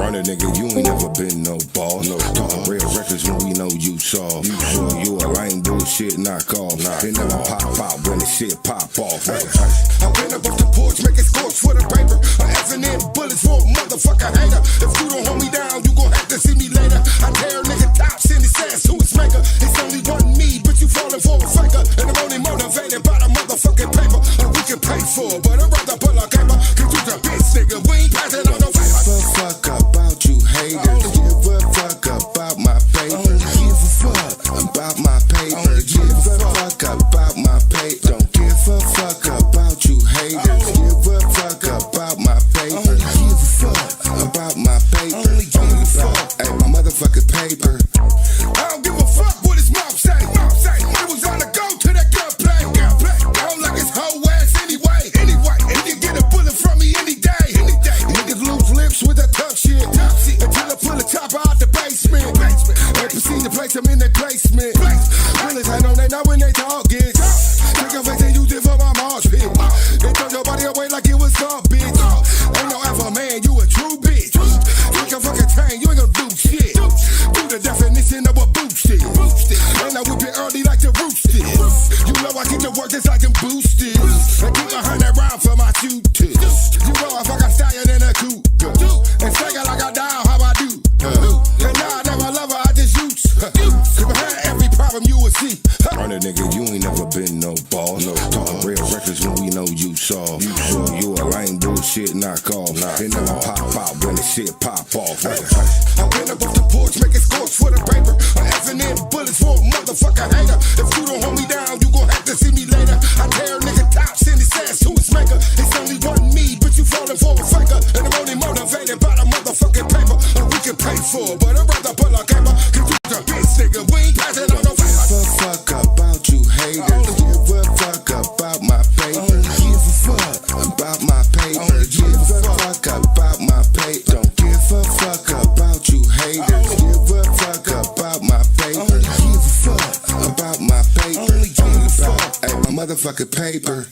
Run it, nigga, you ain't never been no boss. No, talking real records when we know you saw. You a lame bullshit knockoff. It never pop out when the shit pop off. I went up off the porch, making scores for the paper. I'm effing in bullets for a motherfucker hater. If you don't hold me down, you gon' have to see me later. I tear a nigga tops in his ass to his maker. It's only one me, but you falling for a faker. And I'm only motivated by the motherfucking paper. We can pay for, but I'd rather pull a caper. Cause you the bitch nigga, we ain't passing on no favor. Give a fuck about you haters. Give a fuck about my paper. Give a fuck about my paper. Give a fuck about my paper. Don't give a fuck about you haters. Give a fuck about my paper. Give a fuck about my paper. Only give a fuck at my motherfucking paper. I don't give a fuck what his mouth say. It was on the go to that gunplay. I don't like his whole ass anyway. And you get a bullet from me any day. Niggas lose lips with that tough shit. Until I pull a chopper out the basement. And proceed to place them in their placement. Bullets ain't on they know when they talking. Take your face and use it for my march pit. They throw your body away like it was garbage. Ain't no alpha man, you a true bitch. Take your fucking chain, you ain't gonna do shit. Do the definition of a boosted. And I whip it early like the roosted. You know I get the work just like I'm boosted. I keep 100 rounds for my shooters. You know I fuck a stallion in a coupe. And say it like I die, how I do. And now I never love her, I just use her. Cause behind every problem you will see. Run it, nigga, you ain't never been no boss. Talking real records when we know you saw. You a lame bullshit knockoff. It never pop out when the shit pop off. I went up off the porch, making scores for the paper. I'm effing in bullets for a motherfucker hater. If you don't hold me down, you gon' have to see me later. I tear a nigga tops in his ass to his maker. It's only one me, but you falling for a faker. And I'm only motivated by the motherfucking paper. And we can pay for, but I'd rather pull a caper. Cause you the bitch nigga, we ain't passing on no favor. Give a fuck about you haters. Give a fuck about my paper. Give a fuck about my paper. Give a fuck about my paper. Don't give a fuck about you haters. Give a fuck about my paper. Give a fuck about my paper. Give a fuck at my motherfucking paper.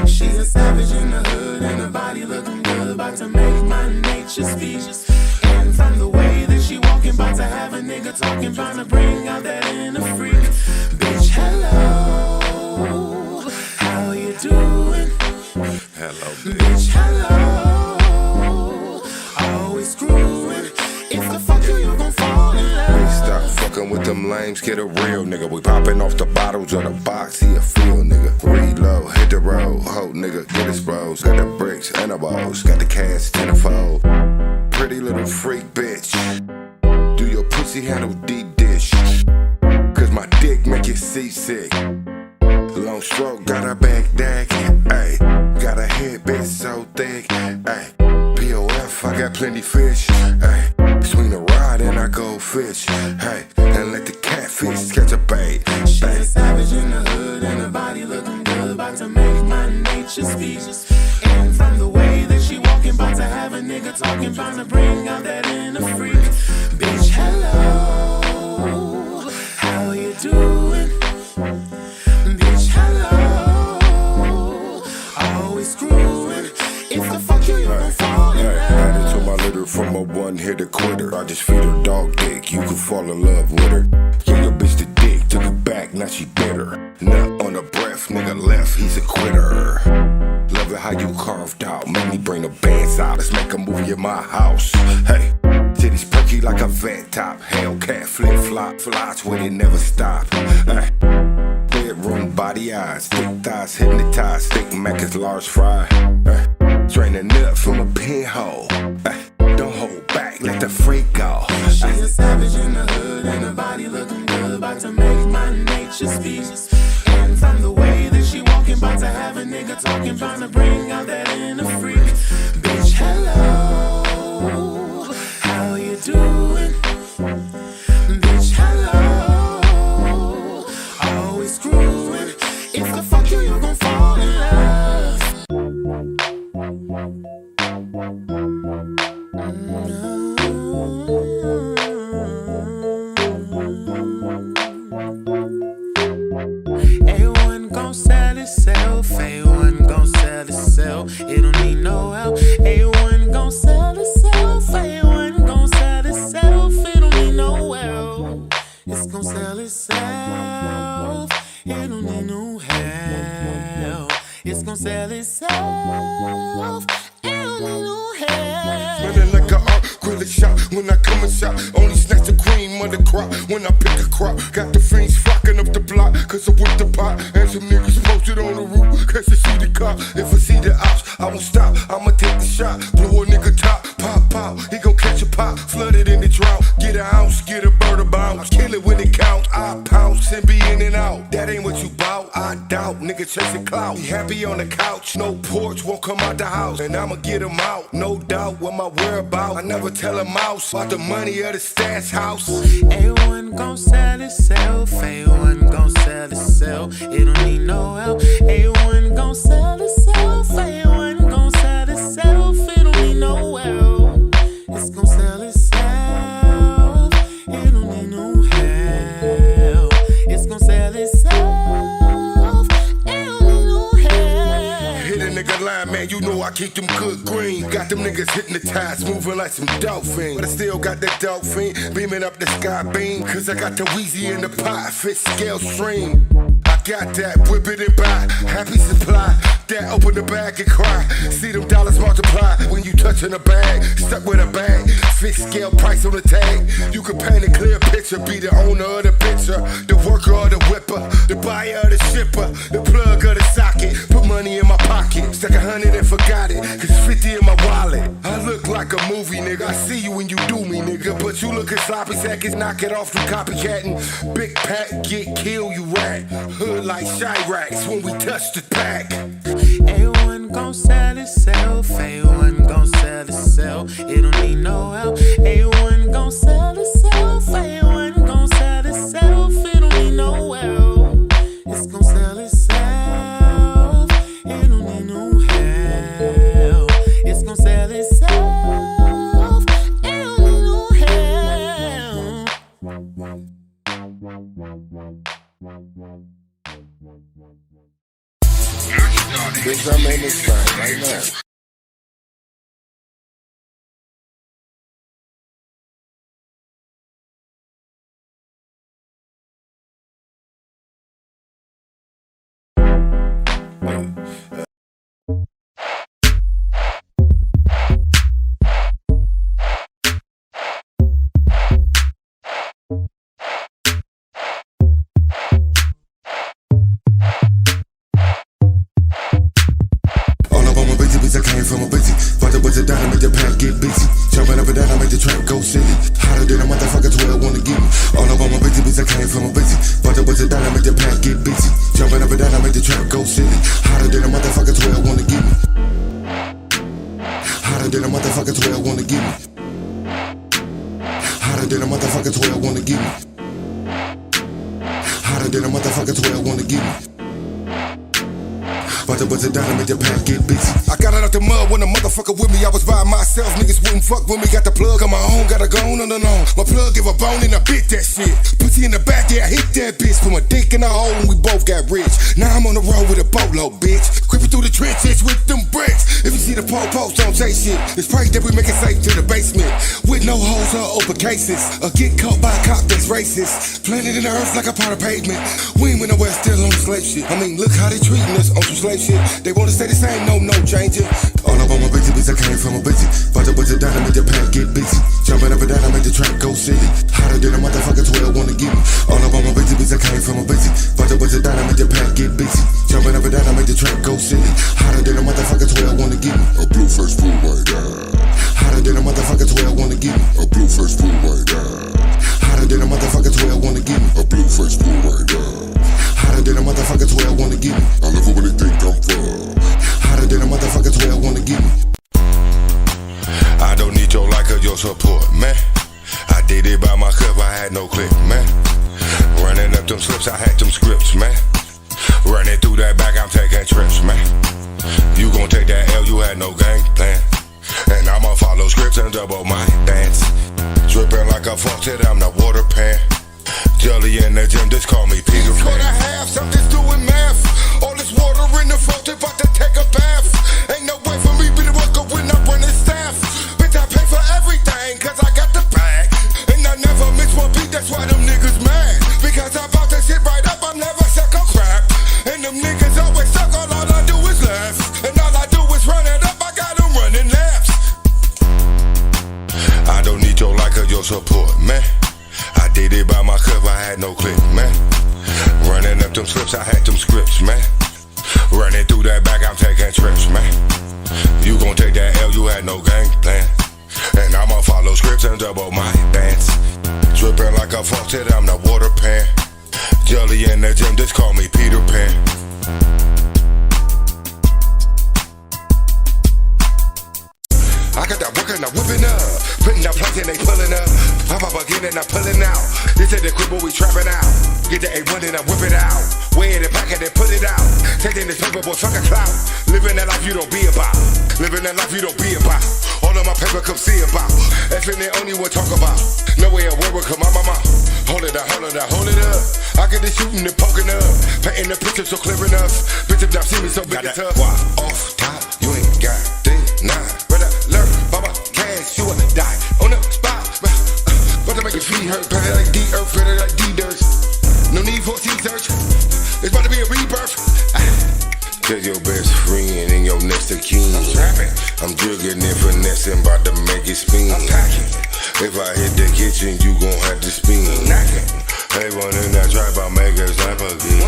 She's a savage in the hood and her body looking good, about to make my nature speak. And from the way that she walking, about to have a nigga talking, trying to bring out that inner freak. Bitch, hello, how you doing? Hello, Bitch, hello, always screwing. If I fuck you, you gon' fall in love. Stop fucking with them lames, get a real nigga. We popping off the bottles of the box, he a field nigga. Reload, hit the road, ho nigga, get his bros. Got the bricks and the balls, got the cash tenfold. Pretty little freak bitch, do your pussy handle deep dish? Cause my dick make you seasick. Long stroke, got a back dag, ayy. Got a head bitch so thick, ayy. POF, I got plenty fish, ayy. Swing the rod and I go fish, hey. And let the catfish catch a bait. She's a savage in the hood and her body looking good, about to make my nature speak. And from the way that she walking, about to have a nigga talking, trying to bring out that inner freak. Bitch, hello, how you doing? Bitch, hello, always screwing. If I fuck you, you gon' fall in love. Added to my litter from a one-hitter quitter. I just feed her dog dick, you can fall in love with her. Yeah, your bitch the dick, took it back, now she bitter. Nut on the breath, nigga left, he's a quitter. Love it how you carved out, make me bring the bands out. Let's make a movie in my house. Hey, titties perky like a vet top. Hellcat, flip-flop, flies when it never stop. Hey, bedroom, body eyes, thick thighs, hypnotized. Thick Mac is large fry. Hey, drain a nut from a pinhole. Hey, don't hold back, let the freak go. She's a savage in the hood and her body looking good, about to make my nature speak. And from the way that she walking, about to have a nigga talking, trying to bring out that inner freak. Bitch, hello, how you doing? Bitch, hello, always screwing. If I fuck you, you gon' fall in love. Smelling like an acrylic shot when I come and shot. Only snatch the cream of the crop when I pick a crop. Got the fiends flocking up the block, cause I whip the pot. And some niggas posted on the roof, cause they see the cop. If I see the ops, I won't stop, I'ma take the shot. Blow a nigga top, pop, pop. He gon' catch a pop, flooded in the drought. Get an ounce, get a bird a bounce. Kill it when it count, I pounce and be in and out. That ain't what you bout, I doubt. Nigga chasing clout, he happy on the couch. No porch, won't come out the house. And I'ma get him out, no doubt. What my whereabouts, I never tell a mouse about the money of the stash house. A1 gon' sell itself, A1 gon' sell itself. It don't need no help. A1 gon' sell itself, A1 gon' sell itself. It don't need no help. It's gon' sell itself. It don't need no help. It's gon' sell itself. It don't need no help. Hit a nigga line, man, you know I keep them good green. Got them niggas hypnotized, moving like some dolphin. But I still got that dolphin, beaming up the sky beam. Cause I got the Wheezy in the pot, fit scale stream. I got that, whip it and buy, happy supply. That open the bag and cry. See them dollars multiply when you touchin' a bag. Stuck with a bag, fixed scale price on the tag. You can paint a clear picture, be the owner of the picture, the worker or the whipper, the buyer or the shipper, the plug or the socket. Put money in my pocket, stuck 100 and forgot it, cause 50 in my wallet. I look like a movie, nigga. I see you when you do me, nigga. But you lookin' sloppy seconds, knock it off from copycatting. Big pack, get killed, you rat. Hood like Chiracs when we touch the pack. A1 gon' sell itself, A1 gon' sell itself. It don't need no help. A1 gon' sell itself, A1 gon' sell itself. It don't need no help. It's gon' sell itself. It don't need no help. It's gon' sell itself. It don't need no help. Bitch, I'm in this thing right now. I came from a busy, but the buzzer down and make the pack get busy. Jumping up and down, I make the trap go silly. Hotter than a motherfucker 12 wanna give me. All up on my busy, I came from a busy, but the buzzer down and make the pack get busy. Jumping up and down, I make the trap go silly. Hotter than a motherfucker 12 wanna give me. Hotter than a motherfucker 12 wanna give me. Hotter than a motherfucker 12 wanna give me. Hotter than a motherfucker 12 wanna give me. But the buzzer down and make the pack get busy. I got it out the mud when a motherfucker with me. I was by myself, niggas wouldn't fuck with me. Got the plug on my own, gotta go on and on. My plug give a bone and I bit that shit. Pussy in the back, yeah, I hit that bitch. Put my dick in the hole and we both got rich. Now I'm on the road with a boatload, bitch. Creeping through the trenches with them bricks. If you see the pole post, don't say shit. It's praise that we make it safe to the basement. With no holes or open cases. Or get caught by a cop that's racist. Planted in the earth like a part of pavement. We ain't went nowhere, still on the slave shit. I mean, look how they treating us on some slave shit. They wanna stay the same, no changing. All up on my busy, I came from a busy. But the buzzer down and make the pack get busy. Jumping up and down, I make the trap go silly. Hotter than a motherfucker 12 wanna give me. All up on my busy, I came from a busy. But the buzzer down, I make the pack get busy. Jumping up and down, I make the trap go silly. Hotter than a motherfucker 12 wanna give me. A blue first fool, my God. Hotter than a motherfucker 12 wanna give me. A blue first fool, my God. Hotter than a motherfucker 12 wanna give me. A blue first fool, my God. Hotter than a motherfucker 12 wanna give me. I love it when they think I'm fun. Hotter than a motherfucker 12 wanna give me. I don't need your like or your support, man. I did it by myself, I had no click, man. Running up them slips, I had them scripts, man. Running through that back, I'm taking trips, man. You gon' take that L, you had no game plan. And I'ma follow scripts and double my dance. Dripping like a faucet, I'm the water pan. Jelly in the gym, just call me Peter Pan. Quarter half, something's doing math. All this water in the faucet, about to take a bath. Ain't no way for me to be the worker when I'm running staff. Bitch, I pay for everything, cause I got the bag. And I never miss one beat, that's why them niggas mad. Because I bought that shit right up, I'm never suck on crap. And them niggas always suck, all I do is laugh. And all I do is had no click, man. Running up them slips, I had them scripts, man. Running through that back, I'm taking trips, man. You gon' take that L, you had no game plan. And I'ma follow scripts and double my dance. Dripping like a faucet, I'm the water pan. Jelly in the gym, just call me Peter Pan. I got that work and I'm whipping up. Putting that plank and they pulling up. I'm up again and I'm pulling out. This is the crib where we trapping out. Get the A1 and I whip it out. Weigh it and pack it and put it out. Taking this paper, boy, fuck a clout. Living that life you don't be about. Living that life you don't be about. All of my paper come see about. Effing the only one talk about. No way a word will come out my mouth. Hold it up, hold it up, hold it up. I get the shooting and poking up. Painting the picture so clear enough. Bitch, if y'all see me so big and tough. Why off top, you ain't got denied. Brother, learn, Baba, cash, you wanna die on the spot. But to make your feet hurt, better like D-Earth, better like D-Dirt. No need for C-search. It's about to be a rebirth. Tell your best friend and your next of kin. I'm trapping. I'm jugging and finessing, about to make it spin. I'm packing. If I hit the kitchen, you gon' have to spin. Hey, one in that trap, I'll make it snap again.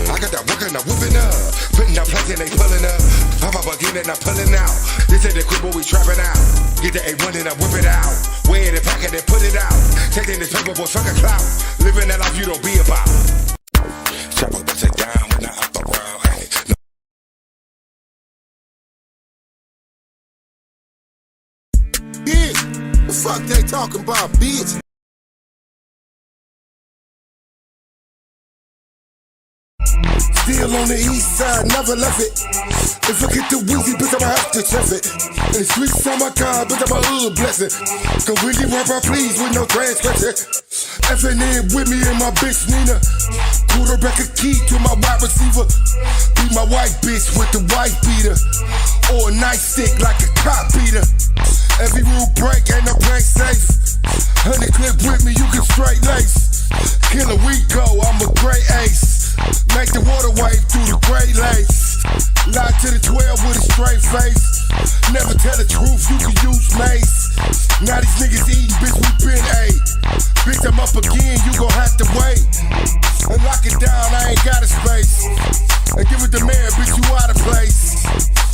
I got that work and I'm whipping up. Putting that plank and they pulling up. I'm up again and I'm pulling out. This is the crib where we trapping out. Get the A1 and I whip it out. Weigh it and pack it and put it out. Taking this paper, boy, fuck a clout. Living that life you don't be about. Chop up and sit down when I up around. Hey, no. Yeah, the fuck they talking about, bitch? Still on the east side, never left it. If I get the Weezy, bitch, I'ma have to chef it. And the streets on my car, bitch, I'm a hood blessing. Cause when you rap, I please with no transgression. Effing in with me and my bitch Nina. Quarterback a key to my wide receiver. Beat my white bitch with the white beater. Or a nightstick like a cop beater. Every rule break, ain't no blank safe. 100 clip with me, you can straight lace. Killer Rico, I'm a great ace. Make the water wave through the Great Lakes. Lie to the 12 with a straight face. Never tell the truth, you can use mace. Now these niggas eating, bitch, we been ate. Bitch, I'm up again, you gon' have to wait. And lock it down, I ain't got a space. And give it to man, bitch, you out of place.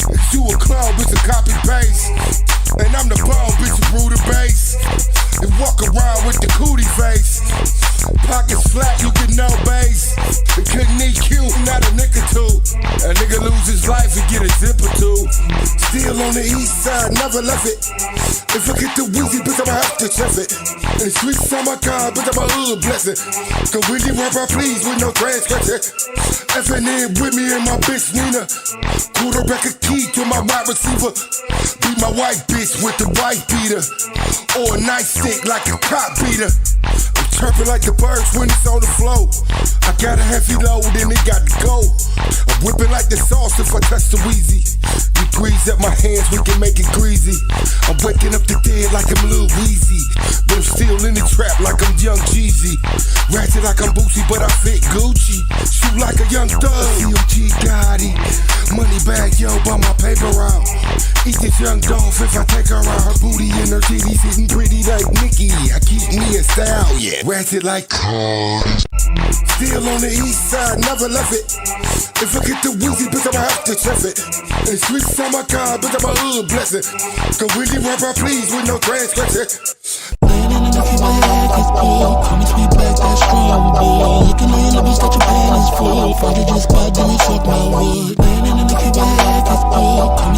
If you a clone, bitch, a copy paste. And I'm the bone, bitch, you rule the base. And walk around with the cootie face. Pockets flat, you get no base. It couldn't EQ, not a nigga too. A nigga lose his life and get a zipper too. Still on the east side, never left it. If I get the Weezy, bitch, I'ma have to chef it. And the streets on my car, bitch, I'm a hood blessing. Cause when you rap, I please with no transgression. Effing in with me and my bitch Nina. Quarterback a key to my wide receiver. Beat my white bitch with the white beater. Or a nightstick like a cop beater. I'm chirping like the birds when it's on the floor. I got a heavy load and it got to go. I'm whipping like the sauce if I touch the Weezy. You grease up my hands, we can make it greasy. I'm waking up the dead like I'm Lil Weezy. But I'm still in the trap like I'm Young Jeezy. Ratchet like I'm Boosie, but I fit Gucci. Shoot like a young thug, CMG Gotti. Money bag, yo, buy my paper out. Eat this young dolph if I take her out. Her booty and her titties sitting pretty like Nicki. I keep me a style, yeah. Ratchet like cars. Still on the east side, never left it. If I get the Weezy, bitch, I'ma have to chef it. And the streets on my car, bitch, I'm a hood blessing. Cause when you rap, I please with no transgression. Laying in the coffee while your head gets cold. Promise me back that strong boy. Looking at your lips that your pan is full. Father just bought, then you took my wood. Laying in the coffee while your head gets cold.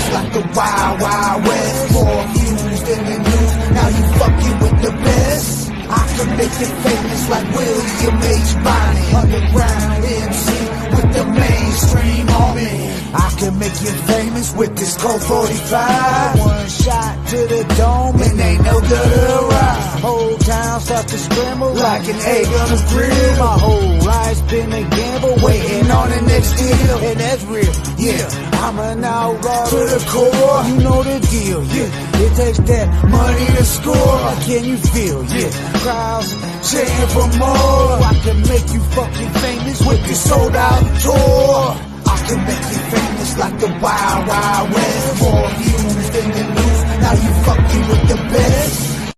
Like the Wild Wild West, more used in the news. Now you fucking with the best. I can make you famous like William H. Bonney, underground MC with the mainstream army. I can make you famous with this Colt 45. One shot to the dome and ain't no gutter ride. Whole town start to scramble like an egg on a grill. My whole life's been a gamble, waiting on the next deal, and that's real. Yeah, I'm an outlaw to the core. You know the deal. Yeah, it takes that money to score. Can you feel? Yeah, crowds cheering for more. I can make you fucking famous with this sold out tour. I I can make you famous like the Wild Wild West. More views than the news, now you fucking with the best.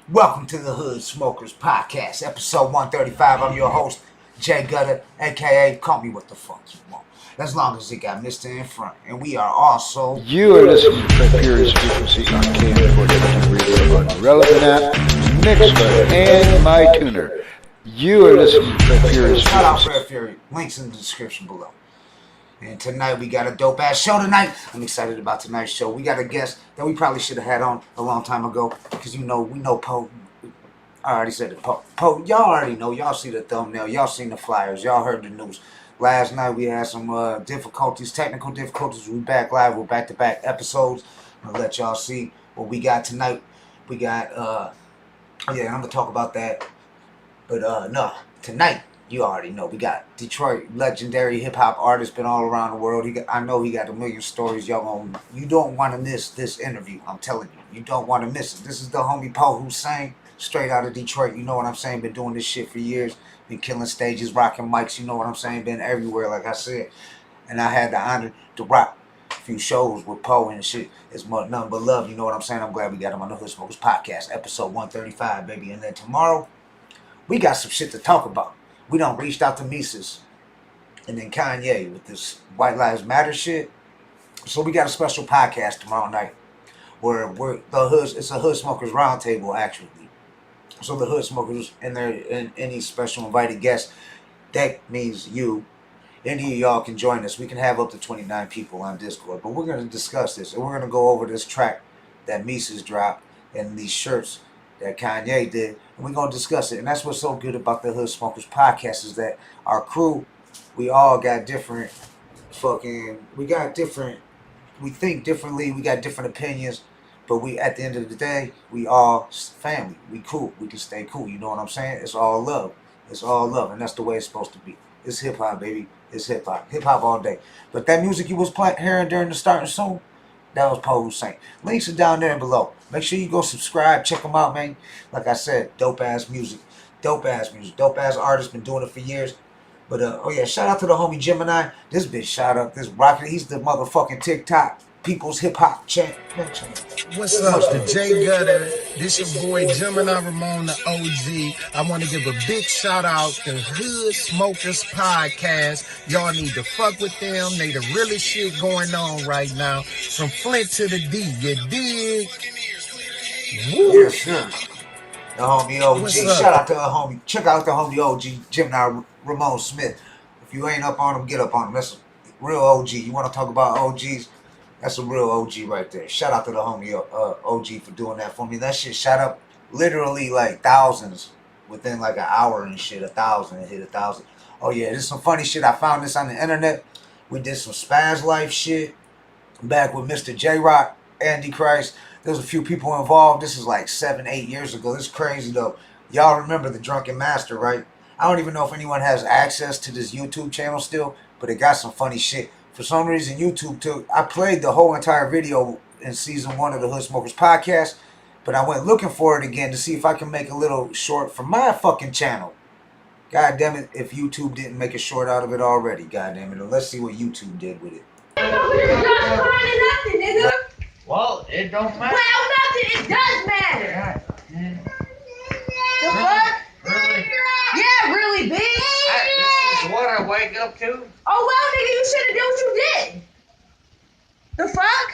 Welcome to the Hood Smokers Podcast, episode 135. I'm your host, Jay Gutter, aka call me what the fuck you want, as long as it got Mr. in front. And we are also... You are listening to Purious Frequency on KM4 Radio on Relevant App, Mixler, and My Tuner. You are listening to Purious Shout out Frequency. Fred Fury. Links in the description below. And tonight we got a dope ass show tonight. I'm excited about tonight's show. We got a guest that we probably should have had on a long time ago. Because we know Poe. I already said it. Poe, y'all already know. Y'all see the thumbnail. Y'all seen the flyers. Y'all heard the news. Last night we had some technical difficulties. We back live with back-to-back episodes. I'm going to let y'all see what we got tonight. We got, I'm going to talk about that. But no, tonight, you already know, we got Detroit legendary hip-hop artist, been all around the world. I know he got a million stories. You don't want to miss this interview. I'm telling you, you don't want to miss it. This is the homie Poe Whosaine, straight out of Detroit. You know what I'm saying? Been doing this shit for years. Been killing stages, rocking mics. You know what I'm saying? Been everywhere, like I said. And I had the honor to rock a few shows with Poe and shit. It's nothing but love. You know what I'm saying? I'm glad we got him on the Hood Smokers Podcast, episode 135, baby. And then tomorrow, we got some shit to talk about. We done reached out to Mises and then Kanye with this White Lives Matter shit. So we got a special podcast tomorrow night where it's a Hood Smokers Roundtable actually. So the Hood Smokers and any special invited guests, that means you, any of y'all can join us. We can have up to 29 people on Discord, but we're going to discuss this and we're going to go over this track that Mises dropped and these shirts that Kanye did, and we're going to discuss it. And that's what's so good about the Hood Smokers Podcast is that our crew, we all got different we think differently, we got different opinions, but we, at the end of the day, we all family. We cool. We can stay cool. You know what I'm saying? It's all love. It's all love, and that's the way it's supposed to be. It's hip-hop, baby. It's hip-hop. Hip-hop all day. But that music you was hearing during the starting song, that was Poe Whosaine. Links are down there below. Make sure you go subscribe. Check them out, man. Like I said, dope-ass music. Dope-ass music. Dope-ass artist. Been doing it for years. But, shout out to the homie Gemini. This bitch shout out. This rocket. He's the motherfucking TikTok People's Hip-Hop champ. What's up, the Jay Gutter? This your boy Gemini Ramon, the OG. I want to give a big shout out to Hood Smokers Podcast. Y'all need to fuck with them. They the realest shit going on right now. From Flint to the D, you dig? Woo. Yeah, sure. The homie OG. Shout out to the homie. Check out the homie OG, Gemini Ramon Smith. If you ain't up on him, get up on him. That's a real OG. You want to talk about OGs? That's a real OG right there. Shout out to the homie OG for doing that for me. That shit shot up literally like thousands within like an hour and shit. 1,000. It hit 1,000. Oh yeah, this is some funny shit. I found this on the internet. We did some Spaz Life shit back with Mr. J-Rock, Andy Christ. There's a few people involved. This is like 7-8 years ago. This is crazy though. Y'all remember the Drunken Master, right? I don't even know if anyone has access to this YouTube channel still, but it got some funny shit. For some reason, YouTube I played the whole entire video in season 1 of the Hood Smokers Podcast, but I went looking for it again to see if I can make a little short for my fucking channel. God damn it, if YouTube didn't make a short out of it already. God damn it. Let's see what YouTube did with it. Well, it don't matter. Well, nothing. It does matter. The fuck? Really? Yeah, really, bitch. This is what I wake up to? Oh, well, nigga, you should have done what you did. The fuck?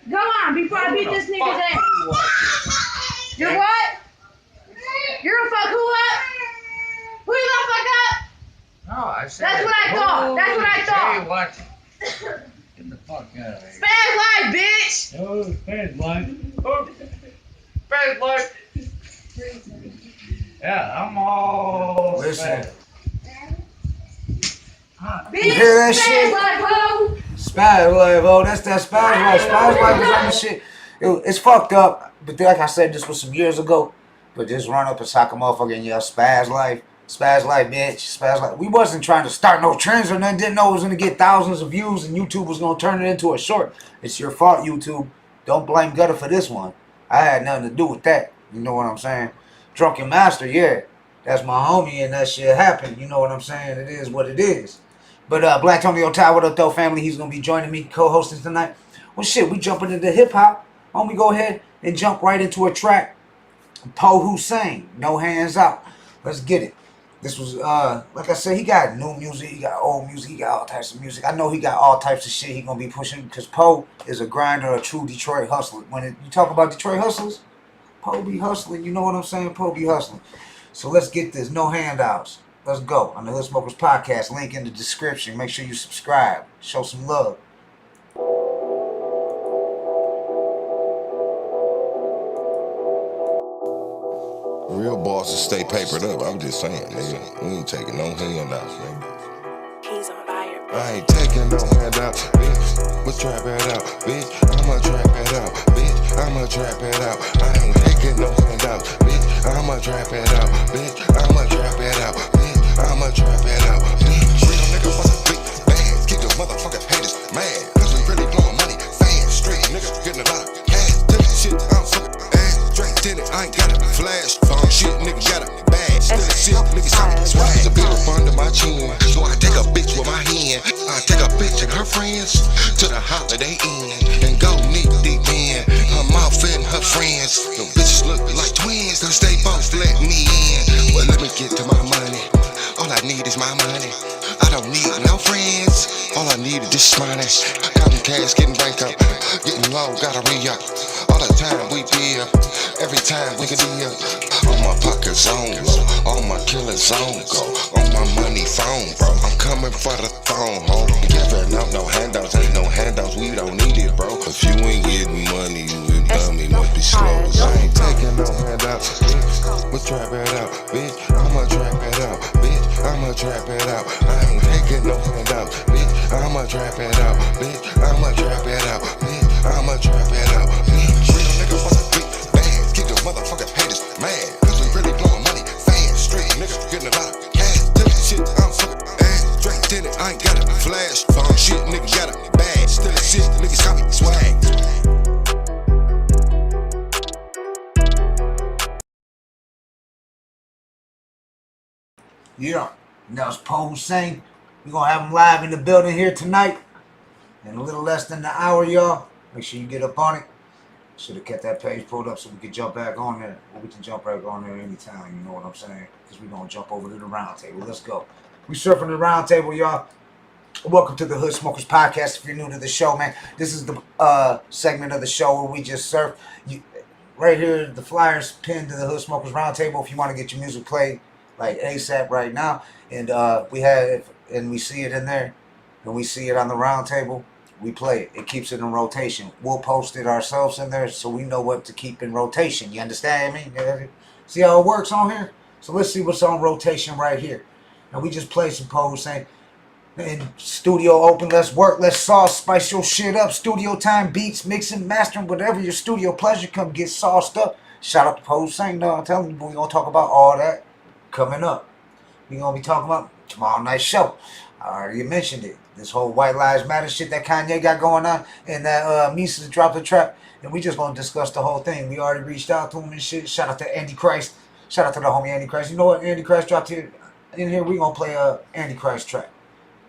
Go on, before I beat this nigga's ass. You're what? You're gonna fuck who up? Who you gonna fuck up? No, I said. That's what I thought. That's what I thought. Hey, what? Get the fuck out of here. Spaz Life, bitch. Oh, Spaz Life. Oh, Spaz Life. Yeah, I'm all Listen. Bitch, You hear that Spaz shit? Life, ho. Spaz Life, oh, that's that Spaz Life. Spaz Life was on the shit. It's fucked up, but like I said, this was some years ago. But just run up and sock a motherfucker and yell, Spaz Life, bitch, Spaz Life. We wasn't trying to start no trends or nothing. Didn't know it was going to get thousands of views and YouTube was going to turn it into a short. It's your fault, YouTube. Don't blame Gutter for this one. I had nothing to do with that. You know what I'm saying? Drunken Master, yeah. That's my homie, and that shit happened. You know what I'm saying? It is what it is. But Black Tony O'Tower, what up, though, family? He's gonna be joining me, co-hosting tonight. Well, shit, we jumping into hip hop. Why don't we go ahead and jump right into a track? Poe Whosaine, No Hands Out. Let's get it. This was, like I said, he got new music, he got old music, he got all types of music. I know he got all types of shit he gonna be pushing because Poe is a grinder, a true Detroit hustler. When you talk about Detroit hustlers, Poe be hustling. You know what I'm saying? Poe be hustling. So let's get this. No handouts. Let's go. On the Hood Smokers Podcast. Link in the description. Make sure you subscribe. Show some love. Real bosses stay papered up. I'm just saying, nigga. We ain't taking no handouts, nigga. He's on fire. I ain't taking no handouts, bitch. Let's trap it out, bitch. I'ma trap it out, bitch. I'ma trap it out. I ain't taking no handouts, bitch. I'ma trap it out, bitch. I'ma trap it out, bitch. I'ma trap it out, bitch. Real nigga fucking big bands. Keep the motherfucking haters mad. Cause we really blowing money fast. Street niggas getting a lot of cash. Tell me shit, I'm fucking ass. Drink in it, I ain't got a flash phone. Shit, nigga got a bag. Still shit, niggas got a swag. There's a bit up under my chin. So I take a bitch with my hand. I take a bitch and her friends to the Holiday Inn and go knee deep in. Her mouth and her friends. Them bitches look like twins, cause they both let me in. Well, let me get to my money. All I need is my money. I don't need no friends. All I need is this money. Counting cash, getting bank up, getting low, gotta re-up. All the time we be up, every time we can be up. All my pockets on low, all my killers on go. On my money phone, bro. I'm coming for the phone, ho. Giving out no handouts, ain't no handouts, we don't need it, bro. If you ain't getting money, you a dummy, must be slow. I ain't taking no handouts, bitch. Let's trap it out, bitch. I'ma trap it out, bitch. I'ma trap it out. I ain't taking no handouts, bitch. I'ma trap it out, bitch. I'ma trap it out, bitch. I'ma trap it out, bitch. Real nigga fucking big bands. Keep the motherfucking haters mad. Cause we really blowing money fast. Street niggas getting a lot of cash. Tell you shit, I'm fucking ass. Drink in it, I ain't got a flash phone. Shit, nigga got a bag. Still shit, niggas got me swag. Yeah. And that was Poe Whosaine. We're going to have him live in the building here tonight. In a little less than an hour, y'all. Make sure you get up on it. Should have kept that page pulled up so we could jump back on there. Or we can jump back on there anytime, you know what I'm saying? Because we're going to jump over to the round table. Let's go. We surfing the round table, y'all. Welcome to the Hood Smokers Podcast. If you're new to the show, man, this is the segment of the show where we just surf. Right here, the flyers pinned to the Hood Smokers Round Table if you want to get your music played like ASAP right now. And we have it, and we see it in there, and we see it on the round table. We play it. It keeps it in rotation. We'll post it ourselves in there so we know what to keep in rotation. You understand me? See how it works on here? So let's see what's on rotation right here. Now we just played some Poe Whosaine. And studio open, let's work, let's sauce, spice your shit up. Studio time, beats, mixing, mastering, whatever your studio pleasure, come get sauced up. Shout out to Poe Whosaine. No, I'm telling you, we're going to talk about all that coming up. We're going to be talking about tomorrow night's show. I already mentioned it. This whole White Lives Matter shit that Kanye got going on, and that Mises dropped the trap, and we just going to discuss the whole thing. We already reached out to him and shit. Shout out to Andy Christ. Shout out to the homie Andy Christ. You know what? Andy Christ dropped here. In here, we going to play a Andy Christ track.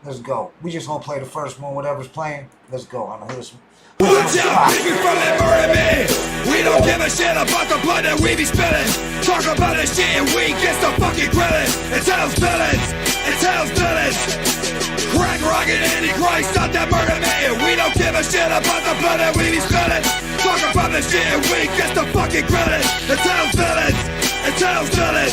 Let's go. We just gonna play the first one, whatever's playing. Let's go. On the Hood. Watch out, people from that murder me. We don't give a shit about the blood that we be spilling. Talk about the shit and we get some fucking grilling. It's hell's villains. It's hell's villains. Crack rockin' Antichrist out that murder me. We don't give a shit about the blood that we be spilling. Talk about the shit and we get some fucking grilling. It's hell's villains. It's hell's villains.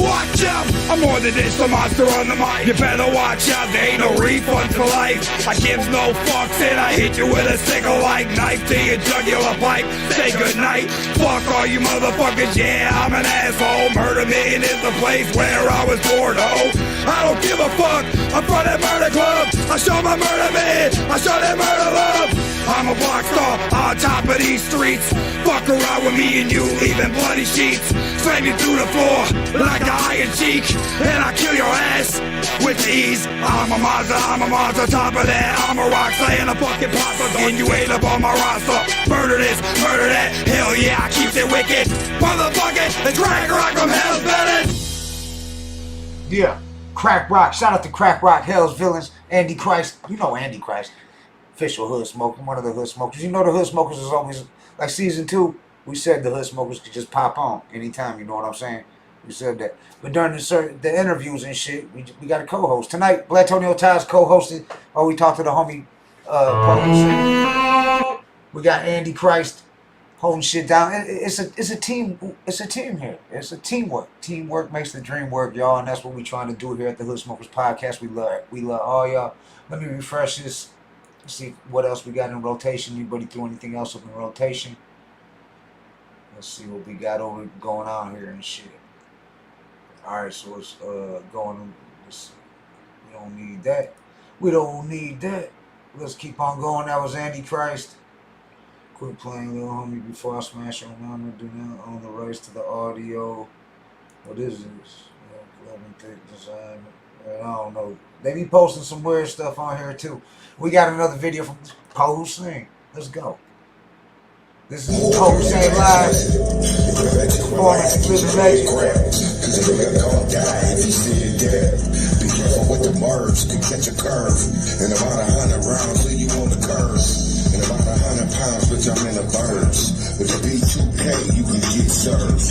Watch out, I'm more than just a monster on the mic. You better watch out, there ain't no refund for life. I gives no fucks and I hit you with a sickle like knife to your jugular pipe. Say goodnight, fuck all you motherfuckers, yeah, I'm an asshole. Murder Man is the place where I was born, ho. I don't give a fuck, I'm from that murder club. I show my murder man, I show that murder love. I'm a block star on top of these streets. Fuck around with me and you, leaving bloody sheets. Slam you through the floor like an iron cheek, and I kill your ass with ease. I'm a monster, top of that. I'm a rock slaying a fucking papa. And you ain't up on my roster. Murder this, murder that. Hell yeah, I keeps it wicked. Motherfucking, the drag rock from hell's belly. Yeah, Crack Rock. Shout out to Crack Rock, Hell's Villains, Andy Christ. You know Andy Christ. Official Hood Smoker, one of the Hood Smokers. You know the Hood Smokers is always, like season 2, we said the Hood Smokers could just pop on anytime, you know what I'm saying? We said that. But during the interviews and shit, we got a co-host. Tonight, Black Tonio Ties co-hosted. Oh, we talked to the homie Poe Whosaine. We got Andy Christ holding shit down. It's a team here. It's a teamwork. Teamwork makes the dream work, y'all, and that's what we trying to do here at the Hood Smokers Podcast. We love all y'all. Let me refresh this. Let's see what else we got in rotation. Anybody threw anything else up in rotation? Let's see what we got going on here and shit. Alright, so it's going. We don't need that. We don't need that. Let's keep on going. That was Andy Christ. Quit playing, little homie, before I smash your mama. Do not own the rights to the audio. What is this? Design. I don't know. They be posting some weird stuff on here too. We got another video from Poe Whosaine. Let's go. This is Poe Whosaine live. Performance, living legend. Be careful with the merge, can catch a curve. And about 100 rounds, leave you on the curve. And about 100 pounds, bitch, I'm in the birds. With the B2K, you can get served.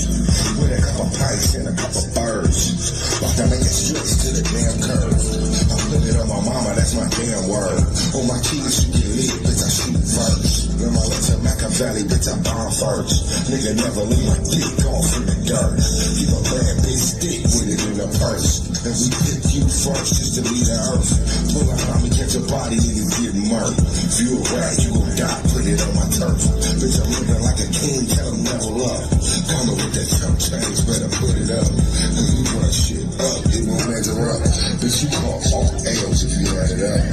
With a couple pints and a couple birds. About to make it switch to the damn curve. I put it on my mama, that's my damn word. On my kids, you get lit, bitch, I shoot first. When my legs are Machiavelli, bitch, I bomb first. Nigga never leave my dick off in the dirt. Keep a bad bitch stick with it in the purse. And we pick you first just to leave the earth. Pull out on me, catch a body and you get murked. If you a rat, you gon' die, put it on my turf. Bitch, I'm living like a king, tell them never love. Coming with that chump change, better put it up. Cause you run shit up, it won't measure up. Bitch, you call all L's if you add it up.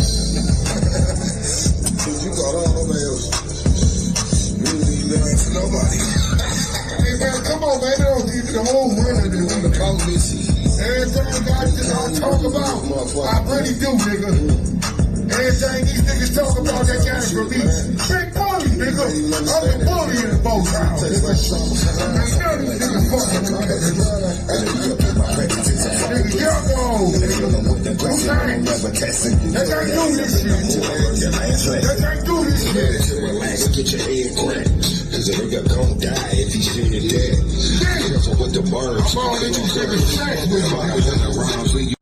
You call all them L's. You don't need nothing for nobody. Hey man, come on, man, they don't give you the whole running to the police. Everything I talk about, I really do, nigga. Everything these niggas talk about, that got it from me. Big bully, nigga. I'm the bully in the boat house. Ain't none of these niggas fucking with nigga, young Whosaine. That ain't do this shit. That ain't do this shit. Relax, get your head cracked. Cause a nigga gon' die if he shoot it dead. Careful with the birds. I'm all in these niggas' sex with him.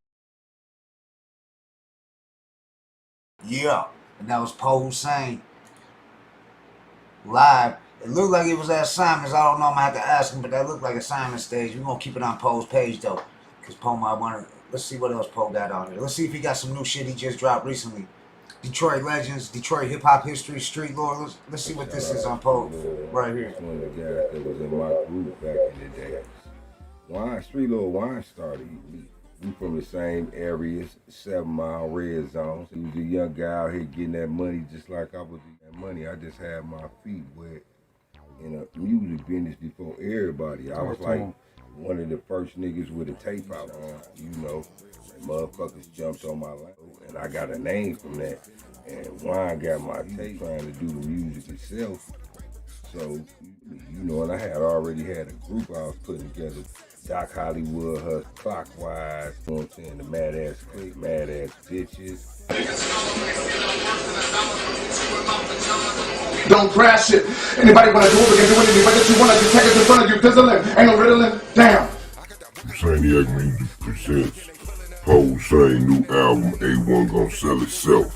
Yeah, and that was Poe Whosaine live. It looked like it was at Simon's. I don't know. I'm gonna have to ask him, but that looked like a Simon stage. We're gonna keep it on Poe's page though, cause Poe might want to. Let's see what else Poe got on here. Let's see if he got some new shit he just dropped recently. Detroit Legends, Detroit Hip Hop History, Street Lore. Let's see what this is on Poe right here. One of the guys that was in my group back in the day. Street Lore Wine started. We from the same areas, 7 Mile Red Zone. He was a young guy out here getting that money just like I was getting that money. I just had my feet wet in a music business before everybody. I was like one of the first niggas with a tape out on, you know. And motherfuckers jumped on my lap, and I got a name from that. And Wine got my tape trying to do the music itself. So, you know, and I had already had a group I was putting together. Doc Hollywood, her Clockwise, you know what I'm saying, the Mad Ass Clique, Mad Ass Bitches. Don't crash it. Anybody wanna do it, we can do anything, but if you wanna detect it in front of you, fizzling, ain't no riddling, damn. Whosainiac Music presents Poe Whosaine new album, A1 gon' sell itself.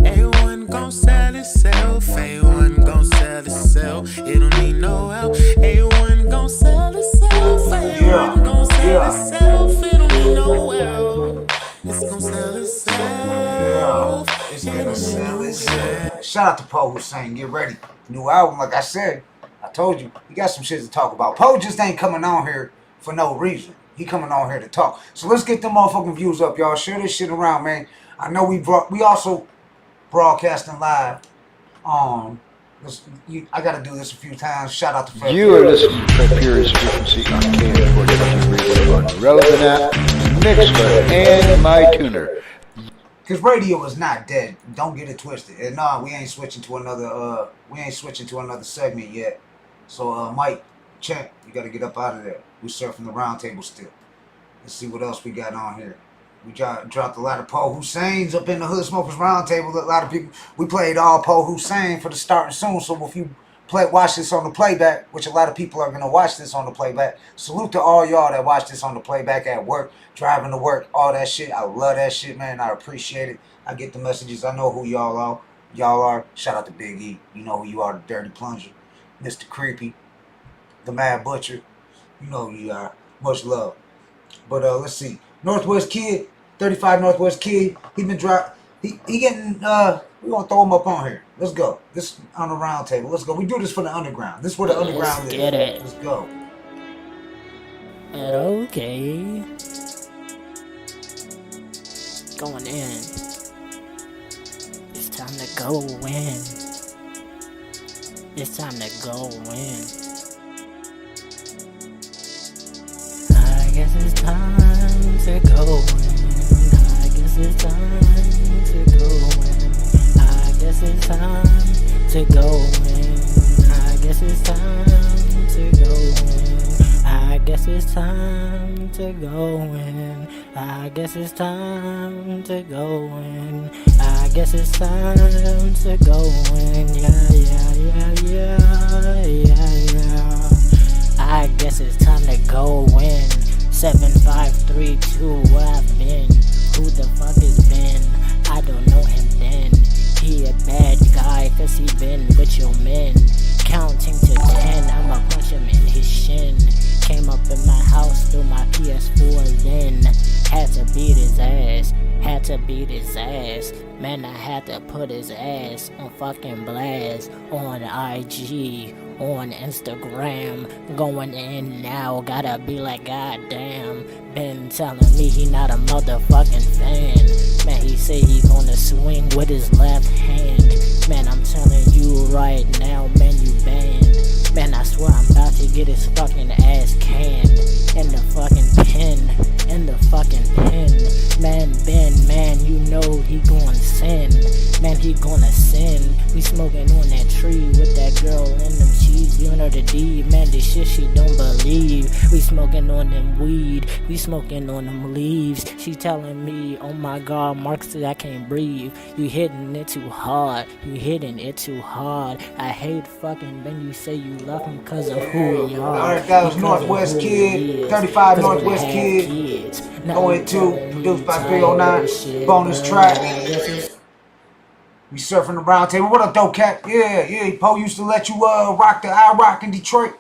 A1 gon' sell itself, A1 gon' sell itself, it don't need no help. A1 gon' sell itself, A1 gon' sell itself, it don't need no help. It's gon' sell itself. It's gonna sell itself. Shout out to Poe Whosaine. Get ready. New album, like I said. I told you, he got some shit to talk about. Poe just ain't coming on here for no reason. He coming on here to talk. So let's get them motherfucking views up, y'all. Share this shit around, man. I know we also broadcasting live. I gotta do this a few times. Shout out to Fred. You are listening to Furious Frequency on KM4W Radio on Relevant App, Mixler, and my tuner. Cause radio is not dead. Don't get it twisted. And nah, we ain't switching to another segment yet. So Mike, Champ, you gotta get up out of there. We surfing the round table still. Let's see what else we got on here. We dropped a lot of Poe Whosaines up in the Hood Smokers Roundtable. A lot of people. We played all Poe Whosaine for the starting soon. So if you watch this on the playback, which a lot of people are gonna watch this on the playback. Salute to all y'all that watch this on the playback at work, driving to work, all that shit. I love that shit, man. I appreciate it. I get the messages. I know who y'all are. Shout out to Big E. You know who you are, the Dirty Plunger, Mr. Creepy, the Mad Butcher. You know who you are. Much love. But let's see. Northwest Kid, 35 Northwest Kid. He been dropped. He getting we gonna throw him up on here. Let's go. This on the round table. Let's go. We do this for the underground. This is where the underground Let's get it. Let's go. Okay. Going in. It's time to go in. It's time to go in. I guess it's time to go in. I guess it's time to go in. I guess it's time to go in. I guess it's time to go in. I guess it's time to go in. I guess it's time to go in. I guess it's time to go in. Yeah. I guess it's time to go in. 7532, where I've been. Who the fuck has been? I don't know him then. He a bad guy, cause he been with your men. Counting to 10, I'ma punch him in his shin. Came up in my house through my PS4 then. Had to beat his ass. Man, I had to put his ass on fucking blast. On IG, on Instagram. Going in now, gotta be like goddamn. Been telling me he not a motherfucking fan. Man, he say he gonna swing with his left hand. Man, I'm telling you right now, man, you banned. Man, I swear I'm about to get his fucking ass canned. In the fucking pen. Man, you know he gonna sin. Man, he gonna sin. We smoking on that tree with that girl in them cheese, giving her the D. Man, this shit she don't believe. We smoking on them weed. We smoking on them leaves. She telling me, oh my God, Mark said I can't breathe. You hitting it too hard. I hate fucking when you say you love him cause of who you are. Alright, that was Northwest Kid, 35 Northwest Kid. Going to, produced by 309. Bonus track. We surfing the round table. What up, dope cat? Yeah. Poe used to let you rock the iRock in Detroit.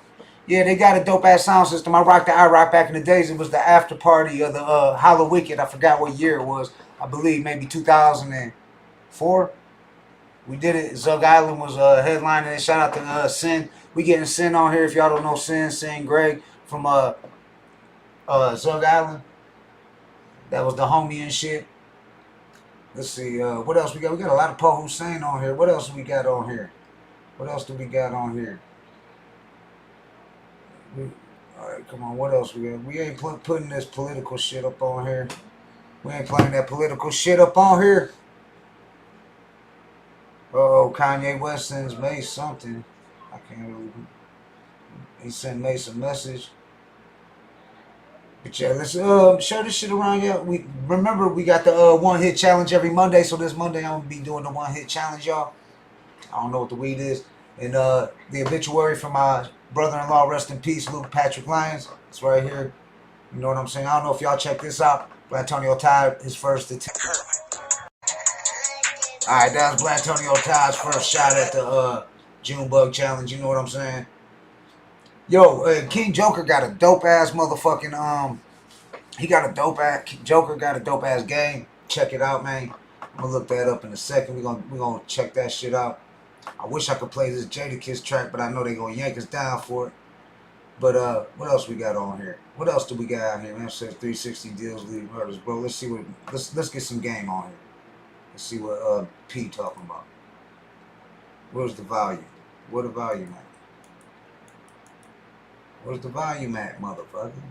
Yeah, they got a dope ass sound system. I rocked the iRock back in the days. It was the after party of the Hollow Wicked. I forgot what year it was. I believe maybe 2004. We did it. Zug Island was headlining it. Shout out to Sin. We getting Sin on here. If y'all don't know Sin Greg from Zug Island. That was the homie and shit. Let's see, what else we got? We got a lot of Poe Whosaine on here. What else we got on here? What else do we got on here? Alright, come on, what else we got? We ain't putting this political shit up on here. We ain't playing that political shit up on here. Oh, Kanye West sends Mace something. I can't really... He sent Mace a message. But yeah, let's share this shit around. Yeah, we got the one hit challenge every Monday. So this Monday I'm gonna be doing the one hit challenge, y'all. I don't know what the weed is. And the obituary from my brother-in-law, rest in peace, Luke Patrick Lyons. It's right here. You know what I'm saying? I don't know if y'all check this out. Blantonio Tide, his first attempt. Alright, that was Blantonio Tide's first shot at the Junebug challenge. You know what I'm saying? Yo, King Joker got a dope ass motherfucking Joker got a dope ass game. Check it out, man. I'm gonna look that up in a second. We're gonna check that shit out. I wish I could play this Jadakiss track, but I know they gonna yank us down for it. But what else we got on here? What else do we got out here? Man says 360 deals, lead murders, bro. Let's see let's get some game on here. Let's see what P talking about. Where's the volume? Where the volume at? Where's the volume at, motherfucker?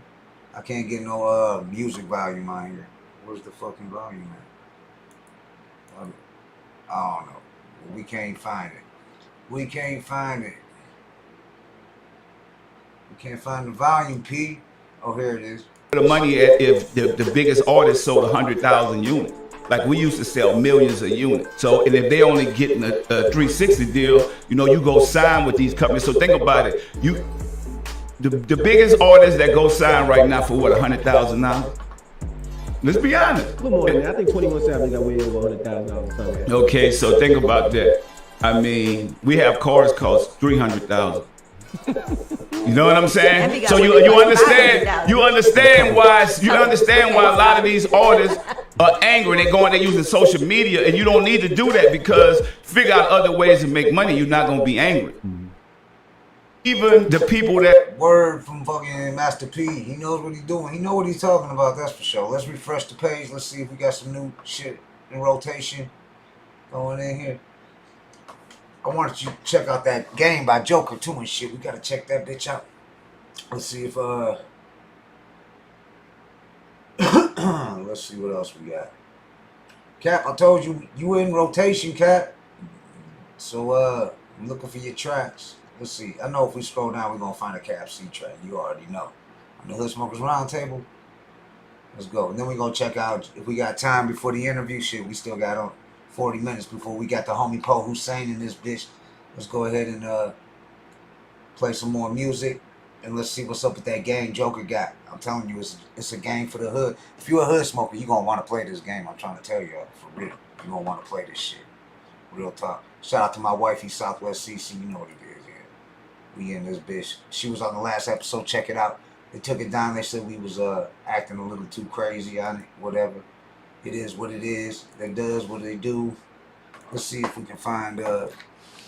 I can't get no music volume on here. Where's the fucking volume I don't know. We can't find it. We can't find it. We can't find the volume, P. Oh, here it is. The money if the biggest artist sold 100,000 units. Like we used to sell millions of units. So, and if they only getting a 360 deal, you go sign with these companies. So think about it. The biggest artist that go sign right now for what, $100,000? Let's be honest. A little more than that. I think 21 Savage got way over $100,000. Okay, so think about that. I mean, we have cars cost $300,000. You know what I'm saying? So you understand why a lot of these artists are angry. They're using social media, and you don't need to do that because figure out other ways to make money. You're not gonna be angry. Even the people that word from fucking Master P, he knows what he's doing. He knows what he's talking about. That's for sure. Let's refresh the page. Let's see if we got some new shit in rotation going in here. I wanted you to check out that game by Joker too and shit. We gotta check that bitch out. Let's see if let's see what else we got. Cap, I told you you in rotation, Cap. So I'm looking for your tracks. Let's see. I know if we scroll down, we're gonna find a Cap C track. You already know. On the Hood Smokers Roundtable. Let's go. And then we're gonna check out if we got time before the interview shit. We still got on 40 minutes before we got the homie Poe Whosaine in this bitch. Let's go ahead and play some more music. And let's see what's up with that game Joker got. I'm telling you, it's a game for the hood. If you're a hood smoker, you're going to want to play this game. I'm trying to tell you, for real. You're going to want to play this shit. Real talk. Shout out to my wifey, Southwest CC. You know what it is, yeah. We in this bitch. She was on the last episode. Check it out. They took it down. They said we was acting a little too crazy on it. Whatever. It is what it is. They does what they do. Let's see if we can find a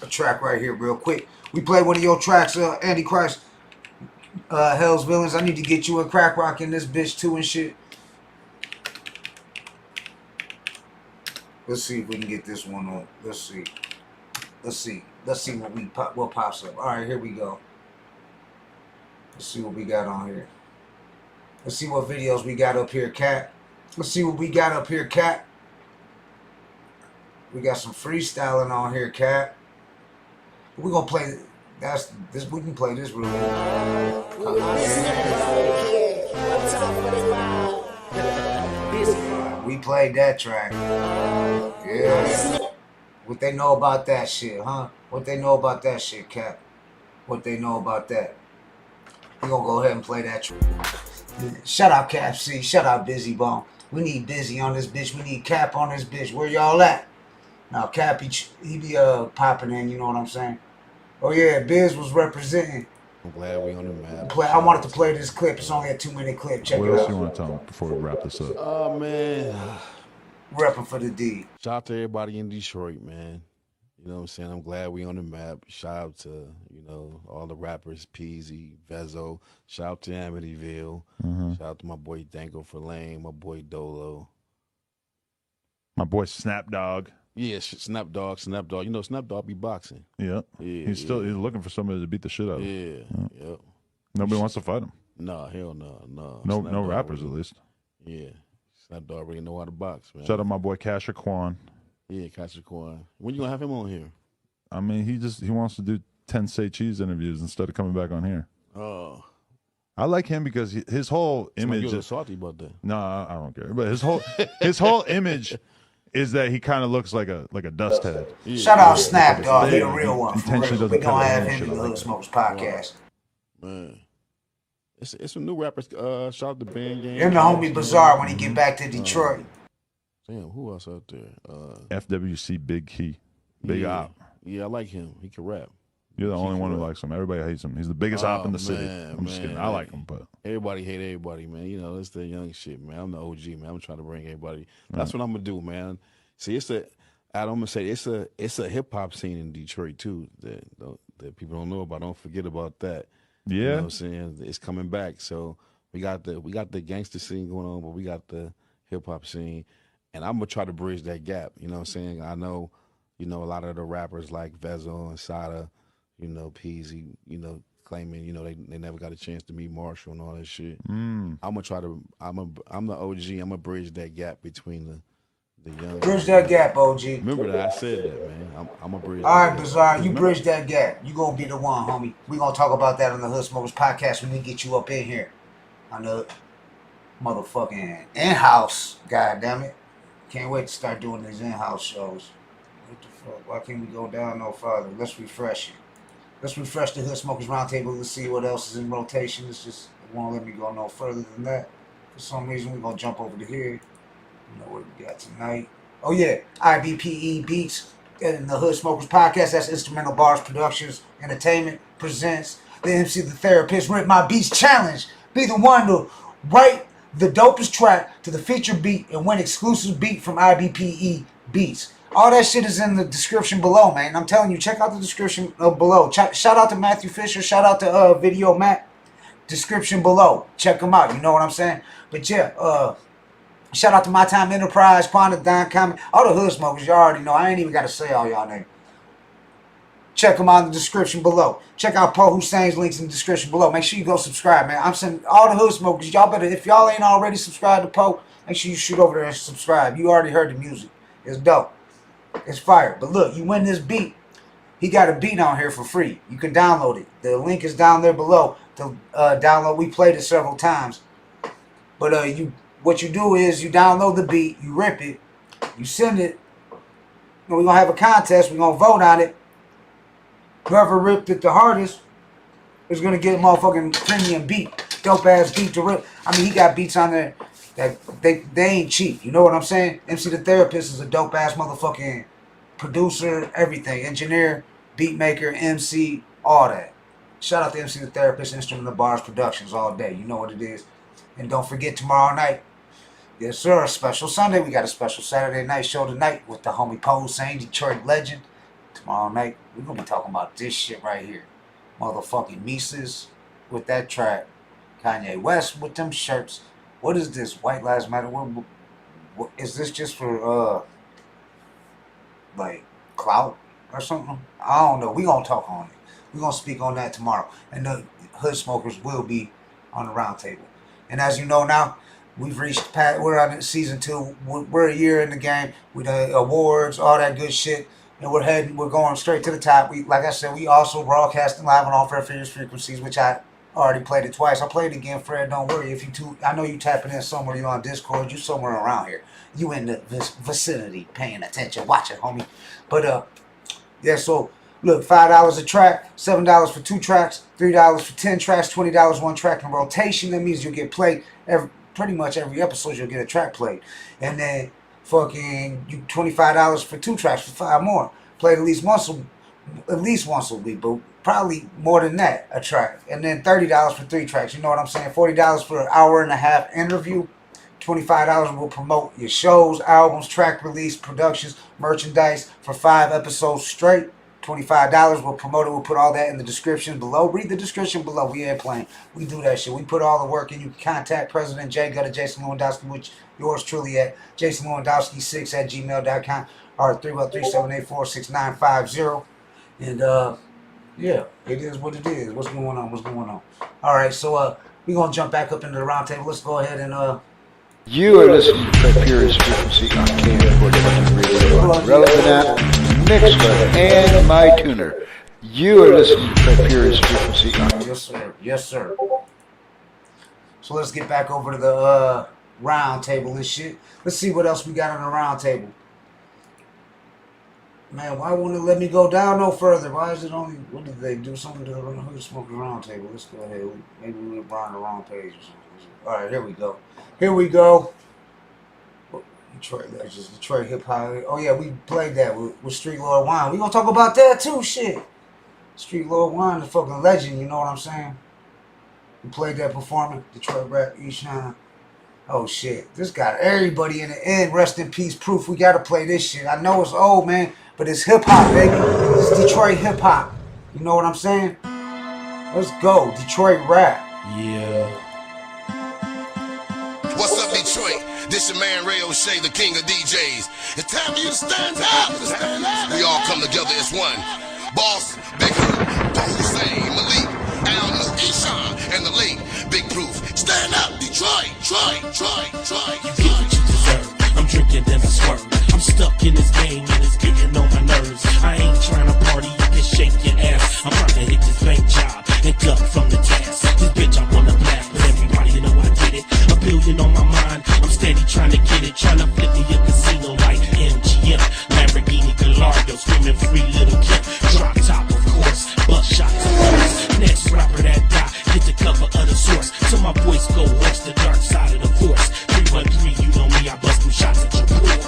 track right here real quick. We played one of your tracks, Antichrist. Hell's Villains. I need to get you a crack rock in this bitch too and shit. Let's see if we can get this one on. Let's see. Let's see what pops up. All right, here we go. Let's see what we got on here. Let's see what videos we got up here, Cat. Let's see what we got up here, Cat. We got some freestyling on here, Cat. We're gonna play this. We can play this real quick. We played that track. Yeah. What they know about that shit, huh? What they know about that shit, Cap? What they know about that? We're gonna go ahead and play that track. Shout out Cap C. Shout out Busy Bone. We need Busy on this bitch. We need Cap on this bitch. Where y'all at? Now Cap, he be popping in. You know what I'm saying? Oh yeah, Biz was representing. I'm glad we on the map. I wanted to play this clip. It's only a 2-minute clip. Check it out. What else you want to tell me before we wrap this up? Oh man, repping for the D. Shout out to everybody in Detroit, man. You know what I'm saying? I'm glad we on the map. Shout out to, all the rappers, Peasy, Vezo. Shout out to Amityville. Mm-hmm. Shout out to my boy Danko for Lane, my boy Dolo. My boy Snapdog. Yeah, Snapdog. Snapdog be boxing. Yeah. He's looking for somebody to beat the shit out of him. Yep. Nobody wants to fight him. No, hell no. No rappers, at least. Yeah. Snapdog really know how to box, man. Shout out my boy Casher Quan. Yeah, Casher Quan. When you gonna have him on here? I mean, he wants to do 10 Say Cheese interviews instead of coming back on here. Oh. I like him because his whole image. You're salty about that. No, I don't care. But his whole image is that he kind of looks like a dust head. Yeah. Shout out Snap, dog. He the real one. We're gonna have him in the Hood Smokers podcast. Man. It's some new rappers. Shout out to Band Game. And the homie Bazaar when he get back to Detroit. Damn, who else out there? FWC Big Key. Big Op. Yeah, I like him. He can rap. You're the only one who likes him. Everybody hates him. He's the biggest op in the city. I'm just kidding. I like him, but everybody hate everybody, man. It's the young shit, man. I'm the OG, man. I'm trying to bring everybody. That's what I'm gonna do, man. See, it's a hip hop scene in Detroit too that people don't know about. Don't forget about that. Yeah, you know what I'm saying, it's coming back. So we got the gangster scene going on, but we got the hip hop scene, and I'm gonna try to bridge that gap. You know what I'm saying? I know, a lot of the rappers like Vezo and Sada, Peasy, claiming, they never got a chance to meet Marshall and all that shit. I'm gonna try to. I'm the OG. I'm gonna bridge that gap between the young. Bridge that gap, OG. Remember that I said that, man. I'm a bridge. All right, that Bizarre, you Remember? bridge that gap. You gonna be the one, homie. We gonna talk about that on the Hood Smokers podcast when we get you up in here on the motherfucking in-house. God damn it! Can't wait to start doing these in-house shows. What the fuck? Why can't we go down no farther? Let's refresh it. Let's refresh the Hood Smokers Roundtable. Let's see what else is in rotation. It's just it won't let me go no further than that. For some reason, we're gonna jump over to here. You know what we got tonight? Oh yeah, IBPE Beats and the Hood Smokers Podcast. That's Instrumental Bars Productions Entertainment presents the MC the Therapist Rip My Beats Challenge. Be the one to write the dopest track to the feature beat and win exclusive beat from IBPE Beats. All that shit is in the description below, man. I'm telling you, check out the description below. Shout out to Matthew Fisher. Shout out to Video Matt. Description below. Check them out. You know what I'm saying? But yeah, shout out to My Time Enterprise, Quanta Don Comment, all the Hood Smokers. You already know. I ain't even got to say all y'all names. Check them out in the description below. Check out Poe Whosaine's links in the description below. Make sure you go subscribe, man. I'm sending all the Hood Smokers. Y'all better, if y'all ain't already subscribed to Poe, make sure you shoot over there and subscribe. You already heard the music. It's dope. It's fire. But look, you win this beat. He got a beat on here for free. You can download it. The link is down there below to download. We played it several times. But what you do is you download the beat, you rip it, you send it. We're going to have a contest. We're going to vote on it. Whoever ripped it the hardest is going to get a motherfucking premium beat. Dope ass beat to rip. I mean, he got beats on there that they ain't cheap. You know what I'm saying? MC the Therapist is a dope ass motherfucking producer, everything. Engineer, beat maker, MC, all that. Shout out to MC the Therapist, Instrumental Bars Productions all day. You know what it is. And don't forget tomorrow night. Yes, sir. A special Sunday. We got a special Saturday night show tonight with the homie Poe Whosaine, Detroit legend. Tomorrow night, we're going to be talking about this shit right here. Motherfucking Mises with that track. Kanye West with them shirts. What is this? White Lives Matter? What is this just for, like, clout or something? I don't know. We're going to talk on it. We're going to speak on that tomorrow. And the Hood Smokers will be on the roundtable. And as you know now, we've reached we're on season 2. We're a year in the game with the awards, all that good shit. And we're going straight to the top. Like I said, we also broadcasting live on all Fred Furious frequencies, which I already played it twice. I played it again, Fred. Don't worry. I know you tapping in somewhere. You on Discord. You somewhere around here. You in the vicinity, paying attention, watching, homie. But yeah. So look, $5 a track, $7 for 2 tracks, $3 for 10 tracks, $20 one track in rotation. That means you'll get played pretty much every episode. You'll get a track played, and then fucking you $25 for 2 tracks for 5 more. Played at least once a week, but probably more than that a track. And then $30 for 3 tracks. You know what I'm saying? $40 for an hour and a half interview. $25 will promote your shows, albums, track release, productions, merchandise for 5 episodes straight. $25 will promote it. We'll put all that in the description below. Read the description below. We ain't playing. We do that shit. We put all the work in. You can contact President J. Gutter, Jason Lewandowski, which yours truly at jasonlewandowski6@gmail.com or 313-784-6950. And yeah, it is what it is. What's going on? All right, so we're gonna jump back up into the roundtable. Let's go ahead and You are listening to the purest frequency on KM4 Radio on Relevant App, Mixler, and My Tuner. You are listening to the purest frequency on. Yes, sir. Yes, sir. So let's get back over to the round table and shit. Let's see what else we got on the round table. Man, why won't it let me go down no further? Why is it only... What did they do? Something to the Hood Smokers round table. Let's go ahead. Maybe we were on the wrong page or something. All right, here we go. Detroit Legends, Detroit Hip Hop. Oh yeah, we played that with Street Lord Wine. We gonna talk about that too, shit. Street Lord Wine, the fucking legend, you know what I'm saying? We played that performance, Detroit Rap, Eshine. Oh shit, this got everybody in the end. Rest in peace, Proof. We gotta play this shit. I know it's old, man, but it's hip hop, baby. It's Detroit hip hop. You know what I'm saying? Let's go, Detroit Rap. Yeah. What's up, Detroit? This your man Ray O'Shea, the king of DJs. It's time for you to stand up. We all come together as one. Boss, Big Poe Whosaine, Malik, Al New, Eshine, and the late Big Proof. Stand up, Detroit, Troy. You get what you deserve. I'm drinking, then I swerve.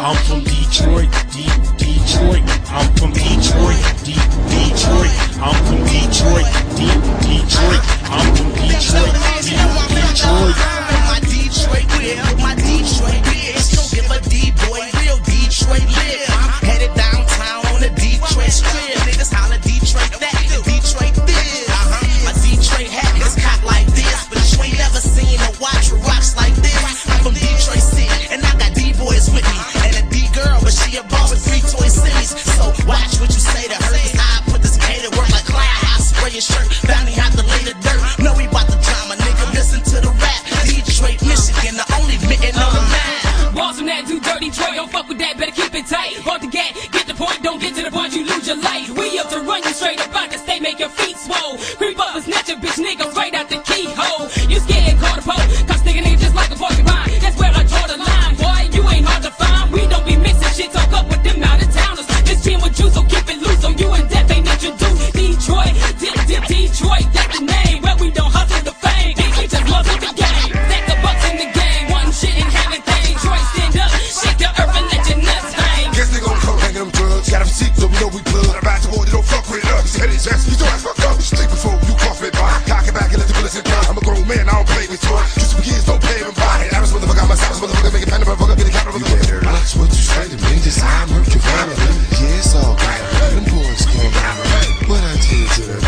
I'm from Detroit, Detroit. I'm from Detroit, Detroit. I'm from Detroit, Detroit. I'm from Detroit, Detroit. My Detroit will, my Detroit bitch. Don't give a D-boy, real Detroit live. I'm headed downtown on the Detroit strip. Niggas holla Detroit that, Detroit this. My Detroit hat is cocked like this, but you ain't never seen a watch with rocks like this. I'm from Detroit City, and I got D-boys with me, and a D-girl, but she a boss with 3 toy cities. So watch what you say to her, 'cause I put this K to work like Clyde. I spray your shirt, bounty have to lay the dirt. No, we bout the drama, nigga. Listen to the rap. Detroit, Michigan, the only mitten on the map. Balls from that, do dirty Troy, don't fuck with that, better keep it tight. Hold the gate, get the point, don't get to the point, you lose your life. We up to run you straight up out the state, make your feet swole. Creep up and snatch a bitch nigga right out the keyhole. You scared, call the pole, cause stick a nigga just like a porcupine. That's where I draw the line, boy, you ain't hard to find. We don't be mixing shit, talk up with them out of towners. This team with you, so keep it loose, so you and death ain't introduced. Detroit, Detroit, that's the name, where we don't hustle the fame. We just muzzle the game, stack the bucks in the game, one shit and having things. Detroit, stand up, shake the earth and let your nuts hang. Guess they gon' come hanging them drugs. Got them seats so we know we blood. I ride the boy, they don't fuck with us. Hit his ass, he's your ass fucked up. You sleep before you cough it by. Cock it back and let the bullets hit down. I'm a grown man, I don't play with toys. Just some kids don't play with fire. Average motherfucker, I'm a savage motherfucker, make it pen, motherfucker, get it counter, motherfucker. Watch what you say to me, this time hurt your family. Yeah, it's all good. Them boys can't handle what I did to them.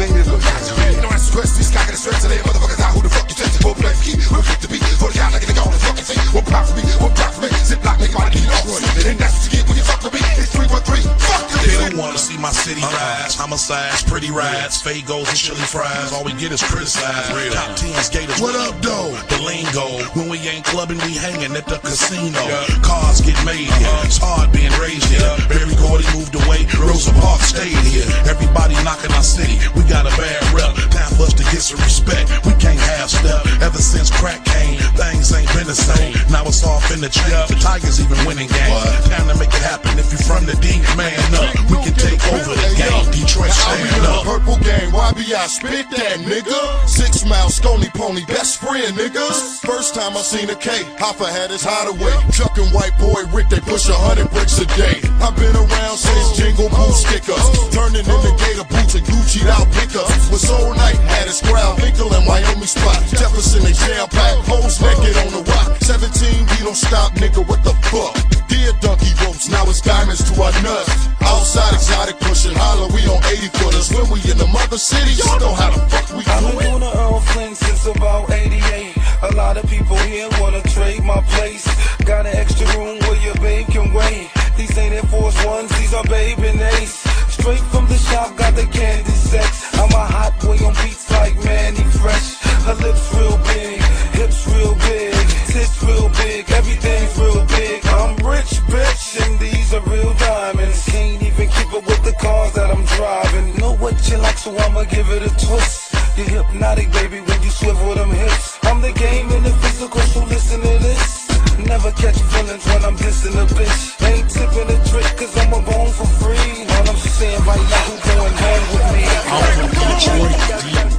Nigga, look at you. You don't ask questions, cock it straight to them motherfuckers out. Who the fuck you take to go play key? We'll flip the beat for the guy like a nigga on the fucking seat. One pop for me, one pop for me. Zip lock, nigga, body beat off. And that's what you get when you fuck with me. It's 313. Fuck you. They don't wanna see my city rise. Homicides, pretty rides, Fagos and chili fries. All we get is criticized. Real. Top 10's gators. What up, though? The lingo. When we ain't clubbing, we hanging at the casino. Cars get made here. It's hard being raised here. Barry Gordy moved away. Rosa Parks stayed here. Everybody knocking our city. We got a bad rep. Time for us to get some respect. We can't half step. Ever since crack came, things ain't been the same. Now it's off in the chain. The Tigers even winning games. Time to make it happen. If you from the D, man up. We can take over the game. Detroit stand up. Purple gang, YBI, spit that, nigga. 6 Mile, Stony Pony, best friend, niggas. First time I seen a K, Hoffa had his hideaway. Chuck and white boy Rick, they push 100 bricks a day. I've been around since Jingle Boo stickers. Turning into gator boots and Gucci'd out pickups. Was all night, had a scrap, Hinkle and Wyoming spot. Jefferson, they jam packed, hoes naked on the rock. 17, we don't stop, nigga, what the fuck? Dear donkey ropes, now it's diamonds to our nuts. Outside exotic pushing, holler, we on 80 footers. When we in the mother city, y'all know how the fuck we do I've been it. doing the Earl Flynn since about 88. A lot of people here wanna trade my place. Got an extra room where your babe can wait. These ain't Air Force Ones, these are Babe and Ace. Straight from the shop, got the candy sex. I'm a hot boy on beats like Manny Fresh. Her lips real big, hips real big, tits real big, everything's real big. I'm rich, bitch, and these are real diamonds. Can't even keep up with the cars that I'm driving. Know what you like, so I'ma give it a twist. You're hypnotic, baby, when you swivel them hips. I'm the game in the physical, so listen to this. Never catch feelings when I'm dissing a bitch. Ain't tipping a trick, cause I'm a bone for free. All I'm saying right now, who's going home with me? I'm from Detroit,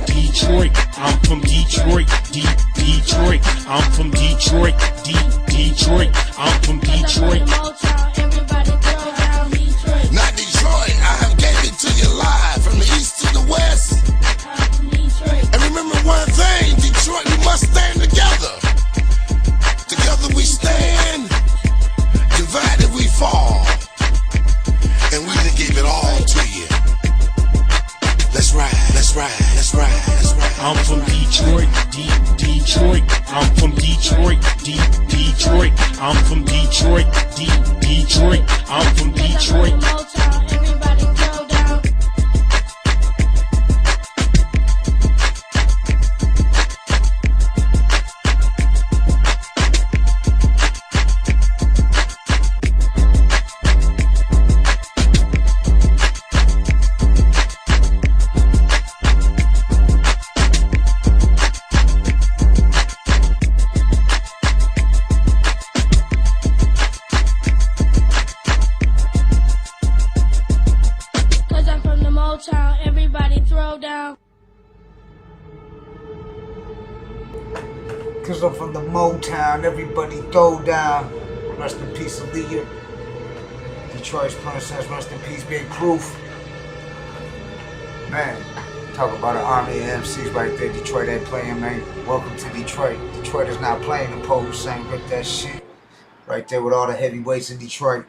Detroit. I'm from Detroit, Detroit. I'm from Detroit, Detroit. I'm from Detroit. Not Detroit, I have gave it to you live from the east to the west. And remember one thing, Detroit, we must stand together. Together we stand, divided we fall. And we done gave it all to you. Let's ride, let's ride, let's ride, let's ride. I'm from Detroit, Detroit. I'm from Detroit, Detroit. I'm from Detroit, Detroit. I'm from Detroit. Cause I'm from the Motown, everybody throw down. Rest in peace, Aaliyah. Detroit's princess, rest in peace, Big Proof. Man, talk about an army of MCs right there. Detroit ain't playing, man. Welcome to Detroit. Detroit is not playing. The Poe Whosaine ripped that shit. Right there with all the heavyweights in Detroit.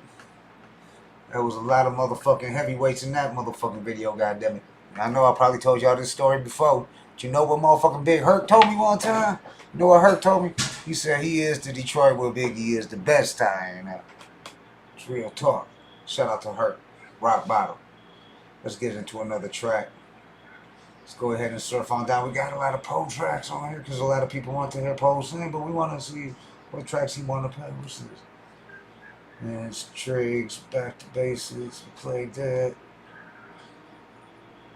There was a lot of motherfucking heavyweights in that motherfucking video, goddammit. I know I probably told y'all this story before, but you know what motherfucking Big Herc told me one time? You know what Herc told me? He said he is to Detroit where Biggie is the best time. It's real talk. Shout out to Herc. Rock bottom. Let's get into another track. Let's go ahead and surf on down. We got a lot of Poe tracks on here because a lot of people want to hear Poe sing, but we want to see what tracks he want to play. What's this? And it's Triggs, Back to Basics. We played that.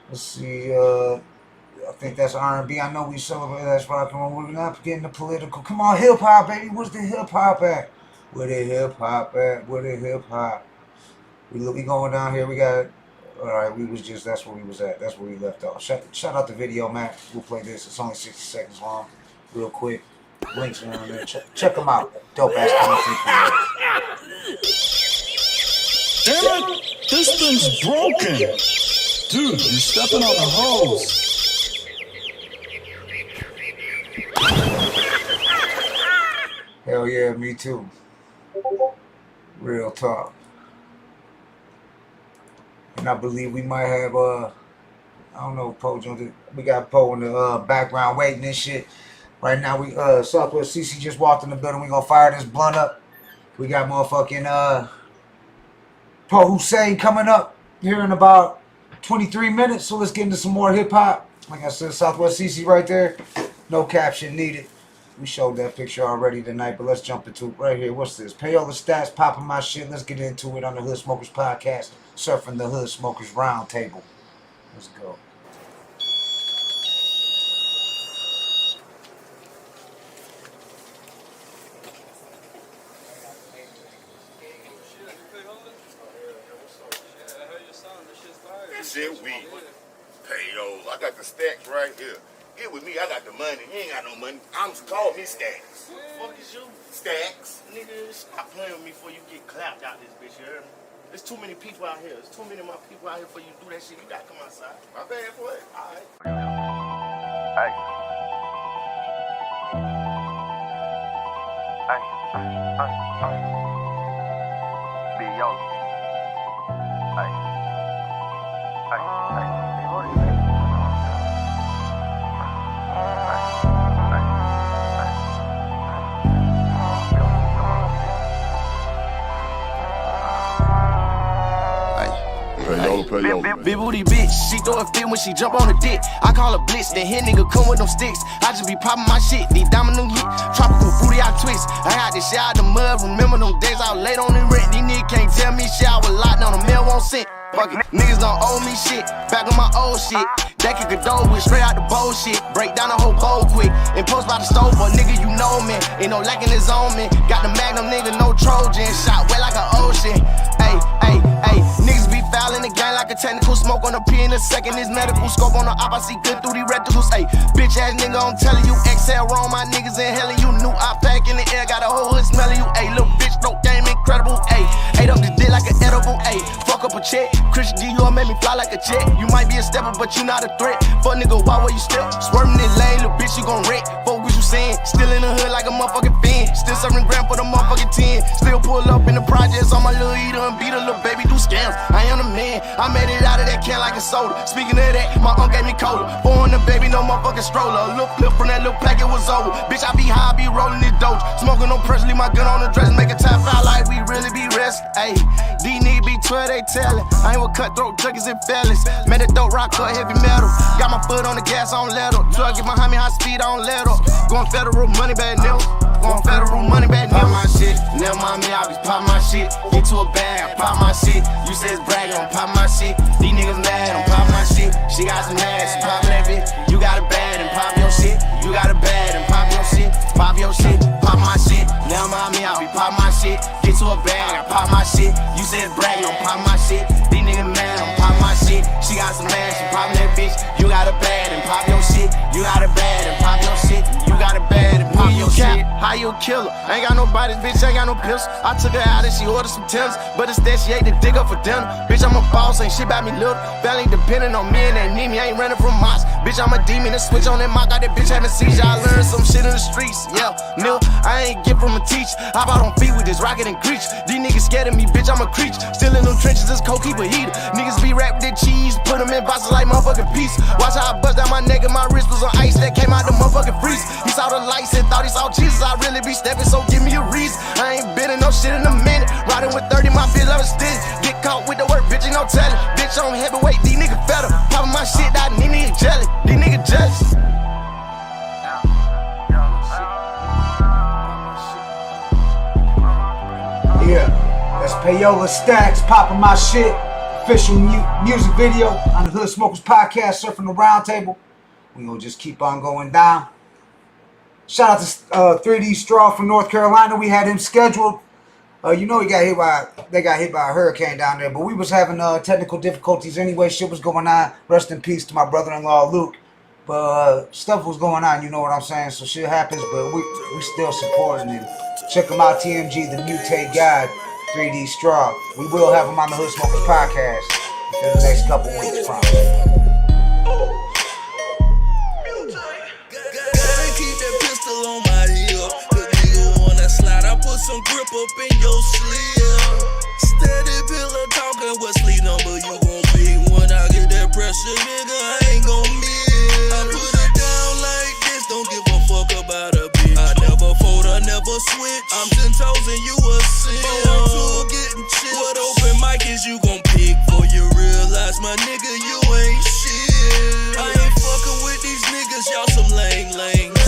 Let's see. I think that's R&B. I know we celebrate that's rock and roll. We're not getting the political. Come on, hip hop, baby. Where's the hip hop at? Where the hip hop at? Where the hip hop? We going down here. We got. All right, we was just. That's where we was at. That's where we left off. Shout out the video, man. We'll play this. It's only 60 seconds long. Real quick. Links around there. Check them out. Dope ass content. Damn it! This thing's broken! Dude, you're stepping on the hose. Hell yeah, me too. Real talk. And I believe we might have, I don't know, Poe Jones. We got Poe in the background waiting and shit. Right now, we Southwest CC just walked in the building. We gonna fire this blunt up. We got motherfucking Poe Whosaine coming up here in about 23 minutes. So let's get into some more hip hop. Like I said, Southwest CC right there. No caption needed. We showed that picture already tonight, but let's jump into it right here. What's this? Pay all the stats, popping my shit. Let's get into it on the Hood Smokers Podcast, surfing the Hood Smokers Roundtable. Let's go. Shit weak. Hey, yo, I got the stacks right here. Get with me, I got the money. You ain't got no money. Call me Stacks. What the fuck is you? Stacks. Nigga, stop playing with me before you get clapped out this bitch, you heard me? There's too many people out here. There's too many of my people out here for you to do that shit. You gotta come outside. My bad for it. Alright. Hey. Be yo. Big booty bitch, she throw a fit when she jump on the dick. I call her blitz, then hit nigga come with them sticks. I just be popping my shit, these diamond new hit. Tropical fruity, I twist. I got this shit out the mud, remember them days I was late on the rent. These niggas can't tell me shit, I was locked on the mail won't send. Fuck it, niggas don't owe me shit, back on my old shit. That kick a dough with straight out the bullshit. Break down the whole bowl quick, and post by the stove, but nigga you know me. Ain't no lacking his own man. Got the magnum nigga, no Trojan. Shot wet like an ocean. Ayy, niggas be fouling the game like a technical. Smoke on the P in a second, this medical scope on the op. I see good through these reticles. Ayy, bitch ass nigga, I'm telling you. Exhale wrong, my niggas inhaling you. New op pack in the air, got a whole hood smelling you. Ayy, little bitch, no game incredible. Ayy, ate up the dick like an edible. Ayy, fuck up a check. Christian D, you make me fly like a jet. You might be a stepper, but you not a threat. Fuck nigga, why would you step? Swerving in lane, little bitch, you gon' wreck. Fuck what you saying? Still in the hood like a motherfucking fiend. Still serving grand for the motherfucking 10. Still pull up in the projects on my little eater and beat a little baby, do scams. I am the man. I made it out of that can like a soda. Speaking of that, my uncle gave me cola. Born the baby, no motherfucking stroller. A little flip from that little pack, it was over. Bitch, I be high, I be rolling this dope. Smoking no pressure, leave my gun on the dress. Make a tap out like we really be rest. Ayy, these niggas be 12, they tellin'. I ain't with cutthroat junkies and fellas. Made a dope rock cut heavy metal. Got my foot on the gas, I don't let up. Drug get behind me, high speed, I don't let up. Going federal, money bad nigga. Going federal, money bad nigga. Pop my shit, never mind me, I be pop my shit. Get to a bag, pop my shit. You say it's bragging, I'm pop my shit. These niggas mad, I'm pop my shit. She got some ass, she pop that bitch. You got a bad and pop your shit. You got a bad and pop your shit. Pop your shit, pop my shit. Never mind me, I be pop my shit. Get to a bag, I pop my shit. You say it's bragging, I'm pop my shit. These niggas mad, I'm pop pop my shit. She got some ass, she poppin' that bitch. You got a bad and pop your shit. You got a bad and pop your shit. You got a bad and pop your shit. How you kill her? Ain't got no body, bitch, ain't got no pills. I took her out and she ordered some Timbs, but instead she ate the dick up for dinner. Bitch, I'm a boss, ain't shit about me little. Family depending on me and that need me, I ain't running from Moss. Bitch, I'm a demon, and switch on that mock. Got that bitch having seizure. I learned some shit in the streets, yeah. Nigga, I ain't get from a teach. Hop out on feet with this rocket and creech. These niggas scared of me, bitch, I'm a creech. Still in them trenches, this coke keep a heater. Niggas be wrapped in cheese, put them in boxes like motherfucking piece. Watch how I bust down my neck and my wrist was on ice that came out the motherfucking freeze. He saw the lights and thought he saw Jesus. I really be stepping, so give me a reason. I ain't been in no shit in a minute. Riding with 30, my bitch love a stick. Get caught with the work, bitch, ain't no telling. Bitch, on heavyweight, these niggas better. Poppin' my shit, I need niggas jelly. These niggas jealous. Yeah, that's Payola Stacks, popping my shit. Official music video on the Hood Smokers Podcast, surfing the round table. We gonna just keep on going down. Shout out to 3D Straw from North Carolina. We had him scheduled. You know they got hit by a hurricane down there, but we was having technical difficulties anyway. Shit was going on. Rest in peace to my brother-in-law Luke. But stuff was going on, you know what I'm saying? So shit happens, but we still supporting him. Check him out, TMG, the Mutate Guide, 3D Straw. We will have him on the Hood Smokers Podcast within the next couple weeks, probably. Gotta keep that pistol on my hip. Cause nigga wanna slide, I put some grip up in your sleeve. Steady pillow talking, what sleep number you gon' be? When I get that pressure, nigga, I ain't gon' miss. I put it down like this, don't give a fuck about a bitch. I never fold, I never switch. I'm 10 toes and you a sin. I'm too getting chips. What open mic is you gon' pick? For you realize, my nigga, you ain't shit. I ain't fucking with these niggas, y'all some lame.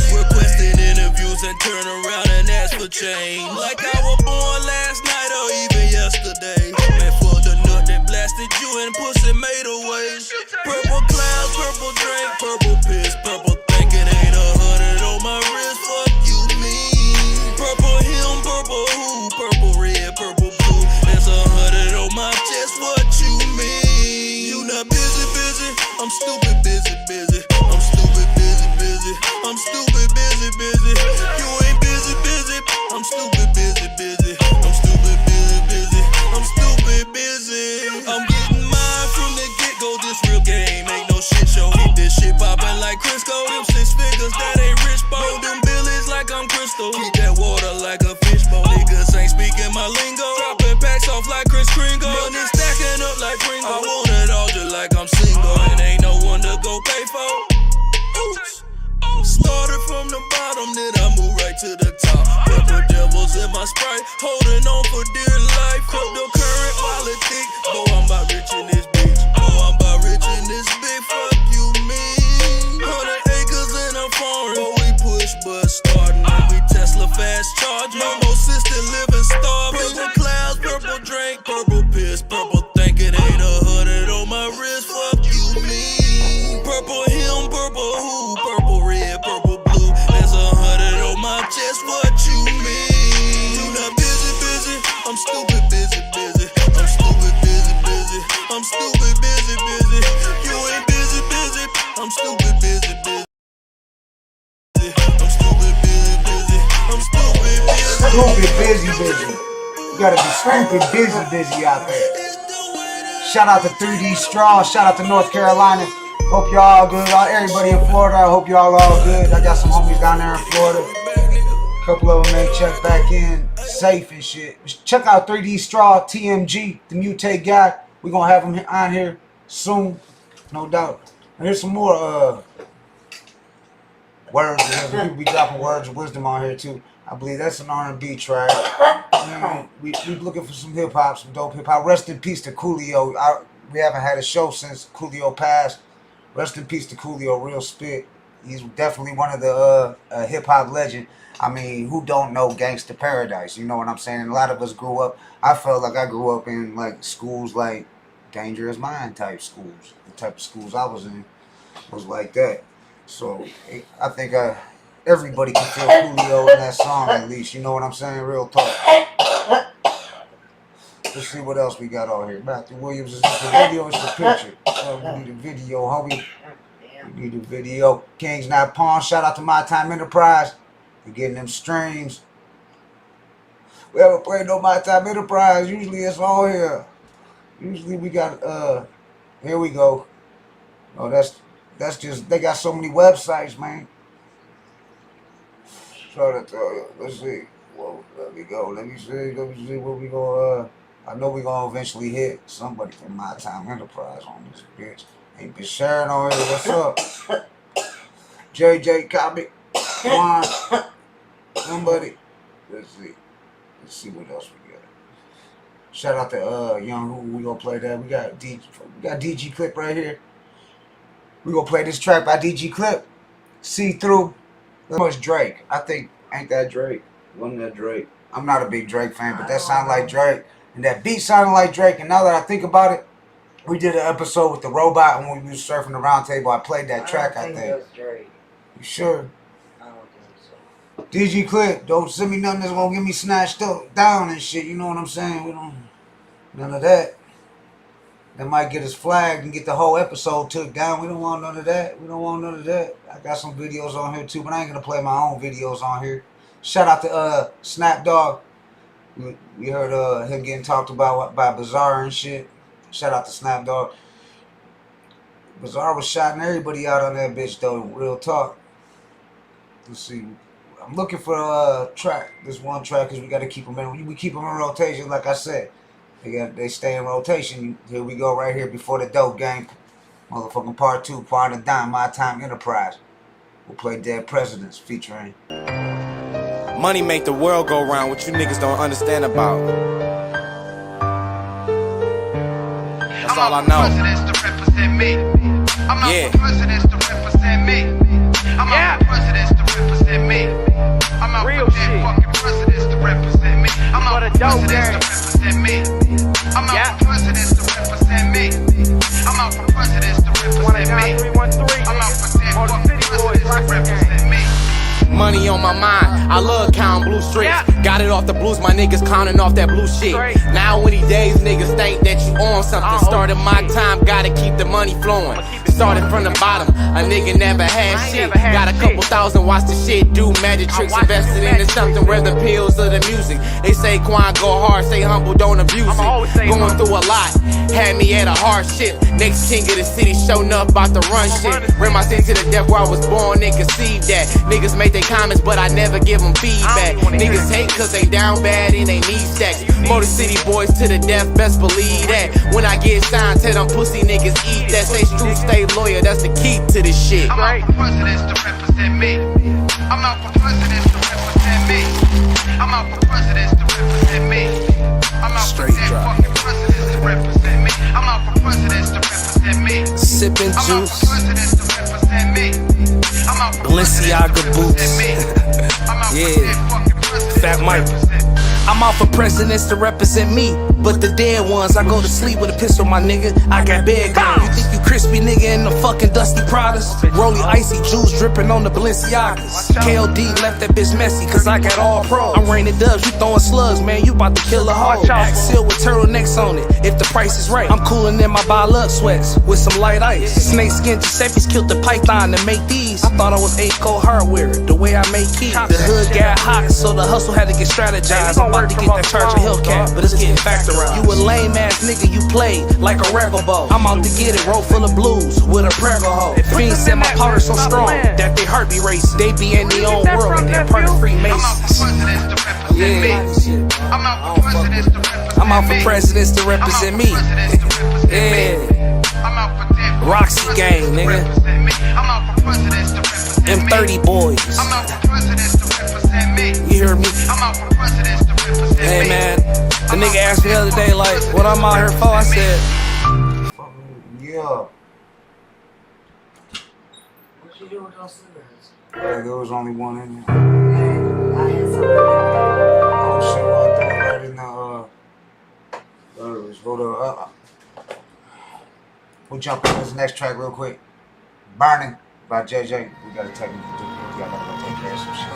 Requesting interviews and turn around and ask for change. Like I was born last night or even yesterday. Man, for the nut that blasted you and pussy made a waste. Purple clouds, purple drink, purple piss, purple thinking ain't 100 on my wrist. Fuck you mean? Purple him, purple who, purple red, purple blue. There's 100 on my chest. What you mean? You not busy. I'm stupid busy. I'm stupid busy. I'm stupid busy. You ain't busy. I'm stupid busy. I'm stupid busy. I'm stupid busy. I'm getting mine from the get-go. This real game ain't no shit show. Keep this shit poppin' like Crisco. Them 6 figures, that ain't rich, bo. Roll them billies like I'm Crystal. Keep that water like a fishbowl. Niggas ain't speaking my lingo. Dropping packs off like Chris Kringle. Money stacking up like Pringle. I want it all just like I'm single. And ain't no one to go pay for. Oops. Started from the bottom, then I moved right to the top. Purple devils in my Sprite, holding on for dear life. Cryptocurrent politic, boy, I'm about rich in this bitch. Fuck you, mean. 100 acres in a farm, boy, we push but starting. We Tesla fast charge, no more sister living starving. Purple clouds, purple drink, purple piss, purple thinking ain't 100 on my wrist. Fuck you, mean. Purple him, purple who, purple red, purple blue. There's 100 on my chest. What you mean? You not busy. I'm stupid busy. I'm stupid busy. I'm stupid busy. You ain't busy. I'm stupid busy. I'm stupid busy. I'm stupid busy. Stupid busy. You gotta be stupid busy out there. Shout out to 3D Straw. Shout out to North Carolina. Hope y'all all good. Everybody in Florida, I hope y'all all good. I got some homies down there in Florida. A couple of them may check back in safe and shit. Check out 3D Straw, TMG, the Mutate Guy. We're gonna have him on here soon, no doubt. And here's some more words. People be dropping words of wisdom on here too. I believe that's an R&B track. We looking for some hip hop, some dope hip hop. Rest in peace to Coolio. We haven't had a show since Coolio passed. Rest in peace to Coolio, real spit. He's definitely one of the hip hop legend. I mean, who don't know Gangsta Paradise? You know what I'm saying? And a lot of us grew up. I felt like I grew up in like schools like Dangerous Mind type schools. The type of schools I was in was like that. So I think everybody can feel Coolio in that song at least. You know what I'm saying? Real talk. Let's see what else we got on here. Matthew Williams, is this the video? It's the picture. We need a video, homie. We need a video. King's Not Pawn. Shout out to My Time Enterprise. We're getting them streams. We haven't played no My Time Enterprise. Usually it's on here. Usually we got, here we go. Oh, that's just, they got so many websites, man. Try to tell you. Let's see. Well, let me go. Let me see what we gonna, I know we gonna eventually hit somebody from My Time Enterprise on this bitch. Ain't been sharing on here. What's up? JJ Copy. Juan. Somebody. Let's see what else we got. Shout out to Young Who. We gonna play that. We got DG Clip right here. We gonna play this track by DG Clip. See Through. That much Drake. I think, ain't that Drake? Wasn't that Drake? I'm not a big Drake fan, but that sounded like Drake. And that beat sounded like Drake. And now that I think about it, we did an episode with the robot and when we was surfing the round table. I played that track, I think. That's Drake. You sure? I don't think so. DG Clip, don't send me nothing that's gonna get me snatched up, down and shit. You know what I'm saying? We don't, none of that. That might get us flagged and get the whole episode took down. We don't want none of that. We don't want none of that. I got some videos on here too, but I ain't gonna play my own videos on here. Shout out to Snap Dog. We heard him getting talked about by Bizarre and shit. Shout out to Snap Dog. Bizarre was shouting everybody out on that bitch though. Real talk. Let's see. I'm looking for a track. This one track because we got to keep them in. We keep them in rotation, like I said. They stay in rotation. Here we go right here before the dope game. Motherfucking part 2, Part of Dime, My Time Enterprise. We'll play Dead Presidents featuring. Money make the world go round, what you niggas don't understand about. That's all I know. Yeah. Real shit. I'm for the dope game. I'm out for presidents to represent me. I'm out for presidents to represent me. I'm out for dead fucking presidents to represent me. Money on my mind, I love counting blue streaks. Got it off the blues, my niggas counting off that blue shit. Now any days niggas think that you on something. Started my time, gotta keep the money flowing. Started from the bottom, a nigga never had shit. Got a couple thousand, watch the shit do magic tricks. Invested into something where the pills of the music. They say Quan go hard, stay humble, don't abuse it. Going through a lot, had me at a hardship. Next king of the city, showing up about to run shit. Ran my city to the death where I was born and conceived that. Niggas make their comments, but I never give them feedback. Niggas hate cause they down bad and they need stacks. Motor City boys to the death, best believe that. When I get signed, tell them pussy niggas eat that. Stay true, stay loyal, that's the key to this shit. I'm out for presidents to represent me. I'm out for presidents to represent me. I'm out for presidents to represent me. I'm out for dead fucking presidents to represent me. I'm out for presidents to represent me. Sipping juice. I'm out for presidents to represent me. I'm out for Balenciaga boots. Yeah. Fat Mike. I'm out for presidents to represent me, but the dead ones, I go to sleep with a pistol, my nigga. I got bed gun. You think you crispy nigga in the fucking dusty Pradas? Rolly icy juice dripping on the Balenciagas. KLD left that bitch messy, cause I got all pros. I'm raining doves, you throwing slugs, man, you about to kill a hoe. Seal with turtlenecks on it, if the price is right. I'm cooling in my Baluk sweats with some light ice. Snake skin Giuseppe's killed the python to make these. I thought I was A-Code hardware, the way I make keys. The hood got hot, so the hustle had to get strategized. I'm about to get that charge of Hellcat, but it's getting factorized. You a lame ass nigga, you play like a record ball. I'm out to get it, roll full of blues with a prego hoe. Fiends said my powder so strong that they heart be racing. They be in their own world and they're part of Freemasons. Yeah. I'm out for presidents to represent me. Yeah. Roxy gang, nigga. M30 boys. You hear me? Hey man, the nigga asked me the other day, like, what I'm out here for? I said, yeah. What you doing with those cigarettes? Yeah, there was only one in there. I had something. Oh shit, I threw it right in the hold on. We'll jump on this next track real quick. Burning by JJ. We gotta take him to y'all gotta go take care of some shit.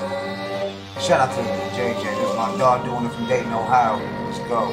Shout out to JJ. This is my dog doing it from Dayton, Ohio. Let's go.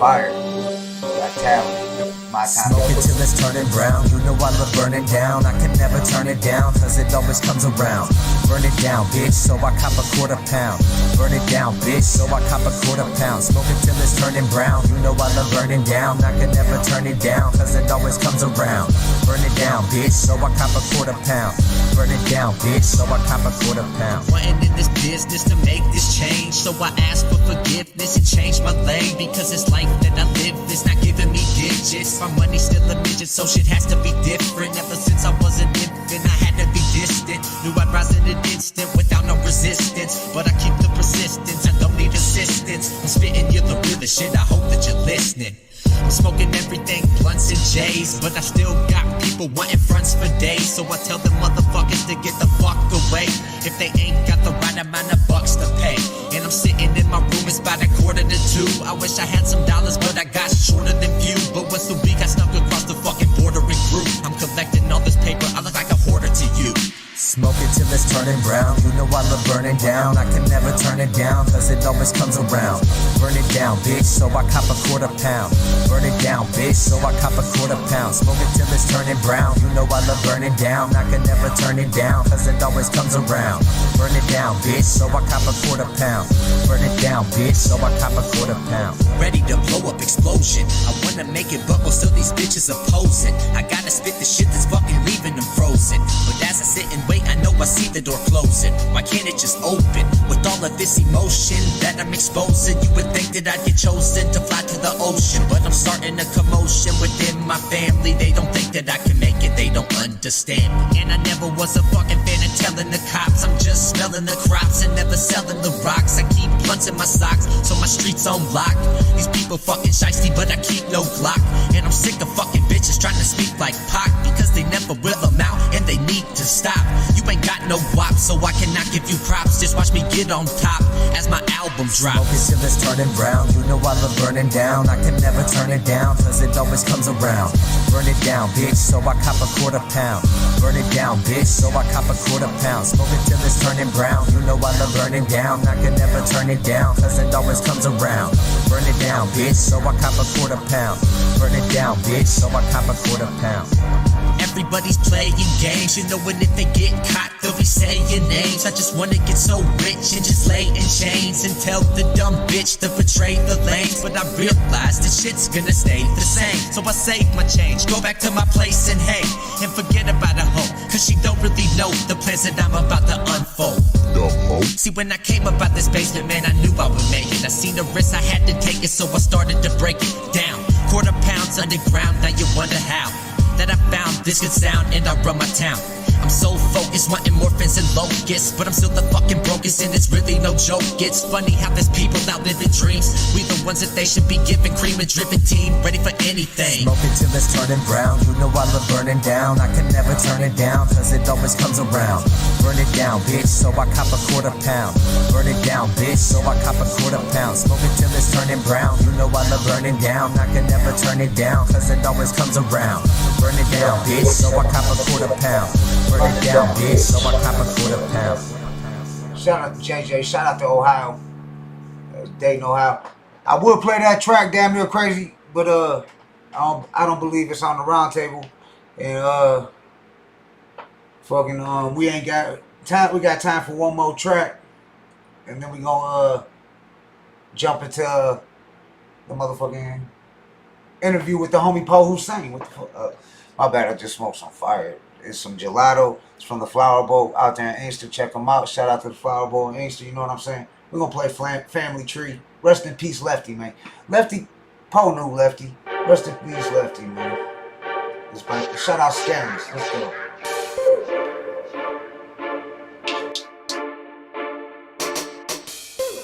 fire. You got talent. My time. Smoke it till it's turning brown. You know I love burning down. I can never turn it down, cause it always comes around. Burn it down, bitch, so I cop a quarter pound. Burn it down, bitch, so I cop a quarter pound. Smoke it till it's turning brown. You know I love burning down. I can never turn it down, cause it always comes around. Burn it down, bitch, so I cop a quarter pound. Burn it down, bitch, so I cop a quarter pound. Wanting in this business to make this change, so I ask for forgiveness and change my lane, because this life that I live is not giving me digits. My money's still a midget, so shit has to be different. Ever since I was an infant, I had to be distant. Knew I'd rise in an instant without no resistance, but I keep the persistence, I don't need assistance. I'm spitting you the realest shit, I hope that you're listening. I'm smoking everything, blunts and J's, but I still got people wanting fronts for days. So I tell them motherfuckers to get the fuck away if they ain't got the right amount of bucks to pay. And I'm sitting in my room, it's about 1:45. I wish I had some dollars, but I got shorter than few. But once the week I snuck across the fucking border and grew. I'm collecting all this paper, I look like a hoarder to you. Smoke it till it's turning brown. You know I love burning down. I can never turn it down, cause it always comes around. Burn it down, bitch, so I cop a quarter pound. Burn it down, bitch, so I cop a quarter pound. Smoke it till it's turning brown. You know I love burning down. I can never turn it down, cause it always comes around. Burn it down, bitch, so I cop a quarter pound. Burn it down, bitch, so I cop a quarter pound. Ready to blow up, explosion. I wanna make it bubble, so these bitches opposing. I gotta spit the shit that's fucking leaving them frozen. But as I sit and wait, I know I see the door closing. Why can't it just open? With all of this emotion that I'm exposing, you would think that I'd get chosen to fly to the ocean. But I'm starting a commotion within my family. They don't think that I can make it, they don't understand me. And I never was a fucking fan of telling the cops. I'm just smelling the crops and never selling the rocks. I keep blunts in my socks, so my streets on lock. These people fucking shiesty, but I keep no Glock. And I'm sick of fucking bitches trying to speak like Pac, because they never will amount and they need to stop. You ain't got no wop, so I cannot give you props. Just watch me get on top as my album drops. Smoke it till it's turning brown. You know I love burning down. I can never turn it down, cause it always comes around. Burn it down, bitch, so I cop a quarter pound. Burn it down, bitch, so I cop a quarter pound. Smoke it till it's turning brown. You know I love burning down. I can never turn it down, cause it always comes around. Burn it down, bitch, so I cop a quarter pound. Burn it down, bitch, so I cop a quarter pound. Everybody's playing games, you know, and if they get caught, they'll be saying names. I just wanna get so rich and just lay in chains and tell the dumb bitch to betray the lanes. But I realize that shit's gonna stay the same, so I save my change, go back to my place and hang, and forget about a hoe, cause she don't really know the plans that I'm about to unfold. See, when I came up out this basement, man, I knew I would make it. I seen the risk, I had to take it, so I started to break it down. Quarter pounds underground, now you wonder how that I found this good sound and I run my town. I'm so focused, wanting morphins and locusts, but I'm still the fucking brokest and it's really no joke. It's funny how there's people out living dreams. We the ones that they should be giving cream and dripping team, ready for anything. Smoke it till it's turning brown. You know I love burning down. I can never turn it down, cause it always comes around. Burn it down, bitch, so I cop a quarter pound. Burn it down, bitch, so I cop a quarter pound. Smoke it till it's turning brown. You know I love burning down. I can never turn it down, cause it always comes around. Burn it down, bitch, so I cop a quarter pound. Burn it down, bitch, so I cop a quarter pound. Shout out to JJ, shout out to Ohio. Dayton, Ohio. I would play that track, Damn Near Crazy, but I don't believe it's on the round table. And we ain't got time. We got time for one more track, and then we gonna jump into the motherfucking interview with the homie Poe Whosaine. What the fuck? My bad, I just smoked some fire. It's some gelato. It's from the Flower Bowl out there in Inkster. Check them out. Shout out to the Flower Bowl in Inkster. You know what I'm saying? We're going to play Family Tree. Rest in peace, Lefty, man. Lefty, Poe knew Lefty. Rest in peace, Lefty, man. Shout out Scanners. Let's go.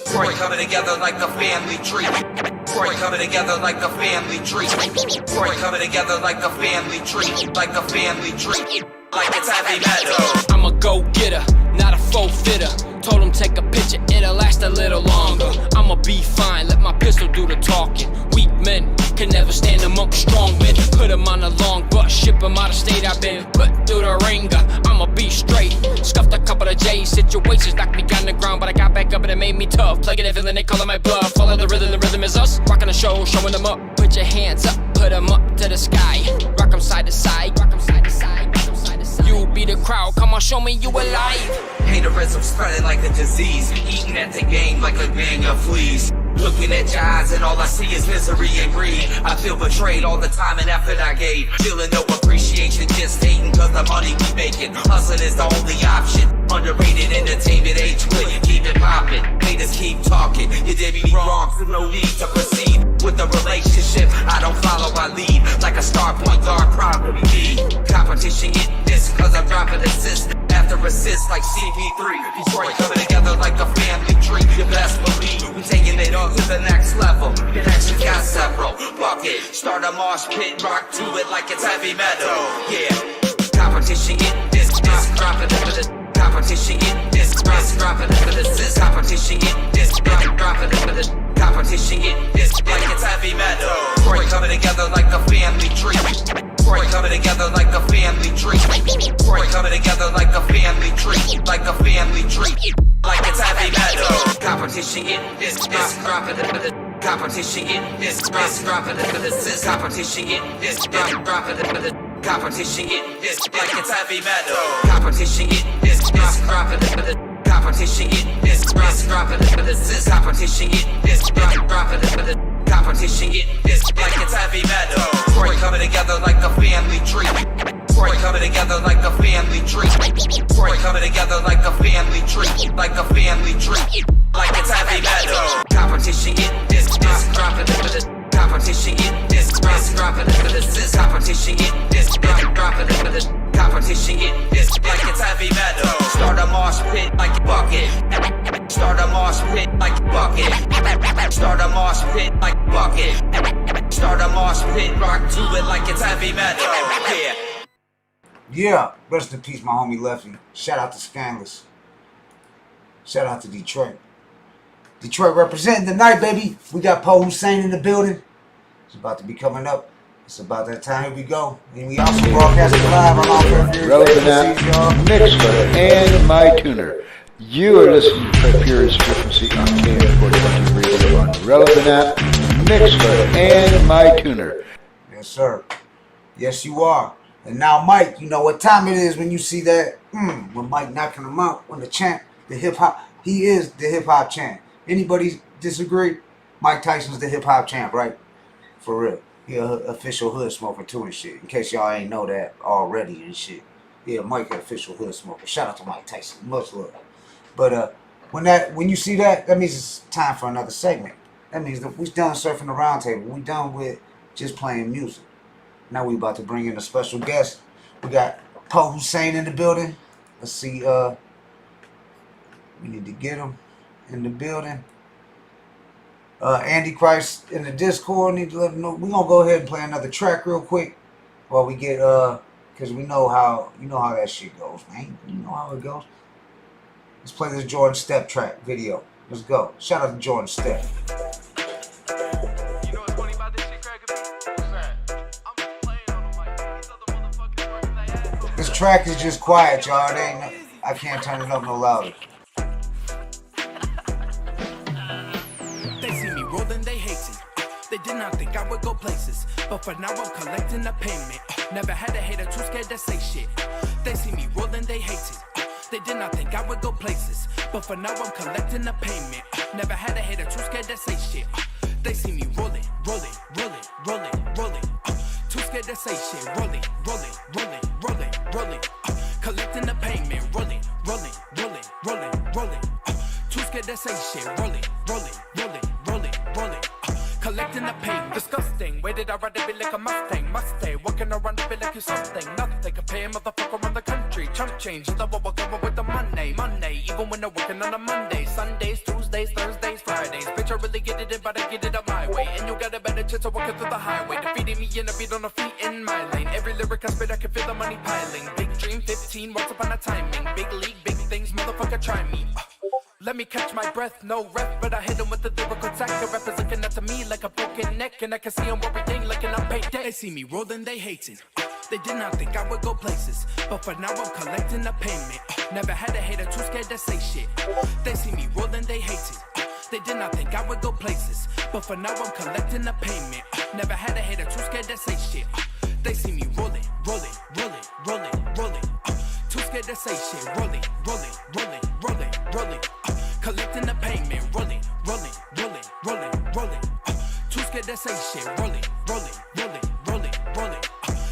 Detroit coming together like a family tree. Detroit coming together like a family tree. Detroit coming together like a family tree. Like a family tree. Like it's heavy metal. I'm a go-getter, not a faux fitter. Told him take a picture, it'll last a little longer. I'ma be fine, let my pistol do the talking. Weak men can never stand amongst strong men. Put him on a long but Ship him out of state, I've been put through the ringer. I'ma be straight. Scuffed a couple of J's, situations knocked me down the ground, but I got back up and it made me tough. Plugging and feeling, they calling my bluff. Follow the rhythm is us. Rocking the show, showing them up. Put your hands up, put them up to the sky. Rock them side to side, rock them side to side, rock them side to side. You be the crowd, come on, show me you alive. Haterism spreading like a disease, eating at the game like a gang of fleas. Looking at your eyes and all I see is misery and greed. I feel betrayed all the time and effort I gave. Feeling no appreciation, just hating cause the money we making. Hustling is the only option. Underrated entertainment, age quit, keep it poppin'. Haters keep talking, you did me wrong, so no need to proceed with the relationship. I don't follow, I lead like a star point guard, probably me. Competition get this cause I'm dropping assists after assists like CP3. Detroit coming together like a family tree. You best believe we taking it on to the next level. Connections got several. Bucket, start a mosh pit, rock to it like it's heavy metal. Yeah, competition get this, dropping it. Competition get this, dropping it. Competition get this, dropping it. Competition get this, like it's heavy metal. Detroit coming together like a family tree. Detroit coming together like a family tree. Detroit coming together like a family tree. Like a family tree. Like it's heavy metal. Competition get this, dropping it. Competition get this, dropping it. Competition get this, dropping it. Competition get this, like it's heavy metal. Competition get this, dropping it. Competition get this, dropping it. Competition get this, dropping it. Competition get this, like it's heavy metal. Detroit coming together like a family tree. Detroit coming together like a family tree. Detroit coming together like a family tree. Like a family tree. Like it's heavy metal. Competition get this, dropping it. Competition get this, dropping it. Competition get this, dropping it. Competition get this, like it's heavy metal. Start a mosh pit like a bucket. Start a mosh pit like a bucket. Start a mosh pit like a bucket. Start a mosh pit, rock to it like it's heavy metal. Yeah. Yeah, rest in peace, my homie Lefty. Shout out to Scandalous. Shout out to Detroit. Detroit representing tonight, baby. We got Poe Whosaine in the building. It's about to be coming up. It's about that time. Here we go. And we also broadcasting live on all Relevant app, Mixler, and my tuner. You are listening to Purest Frequency on KM40 Radio on Relevant app, Mixler, and my tuner. Yes, sir. Yes, you are. And now, Mike, you know what time it is when you see that. When Mike knocking him out, when the champ, the hip hop, he is the hip hop champ. Anybody disagree? Mike Tyson's the hip hop champ, right? For real. He an official hood smoker too and shit. In case y'all ain't know that already and shit. Yeah, Mike an official hood smoker. Shout out to Mike Tyson. Much love. But when you see that, that means it's time for another segment. That means that we done surfing the round table. We done with just playing music. Now we about to bring in a special guest. We got Poe Whosaine in the building. Let's see. We need to get him in the building. Andy Christ in the Discord. Need to let him know. We're gonna go ahead and play another track real quick while we get because we know how that shit goes, man. You know how it goes. Let's play this Jordan Step track video. Let's go. Shout out to Jordan Step. This track is just quiet, y'all. It ain't. I can't turn it up no louder. They see me rolling, they hating. They did not think I would go places, but for now I'm collecting the payment. Never had a hater too scared to say shit. They see me rolling, they hating. They did not think I would go places, but for now I'm collecting the payment. Never had a hater too scared to say shit. They see me rolling, rolling, rolling, rolling, rolling. Too scared to say shit. Rolling, rolling, rolling, rolling, rolling. Collecting the payment. Rolling, rolling, rolling, rolling, rolling. Too scared to say shit. Rolling, rolling, rolling, rolling, rolling. Collecting the payment. Disgusting. Where did I ride the bill like a Mustang? Mustang. Walking around the bill like you something. Nothing. Compare motherfucker around the country. Chunk change. Love what we're going with the money. Monday. Even when they're working on a Monday. Sundays, Tuesdays, Thursdays, Fridays. Bitch, I really get it in, but I get it up my way. And you got a better chance of walking through the highway. Defeating me in a beat on a feet in my lane. Every lyric I spit, I can feel the money piling. Big dream, 15, once upon a timing. Big league, big things, motherfucker, try me. Let me catch my breath, no rep, but I hit him with the lyrical attack. The rappers looking up to me like a broken neck, and I can see him worrying like an unpaid debt. They see me rolling, they hating. They did not think I would go places, but for now I'm collecting the payment. Never had a hater too scared to say shit. They see me rolling, they hating. They did not think I would go places, but for now I'm collecting the payment. Never had a hater too scared to say shit. They see me rolling, rolling, rolling, rolling, rolling. Too scared to say shit. Rolling, rolling, rolling, rolling, rolling. Collecting the payment. Rolling, rolling, rolling, rolling, rolling. Too scared to say shit. Rolling, rolling, rolling, rolling, rolling.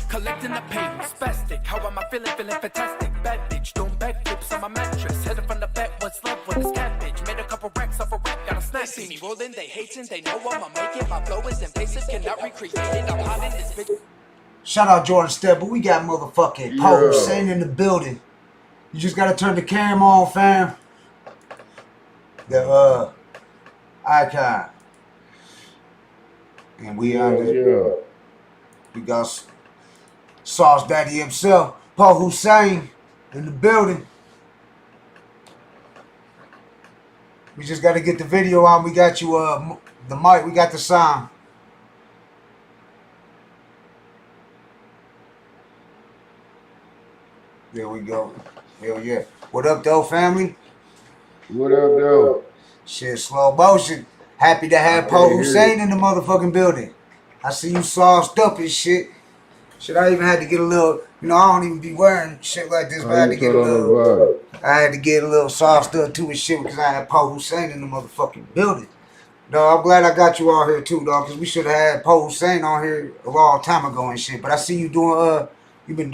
Collecting the payment. Spastic. How am I feeling? Feeling fantastic. Bad bitch. Doing backflips on my mattress. Headed from the back. What's love when it's cabbage? Made a couple racks off a rap. Got a snack. They see me rolling. They hating. They know I'ma make it. My flow is invasive. Cannot recreate it. I'm hot in this bitch. Shout out Jordan Step, but we got motherfucking Poe Whosaine in the building. You just gotta turn the camera on, fam. The icon. And we we got Sauce Daddy himself, Poe Whosaine, in the building. We just gotta get the video on. We got you the mic, we got the sound. There we go. Hell yeah. What up, though, family? What up, though? Shit, slow motion. Happy to have Poe Whosaine in the motherfucking building. I see you sauced up and shit. Shit, I even had to get a little, you know, I don't even be wearing shit like this, but I had to get a little, sauced up too and shit because I had Poe Whosaine in the motherfucking building. Dog, I'm glad I got you all here too, dog, because we should have had Poe Whosaine on here a long time ago and shit. But I see you doing, you've been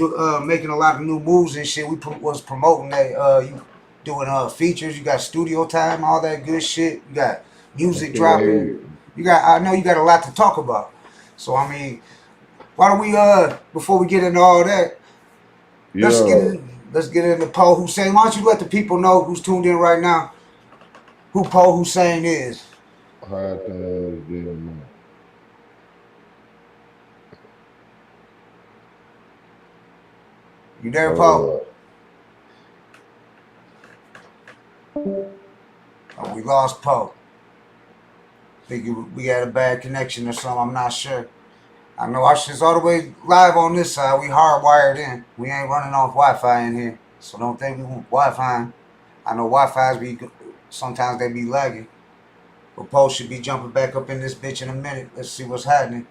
making a lot of new moves and shit. We was promoting that. You doing features. You got studio time, all that good shit. You got music dropping. You got. I know you got a lot to talk about. So I mean, why don't we before we get into all that, let's get into Poe Whosaine. Why don't you let the people know who's tuned in right now who Poe Whosaine is? You there, Poe? Oh, we lost Poe. Think we had a bad connection or something. I'm not sure. I know our shit's all the way live on this side. We hardwired in. We ain't running off Wi-Fi in here. So don't think we want Wi-Fi. I know Wi-Fi's be, sometimes they be lagging. But Poe should be jumping back up in this bitch in a minute. Let's see what's happening.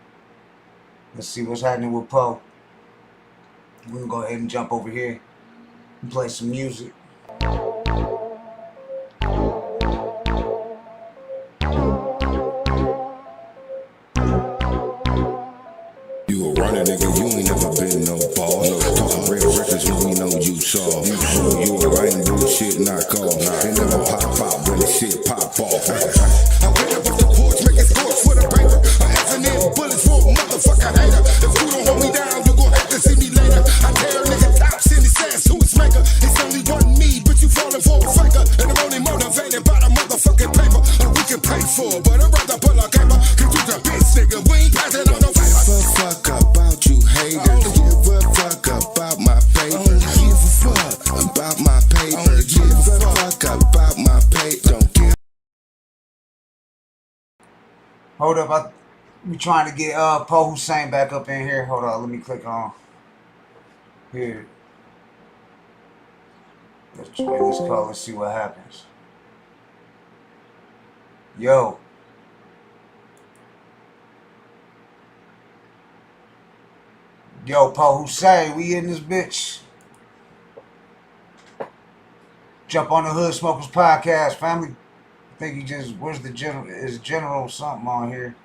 Let's see what's happening with Poe. We're gonna go ahead and jump over here and play some music. You a runner, nigga, you ain't never been no boss. Talking real records when we know you saw. You a writing bullshit, knock off. They never pop out when the shit pop off. I went up off the porch, making scores for the paper. I'm asking in bullets for a motherfucking hater. If you don't hold me down, you gon' have to see me later. I tear a nigga tops in his ass to his maker. It's only one me, but you falling for a faker. And I'm only motivated by the motherfucking paper. We can pay for it, but I'd rather pull a gamer. Cause you the bitch nigga, we ain't passing on no favor. Fuck about you haters. Give a fuck about my paper. Give a fuck about my paper. Give a fuck about my paper. Don't give. Hold up, we trying to get Poe Whosaine back up in here. Hold on, let me click on here. Let's play this call. Let's see what happens. Yo. Yo, Poe Whosaine, we in this bitch. Jump on the Hood Smokers Podcast, family. I think he just, where's the general, is general something on here?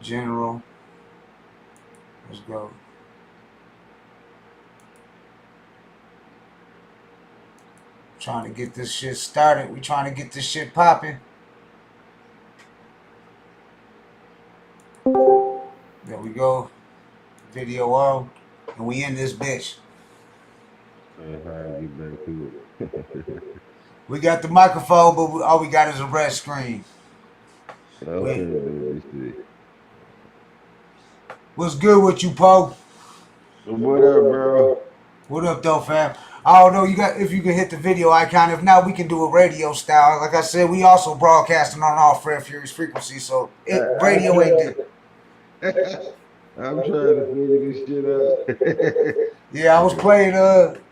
General. Let's go. Trying to get this shit started. We trying to get this shit popping. There we go. Video on. And we in this bitch. We got the microphone, but all we got is a red screen. What's good with you, Poe? What up, bro? What up, though, fam? I don't know. You got if you can hit the video icon. If not, we can do a radio style. Like I said, we also broadcasting on all Fred Furious frequencies, so I'm radio ain't dead. I'm trying to figure this shit out. Yeah, I was playing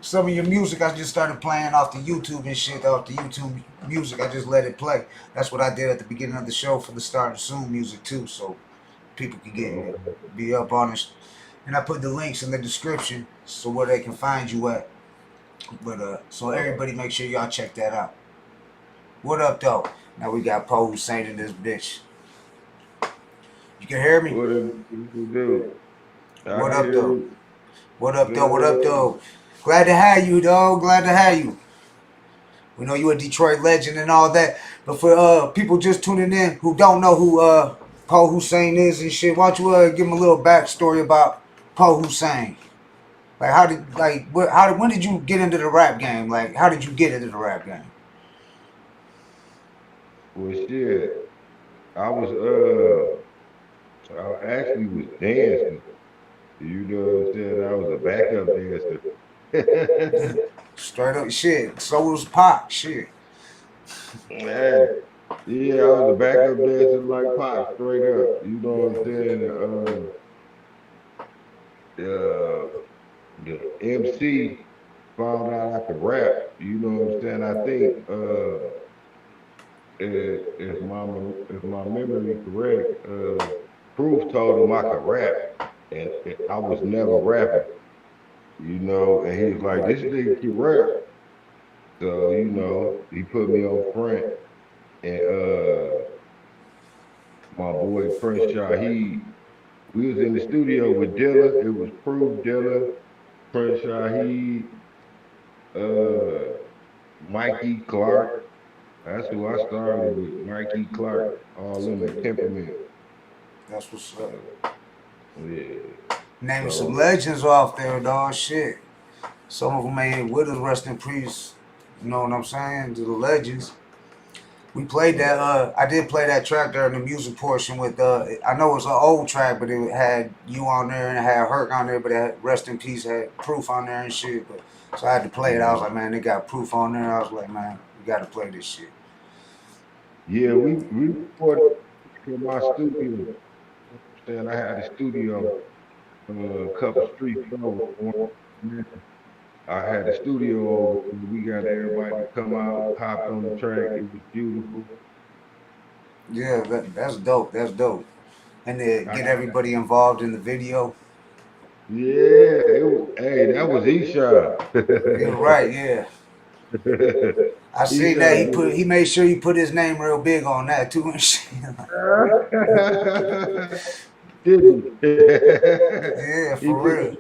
some of your music. I just started playing off the YouTube and shit. Off the YouTube music, I just let it play. That's what I did at the beginning of the show for the start of Soon music too, so people can be up on it. And I put the links in the description so where they can find you at. But so everybody make sure y'all check that out. What up though? Now we got Poe Whosaine in this bitch. You can hear me? What you do? What up though? What up though? What up though? Glad to have you, dog. Glad to have you. We know you a Detroit legend and all that. But for people just tuning in who don't know who Poe Whosaine is and shit, why don't you give them a little backstory about Poe Whosaine? Like when did you get into the rap game? Like how did you get into the rap game? Well, shit, I was I actually was dancing. You know what I'm saying? I was a backup dancer. Straight up shit. So was Pac. Shit. Man, yeah, I was a backup dancer like Pop, straight up. You know what I'm saying? The MC found out I could rap. You know what I'm saying? I think if my memory correct, Proof told him I could rap, and I was never rapping. You know, and he was like, "This nigga can rap." So you know, he put me on front, and my boy Prince Shaheed. We was in the studio with Dilla. It was Proof, Dilla, Prince Shaheed, uh, Mikey Clark. That's who I started with, Mikey Clark, all them at Temperament. That's what's up. Yeah. Naming some legends off there, dog. Shit. Some of them ain't with us. Rest in peace. You know what I'm saying? To the legends. We played that. I did play that track during the music portion with. I know it's an old track, but it had you on there and it had Herc on there, but it had Rest in Peace had Proof on there and shit. But so I had to play it. I was like, man, they got Proof on there. I was like, man, we got to play this shit. Yeah, we recorded in my studio. Saying I had a studio a couple streets over. I had a studio over. We got everybody to come out, hopped on the track. It was beautiful. Yeah, that's dope. That's dope. And to get everybody involved in the video. Yeah, hey, that was Esha. You're right, yeah. I seen that he made sure he put his name real big on that too and shit. Did he? Yeah, for real.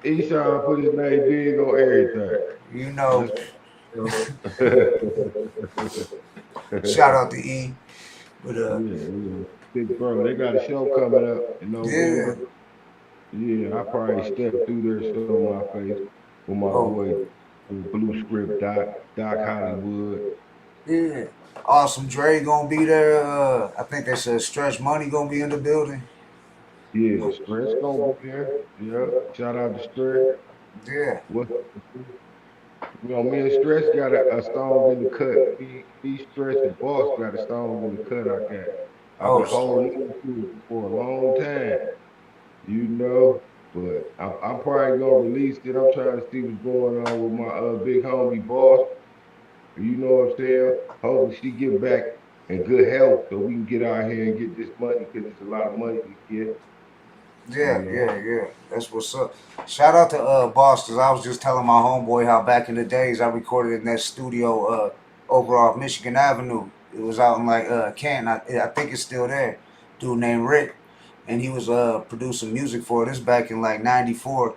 Esha put his name big on everything. You know. Shout out to E. But yeah, big bro, they got a show coming up in November. Yeah, I probably step through there, show my face with my boy Blue Script Doc Hollywood. Yeah. Awesome Dre gonna be there. I think they said Stretch Money gonna be in the building. Yeah, Stretch gonna be there. Yeah. Shout out to Stretch. Yeah. You know, me and Stretch got a song in the cut. Me, Stretch, and Boss got a song in the cut I got. I've been holding on to it for a long time. You know, but I'm probably gonna release it. I'm trying to see what's going on with my big homie Boss. You know what I'm saying? Hopefully she get back in good health so we can get out here and get this money because it's a lot of money to get. Yeah. That's what's up. Shout out to Boss, cause I was just telling my homeboy how back in the days I recorded in that studio over off Michigan Avenue. It was out in like Canton. I think it's still there. Dude named Rick. And he was producing music for it. This back in like 94,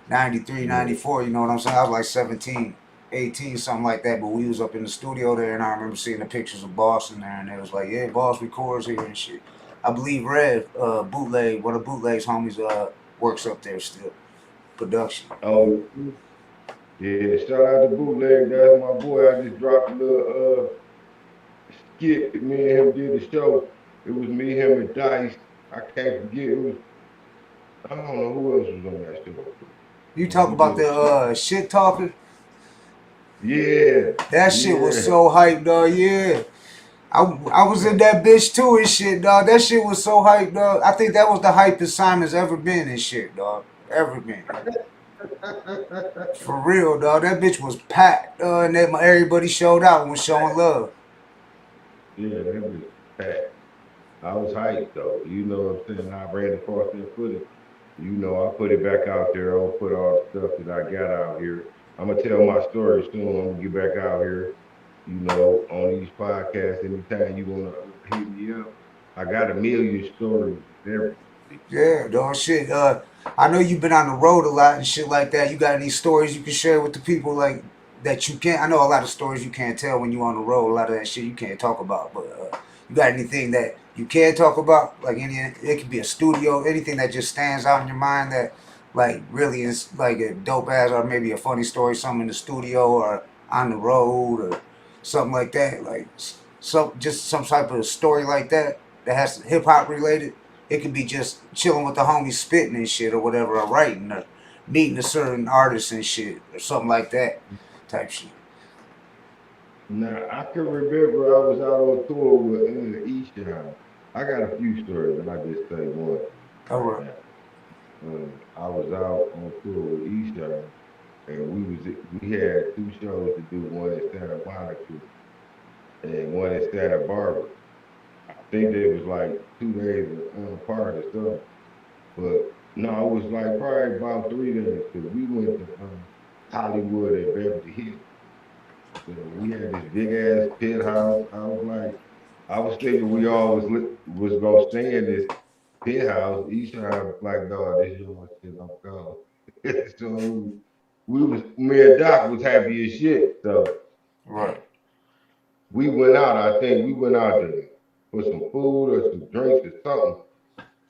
93, 94, you know what I'm saying? I was like 17, 18, something like that. But we was up in the studio there, and I remember seeing the pictures of Boss in there, and it was like, yeah, Boss records here and shit. I believe Red, Bootleg, one of Bootleg's homies, works up there still. Production. Oh, yeah, shout out to Bootleg. That's my boy. I just dropped a little skit. Me and him did the show. It was me, him, and Dice. I can't forget. It was, I don't know who else was on that show. You talk about the shit talking? Yeah, That shit was so hype, dog. Yeah. I was in that bitch too and shit, dog. That shit was so hype, dog. I think that was the hypest Simon's ever been and shit, dog. Ever been. For real, dog. That bitch was packed, and then everybody showed out and was showing love. Yeah, that was packed. I was hyped though. You know what I'm saying? I ran across that footage. You know, I put it back out there. I'll put all the stuff that I got out here. I'm gonna tell my story soon. I'm gonna get back out here. You know, on these podcasts, anytime you wanna hit me up, I got a million stories and everything. Yeah, dog. Shit. I know you've been on the road a lot and shit like that. You got any stories you can share with the people like that you can't? I know a lot of stories you can't tell when you on the road. A lot of that shit you can't talk about. But you got anything that you can talk about? Like any, it could be a studio, anything that just stands out in your mind that like really is like a dope ass or maybe a funny story, something in the studio or on the road or something like that. Like some type of story like that that has hip hop related. It could be just chilling with the homies spitting and shit or whatever, or writing or meeting a certain artist and shit or something like that type shit. Now I can remember I was out on tour with Eshawn. I got a few stories, but I just say one All right right. now. I was out on tour with Eshawn, and we had two shows to do, one in Santa Monica and one in Santa Barbara. I think they was like 2 days apart or something, but no, it was like probably about 3 days because we went to Hollywood and Beverly Hills. So we had this big ass penthouse. I was thinking we all was gonna stay in this penthouse. Eshawn was like, no, this your shit, I'm gone. So me and Doc was happy as shit. So Right. we went out. I think we went out to for some food or some drinks or something.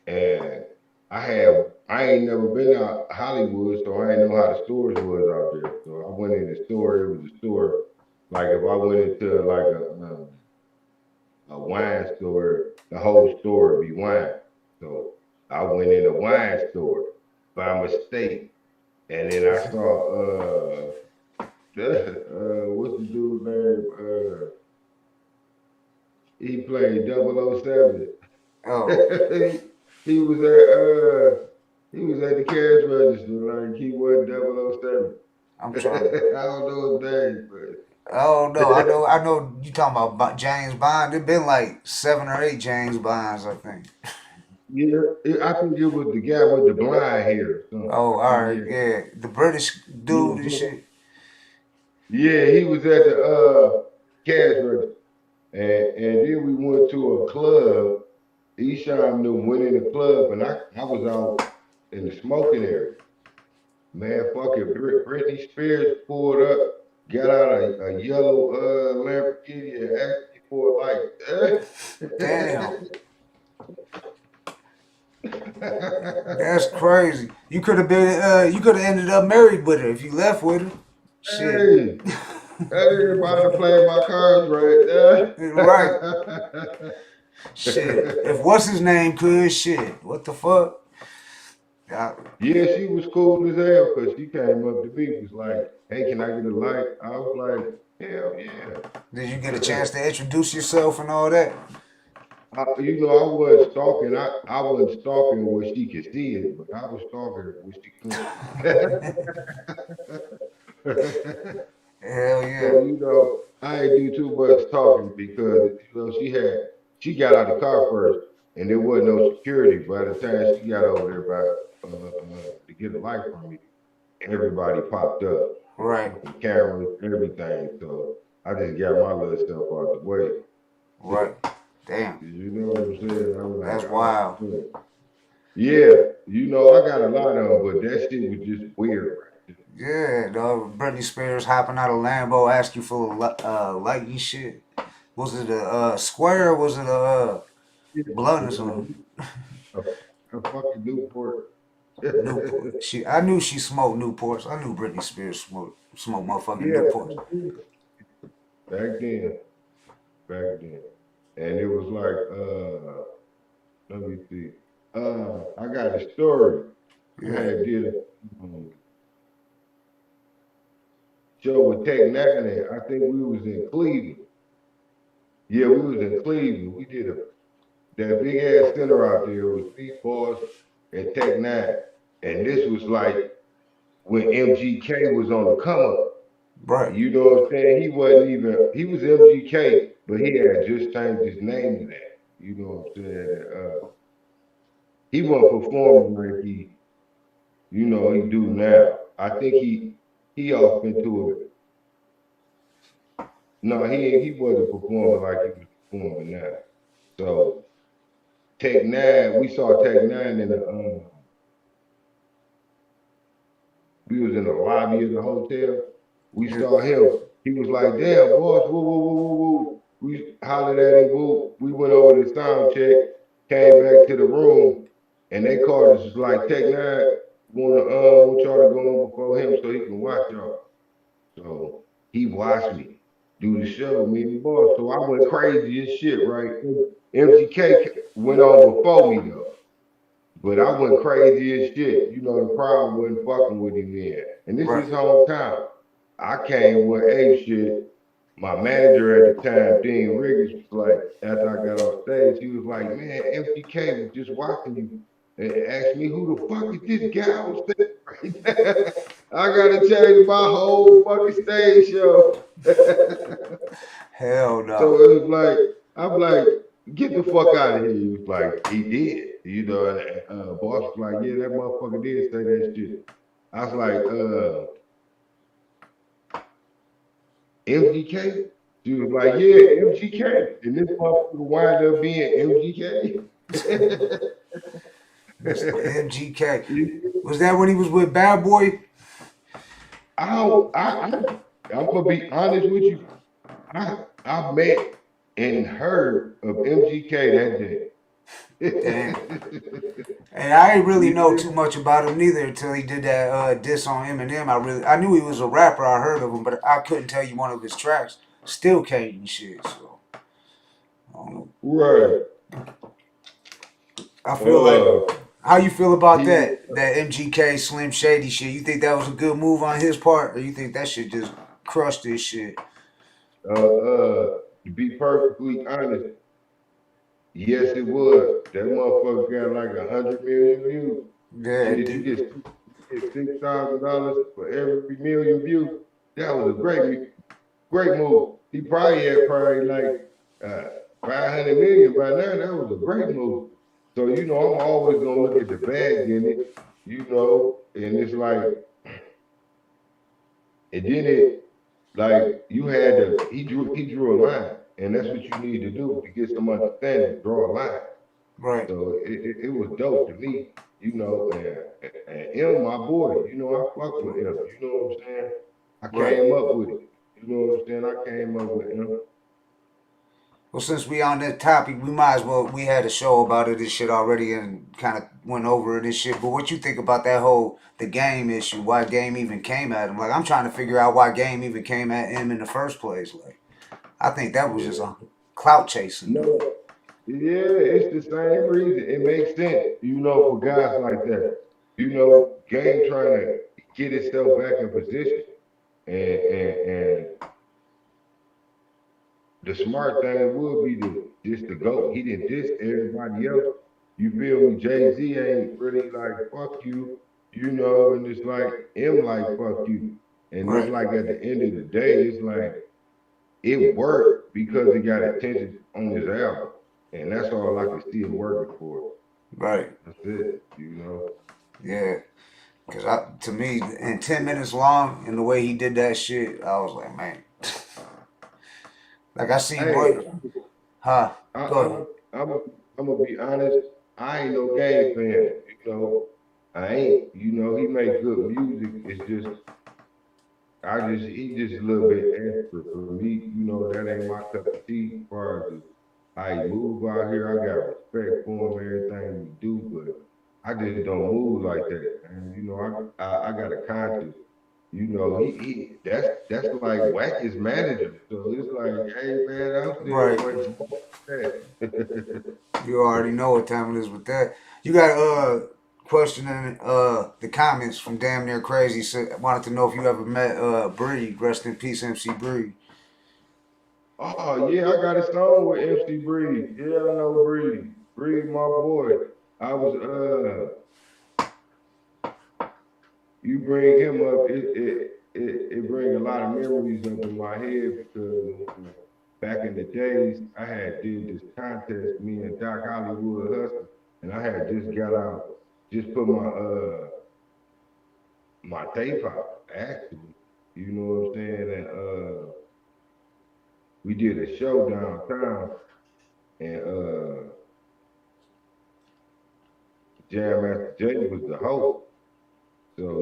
And I ain't never been out Hollywood, so I ain't know how the stores was out there. So I went in the store. It was a store like if I went into like a wine store, the whole store would be wine. So I went in the wine store by mistake, and then I saw what's the dude's name? He played 007. Oh. he was at he was at the cash register like he was 007. I'm trying. I don't know his name, Oh no, but I know. You talking about James Bond? There been like 7 or 8 James Bonds, I think. yeah, I think it was the guy with the blind hair or something. Oh, I all think right, yeah, the British yeah, dude and shit. yeah, he was at the cash register, and then we went to a club. Esham knew went in the club, and I was out in the smoking area. Man, fucking Britney Spears pulled up, got out a yellow Lamborghini and asked me for a Damn, light. that's crazy. You could have been, you could have ended up married with her if you left with her. Shit. Hey, everybody to play my cards right Right. there. Shit. If what's his name could, shit. What the fuck? Yeah. Yeah, she was cool as hell because she came up to me, was like, "Hey, can I get a light?" I was like, "Hell Did you get a yeah." chance to introduce yourself and all that? You know, I wasn't stalking. I wasn't stalking where she could see it, but I was stalking where she couldn't. Hell yeah. So, you know, I ain't do too much talking because, you know, she got out of the car first and there wasn't no security. By the time she got over there to get a light from me, everybody popped up. Right. Cameras, everything. So I just got my little stuff out the way. Right. Damn. You know what I'm saying? I'm like, That's oh, wild. shit. Yeah, you know, I got a lot of them, but that shit was just weird, right? Yeah, dog. Britney Spears hopping out of Lambo, ask you for light and shit. Was it a square or was it a blunt or something? A fucking Newport. Newport. I knew she smoked Newports. I knew Britney Spears smoked motherfucking Yeah, Newports. back then, and it was like, let me see, I got a story. I Yeah. had did show with Tech Nine, and I think we was in Cleveland. Yeah, we was in Cleveland. We did that big ass center out there. It was me, Boss, and Tech Nine, and this was like when MGK was on the come up. Right. You know what I'm saying? He was MGK, but he had just changed his name to that. You know what I'm saying? He wasn't performing like he do now. I think he off into it. No, he wasn't performing like he was performing now. So Tech Nine, we saw Tech Nine in we was in the lobby of the hotel. We saw him. He was like, damn, boss, woo, woo, woo, woo, woo. We hollered at him, woo. We went over to sound check, came back to the room, and they called us like Tech Nine want y'all to go on before him so he can watch y'all. So he watched me do the show, me and the boss. So I went crazy as shit, right? MGK went on before me though. But I went crazy as shit. You know, the crowd wasn't fucking with him then. And this is hometown. I came with ape shit. My manager at the time, Dean Riggins, was like, after I got off stage, he was like, man, MGK was just watching you and asked me who the fuck is this guy on stage right now? I gotta change my whole fucking stage show. Hell no. So it was like, I'm like, get the fuck out of here. He was like, he did. You know, and boss was like, yeah, that motherfucker did say that shit. I was like, MGK? She was like, yeah, MGK. And this motherfucker wind up being MGK. Mr. MGK. Was that when he was with Bad Boy? I'm gonna be honest with you. I met and heard of MGK that day. Damn. And I didn't really know too much about him neither until he did that diss on Eminem. I knew he was a rapper. I heard of him, but I couldn't tell you one of his tracks. Still can't and shit. So right. I feel like how you feel about that MGK Slim Shady shit? You think that was a good move on his part, or you think that shit just crushed this shit? To be perfectly honest, yes, it was. That motherfucker got like 100 million views. Yeah, shit, you get $6,000 for every million views. That was a great move. He probably had like 500 million by now. That was a great move. So you know, I'm always gonna look at the bag in it, you know, and it's like, and then it like you had to he drew a line, and that's what you need to do to get some understanding. Draw a line. Right. So it was dope to me, you know, and him, my boy, you know, I fuck with him. You know what I'm saying? I came up with it. You know what I'm saying? I came up with him. Well, since we on that topic, we might as well. We had a show about it and shit already, and kind of went over it and shit. But what you think about that whole the game issue? Why Game even came at him? Like I'm trying to figure out why Game even came at him in the first place. Like I think that was just a clout chasing. No, yeah, it's the same reason. It makes sense, you know, for guys like that. You know, Game trying to get itself back in position, and the smart thing would be to just to go. He didn't diss everybody else. You feel me? Jay-Z ain't really like fuck you, you know, and it's like him like fuck you. And it's like at the end of the day, it's like it worked because he got attention on his album. And that's all I can see it working for. Right. That's it, you know. Yeah. Cause to me, in 10 minutes long, and the way he did that shit, I was like, man. Like I seen Go ahead. I'm gonna be honest. I ain't no Game fan. You know, I ain't. You know, he make good music. It's just, he just a little bit extra for me. You know, that ain't my cup of tea. As far as how he move out here, I got respect for him, everything he do, but I just don't move like that. And you know, I got a conscience. You know, that's like Wack is manager. So it's like, hey man, I'm still waiting for that. You already know what time it is with that. You got questioning the comments from Damn Near Crazy. Wanted to know if you ever met Breed. Rest in peace, MC Breed. Oh yeah, I got a song with MC Breeze. Yeah, I know Breeze. Breeze, my boy. I was you bring him up, it bring a lot of memories up in my head because back in the days I had did this contest, me and Doc Hollywood Hustle, and I had just got out, just put my tape out actually. You know what I'm saying? And we did a show downtown and Jam Master Jay was the host. So,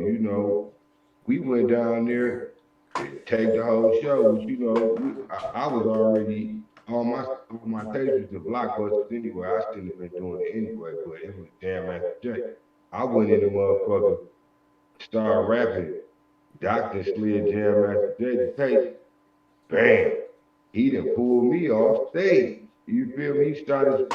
we went down there and taped the whole show, which, I was already, all my tapes was the blockbusters anyway. I shouldn't have been doing it anyway, but it was Jam Master Jay. I went in the motherfucker, started rapping. Doctor slid Jam Master Jay the tape. Bam! He done pulled me off stage. You feel me? He shot his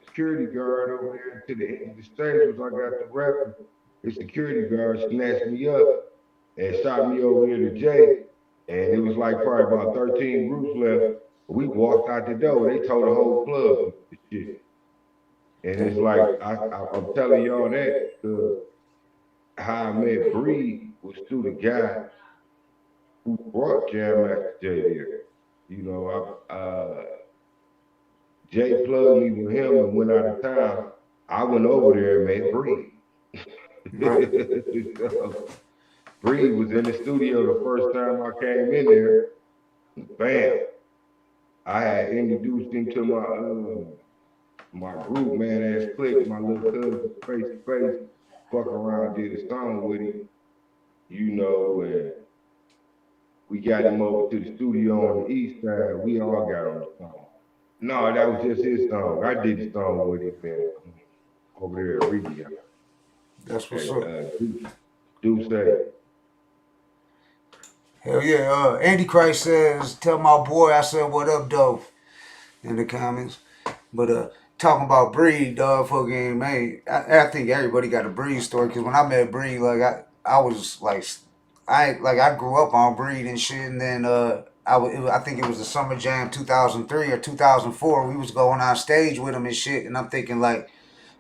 security guard over there to the end of the stage as I got to rapping. His security guard snatched me up and shot me over here to Jay. And it was like probably about 13 groups left. We walked out the door. They told the whole club the shit. And it's like I'm telling y'all that because how I met Bree was through the guy who brought Jam Master Jay there. Jay plugged me with him and went out of town. I went over there and met Bree. So, Bree was in the studio the first time I came in there. Bam! I had introduced him to my group, man ass click, my little cousin, face to face. Fuck around, did a song with him, and we got him over to the studio on the east side. We all got on the song. No, that was just his song. I did the song with him, man, over there at Regia. That's what's up. Do say. Hell yeah. Andy Christ says, tell my boy I said what up, though, in the comments. But talking about Breed, dog, fucking, man, I think everybody got a Breed story. Because when I met Breed, like, I was like, I grew up on Breed and shit. And then I think it was the Summer Jam 2003 or 2004. We was going on stage with him and shit. And I'm thinking, like,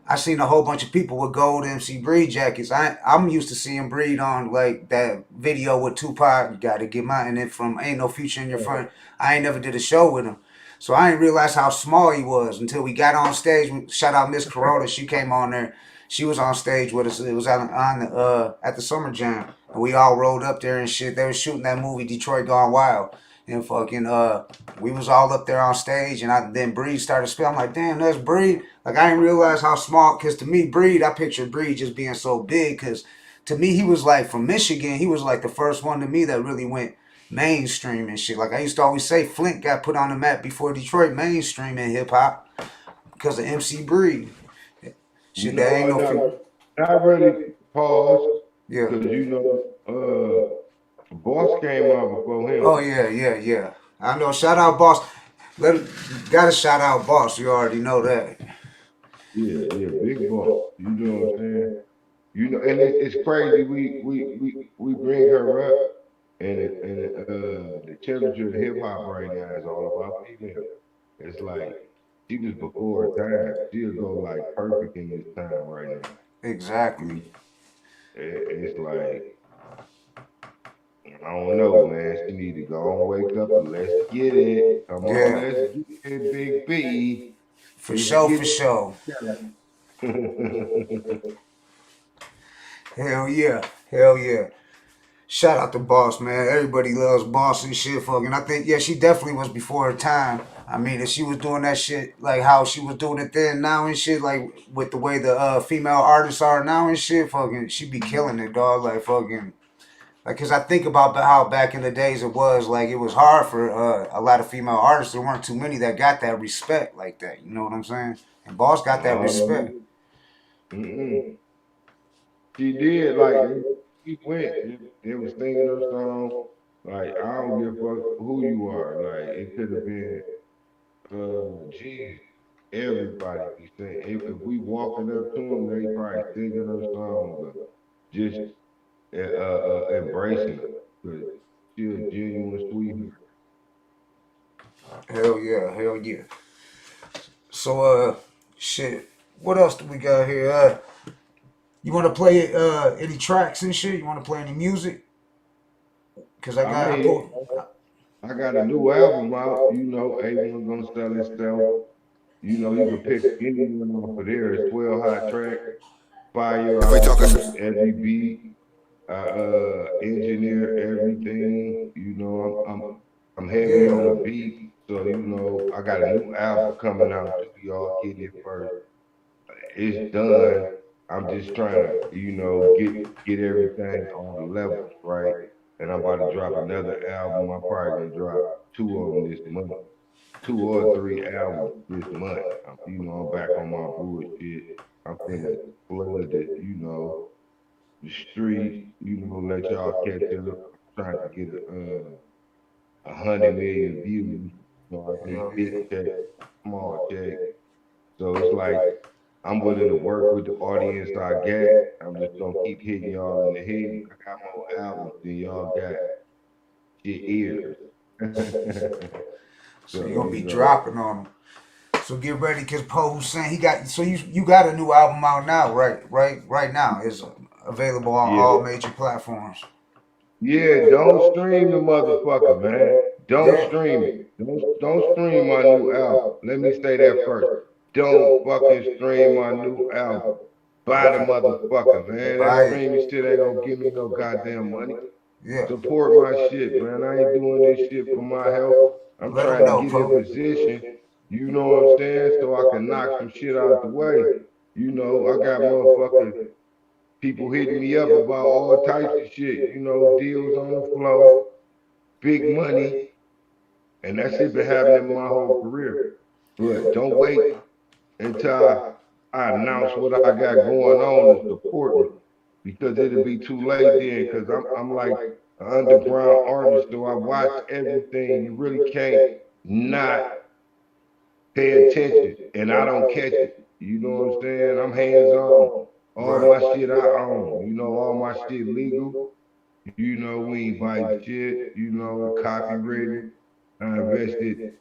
I seen a whole bunch of people with gold MC Breed jackets. I'm used to seeing Breed on like that video with Tupac. You gotta get mine. And then from Ain't No Future in Your Front. I ain't never did a show with him, so I didn't realize how small he was until we got on stage. Shout out Miss Corona. She came on there. She was on stage with us. It was on at the Summer Jam, and we all rolled up there and shit. They were shooting that movie Detroit Gone Wild. And fucking we was all up there on stage, and then Breed started spilling. I'm like, damn, that's Breed. Like, I didn't realize how small, because to me, Breed, I pictured Breed just being so big, because to me, he was like from Michigan. He was like the first one to me that really went mainstream and shit. Like, I used to always say, Flint got put on the map before Detroit mainstream in hip hop because of MC Breed. Shit, that ain't no. Not really pause. Yeah. Because Boss came out before him. Oh yeah. I know. Shout out Boss. Gotta shout out Boss. You already know that. Yeah, big Boss. You know what I'm saying? And it's crazy. We bring her up, and the temperature of hip hop right now is all about female. It's like she was before her time. She'll go like perfect in this time right now. Exactly. It's like, I don't know, man. She need to go and wake up and let's get it. Come on, let's get it, Big B. For sure. Hell yeah. Shout out to Boss, man. Everybody loves Boss and shit, fucking. I think, yeah, she definitely was before her time. I mean, if she was doing that shit, like how she was doing it then, now and shit, like with the way the female artists are now and shit, fucking, she be killing it, dog. Like, fucking, like, cause I think about how back in the days it was, like, it was hard for a lot of female artists. There weren't too many that got that respect like that. You know what I'm saying? And Boss got that respect. She did, like, she went, they was singing her song, like, I don't give a fuck who you are. Like, it could have been, geez, everybody be saying if we walking up to them, they probably singing her songs or just embracing her. Cause she a genuine sweetheart. Hell yeah, hell yeah. So shit. What else do we got here? You want to play any tracks and shit? You want to play any music? Cause I I mean, pulled. I got a new album out. You know, A1 gonna sell itself. You know, you can pick anyone off of there. It's 12 hot tracks. Fire. I produce every beat. I engineer everything. You know, I'm heavy on the beat. So you know, I got a new album coming out too. Y'all getting it first. It's done. I'm just trying to, you know, get everything on the levels right. And I'm about to drop another album. I'm probably gonna drop two of them this month, two or three albums this month. You know, I'm back on my bullshit. I'm finna flood it, you know, the streets. You know, let y'all catch up. I'm trying to get 100 million views. So I get big check, small check. So it's like I'm willing to work with the audience I got. I'm just gonna keep hitting y'all in the head. I got more albums than y'all got your ears. So So you're gonna you be know, dropping on them. So get ready, cause Poe Whosaine, he got. So you got a new album out now, right? Right now, it's available on yeah, all major platforms. yeah. Don't stream the motherfucker, man. Don't stream it. Don't stream my new album. Let me say that first. Don't fucking stream my new album. Buy the motherfucker, man. That Buy streaming it. shit ain't gonna give me no goddamn money. Yeah. Support my shit, man. I ain't doing this shit for my health. I'm Let them trying to know, get in Poe. position, you know what I'm saying, so I can knock some shit out the way. You know, I got motherfuckers, people hitting me up about all types of shit, you know, deals on the flow, big money, and that shit been happening my whole career. But don't wait until I announce what I got going on to support me, because it'll be too late then. Because I'm like an underground artist, so I watch everything. You really can't not pay attention, and I don't catch it. You know what I'm saying? I'm hands on. All my shit I own. You know, all my shit legal. You know, we ain't biting shit. You know, copywritten. I invested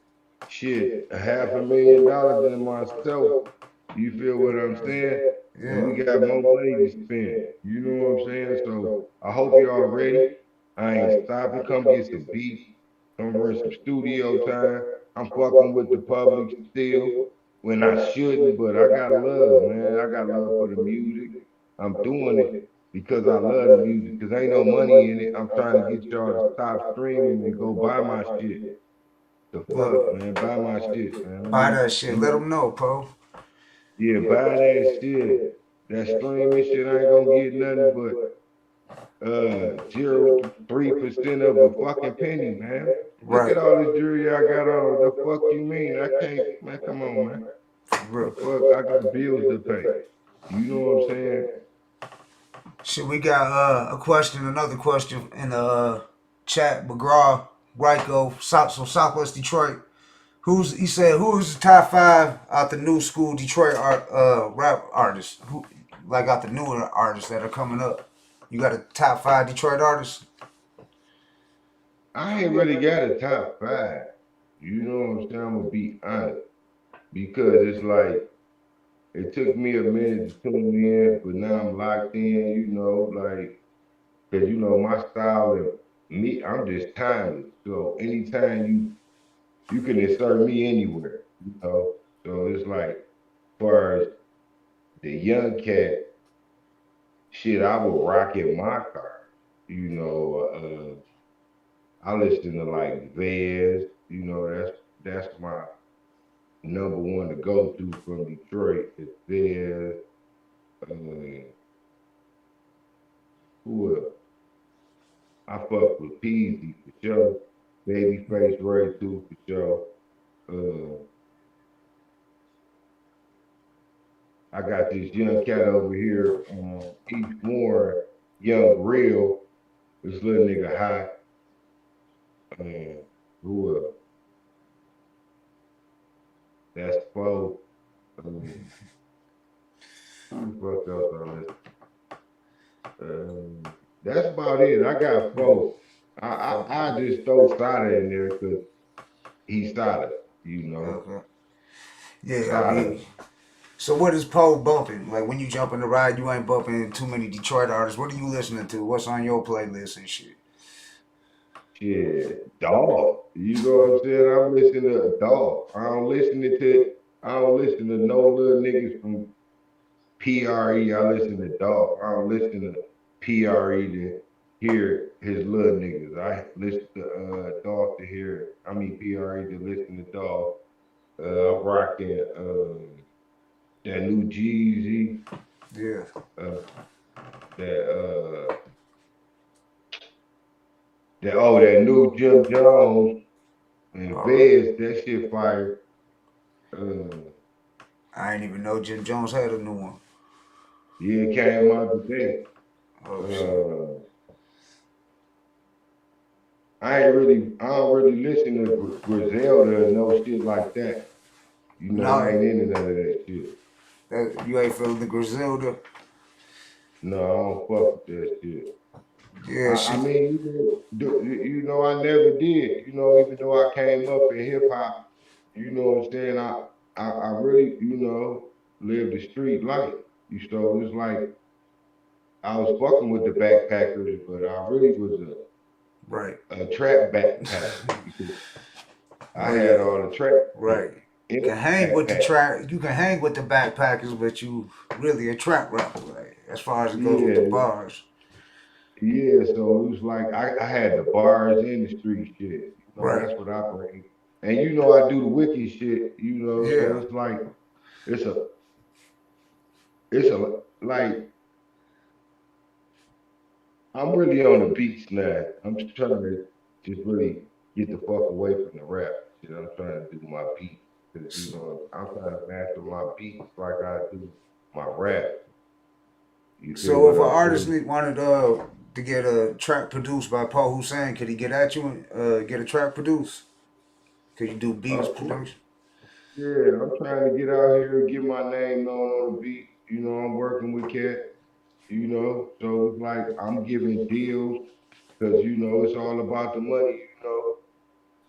shit $500,000 in myself. You feel what I'm saying? And we Yeah. got more money to spend. You know what I'm saying? So I hope y'all ready. I ain't stopping. Come get some beats. Come run some studio time. I'm fucking with the public still when I shouldn't, but I got love, man. I got love for the music. I'm doing it because I love the music. Cause ain't no money in it. I'm trying to get y'all to stop streaming and go buy my shit. The fuck, man. Buy my shit, man. Buy that shit. Let them know, Poe. Yeah, buy that shit. That streaming shit ain't gonna get nothing but 0.3% of a fucking penny, man. Look Right. at all this jewelry I got on. The fuck you mean? I can't, man. Come on, man. For The real. fuck? I got bills to pay. You know what I'm saying? Shit, we got another question in the chat. McGraw, Ryko, Southwest Detroit. He said who's the top five out the new school Detroit rap artists? Who like out the newer artists that are coming up? You got a top five Detroit artists? I ain't really got a top five. You know what I'm saying? I'm gonna be honest because it's like it took me a minute to tune in, but now I'm locked in. You know, like. Cause you know my style and me, I'm just timeless. So anytime you can insert me anywhere, you know. So it's like, far as the young cat shit, I would rock in my car. You know, I listen to like Vez. You know, that's my number one to go to from Detroit. Is Vez. Who else? I fuck with Peasy for sure. Babyface Ray too for sure. Uh, I got this young cat over here on East Warren, Young Real. This little nigga hot. Who else? That's Poe. What else I listen? That's about it. I got 4. I just throw Sada in there because he's Sada, you know. Okay. Yeah, Sada. I mean, so what is Poe bumping? Like when you jump in the ride, you ain't bumping too many Detroit artists. What are you listening to? What's on your playlist and shit? Shit, dog. You know what I'm saying? I'm listening to dog. I don't listen to no little niggas from PRE. I listen to dog. I don't listen to PRE to hear his little niggas. I listen to dog to hear. I mean PRE to listen to dog. I'm rocking that new Jeezy. Yeah. That new Jim Jones and Vez, that shit fire. I ain't even know Jim Jones had a new one. Yeah, it came out today. I don't really listen to Griselda and no shit like that. You know, I ain't into none of that shit. You ain't feeling the Griselda? No, I don't fuck with that shit. Yeah, I mean, you know, I never did. You know, even though I came up in hip hop, you know what I'm saying? I really, you know, lived the street life. You know, it's like I was fucking with the backpackers, but I really was a trap backpacker. I had all the trap. Right. You can hang with the trap. You can hang with the backpackers, but you really a trap rapper, like, as far as it goes with the bars. Yeah, so it was like I had the bars and the street shit. You know, that's what I bring. And you know I do the wiki shit, you know, so it's like it's a like I'm really on the beats now. I'm just trying to just really get the fuck away from the rap shit. I'm trying to do my beats. Cause you know, I'm trying to master my beats like I do my rap. So if an artist wanted to get a track produced by Poe Whosaine, could he get at you and get a track produced? Could you do beats production? Yeah, I'm trying to get out here and get my name known on the beat. You know, I'm working with Cat, you know, so it's like I'm giving deals because, you know, it's all about the money, you know.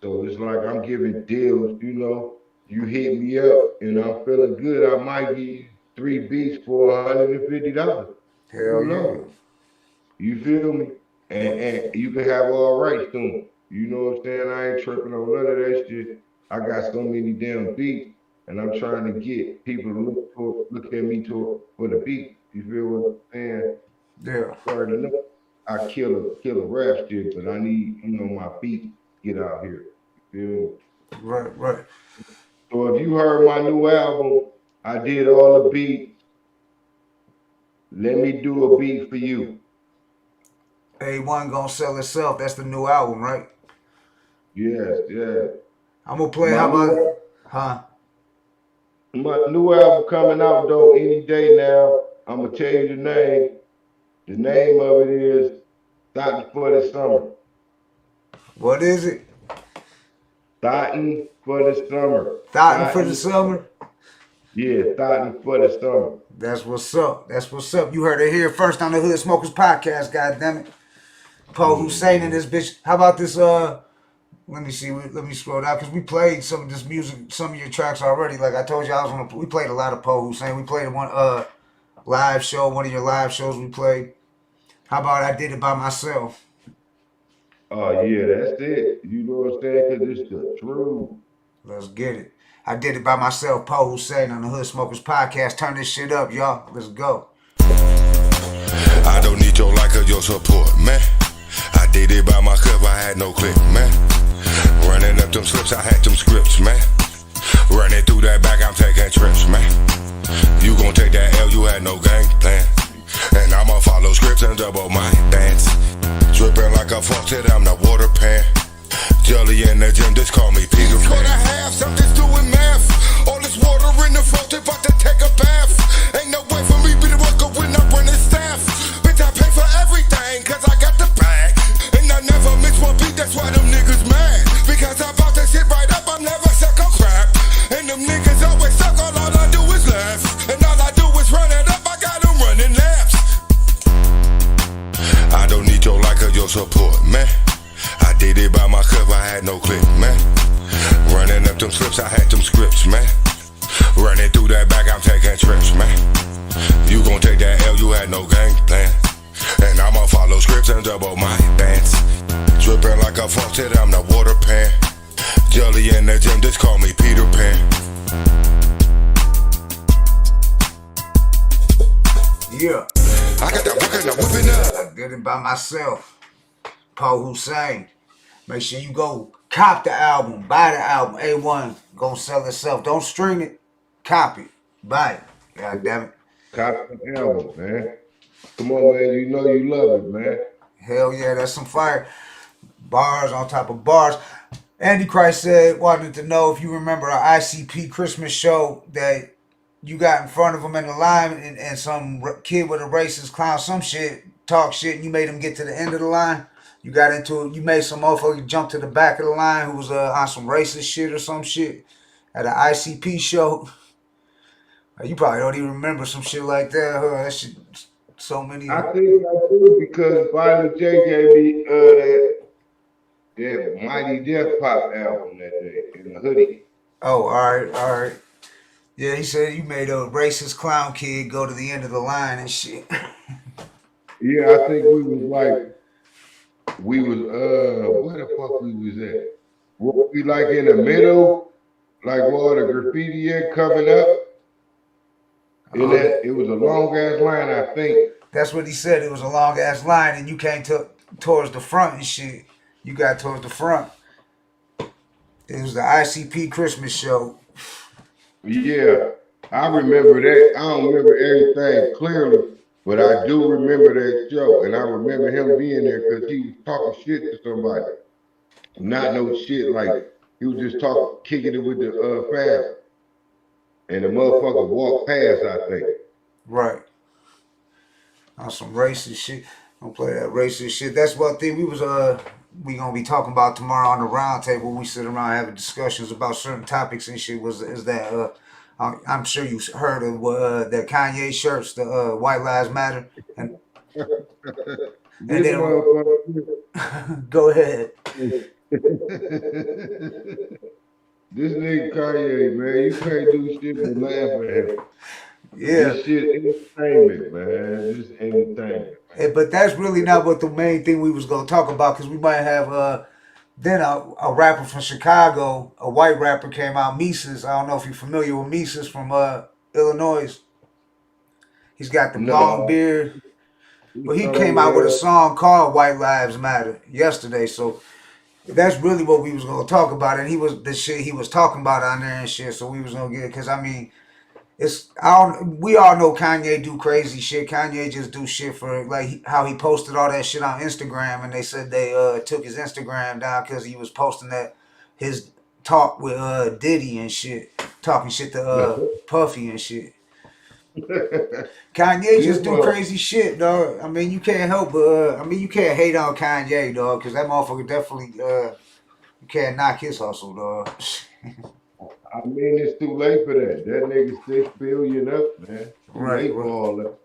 So it's like I'm giving deals, you know. You hit me up and I'm feeling good, I might give you 3 beats for $150. Hell yeah. You feel me? And you can have all rights to them. You know what I'm saying? I ain't tripping on none of that shit. I got so many damn beats, and I'm trying to get people to look at me for the beat. You feel what I'm saying? Yeah. Starting to know I kill a rap shit, but I need, you know, my beats get out here. You feel me? Right. So if you heard my new album, I did all the beats. Let me do a beat for you. A1 gonna sell itself. That's the new album, right? Yes. I'm gonna play. How about, My new album coming out though any day now. I'm gonna tell you the name. The name of it is Thottin' for the Summer. What is it? Thottin' for the Summer. Thottin' for the Summer? Yeah, Thottin' for the Summer. That's what's up. You heard it here first on the Hood Smokers Podcast, goddammit. Poe Whosaine and this bitch. How about this, let me see, let me scroll down, because we played some of this music, some of your tracks already. Like I told you, we played a lot of Poe Whosaine. We played one live show, one of your live shows we played. How about I Did It By Myself? Oh yeah, that's it. You know what I'm saying? Because it's the truth. Let's get it. I Did It By Myself, Poe Whosaine on the Hood Smokers Podcast. Turn this shit up, y'all. Let's go. I don't need your like or your support, man. I did it by myself, I had no click, man. Running up them slips, I had them scripts, man. Running through that back, I'm taking trips, man. You gon' take that L, you had no game plan. And I'ma follow scripts and double my dance. Dripping like a faucet, I'm the water pan. Jelly in the gym, just call me Peter Pan. Quarter half, something's doing math. All this water in the faucet, about to take a bath. Ain't no way for me to work up when I run the staff. Bitch, I pay for everything, cause I got the bag. And I never miss one beat, that's why them niggas mad. Because I bought that shit right up, I'm never suck on crap. And them niggas always suck, all I do is running through that back, I'm taking trips, man. You gon' take that L, you had no game plan. And I'ma follow scripts and double my bands. Dripping like a faucet, I'm the water pan. Jelly in the gym, just call me Peter Pan. Yeah. I got that work and I'm whipping up. I did it by myself. Poe Whosaine. Make sure you go cop the album, buy the album. A1 gonna sell itself. Don't stream it, copy it, buy it. God damn it. Copy the album, man. Come on, man. You know you love it, man. Hell yeah, that's some fire. Bars on top of bars. Andy Christ said, wanted to know if you remember our ICP Christmas show that you got in front of him in the line and some kid with a racist clown, some shit, talk shit, and you made him get to the end of the line. You got into it. You made some motherfucker jump to the back of the line who was on some racist shit or some shit at an ICP show. You probably don't even remember some shit like that, huh? That shit, so many. I think I do because Violent J gave me that Mighty Death Pop album that day in the hoodie. Oh, all right. Yeah, he said you made a racist clown kid go to the end of the line and shit. Yeah, I think we was where the fuck we was at? Were we like in the middle, like where the graffiti at coming up? In that, it was a long ass line, I think. That's what he said. It was a long ass line, and you came towards the front and shit. You got towards the front. It was the ICP Christmas show. Yeah, I remember that. I don't remember everything clearly, but I do remember that show, and I remember him being there because he was talking shit to somebody. Not no shit like he was just talking, kicking it with the fast, and the motherfucker walked past. I think. Right. On some racist shit. Don't play that racist shit. That's one thing we gonna be talking about tomorrow on the round table. We sit around having discussions about certain topics and shit. Is that I'm sure you heard of the Kanye shirts, the White Lives Matter, and then go ahead. This nigga Kanye, man, you can't do shit but laugh at him. Yeah. This shit entertainment, man. This entertainment. But that's really not what the main thing we was gonna talk about, because we might have then a rapper from Chicago, a white rapper came out, Mises. I don't know if you're familiar with Mises from Illinois. He's got the long beard. But he came out with a song called White Lives Matter yesterday, so that's really what we was gonna talk about, and he was the shit he was talking about on there and shit. So we was gonna get it, because I mean, we all know Kanye do crazy shit. Kanye just do shit for like how he posted all that shit on Instagram, and they said they took his Instagram down because he was posting his talk with Diddy and shit, talking shit to Puffy and shit. Kanye just do crazy shit, dog. I mean, you can't help but you can't hate on Kanye, dog, because that motherfucker definitely you can't knock his hustle, dog. I mean, it's too late for that. That nigga 6 billion up, man. Too late for all that.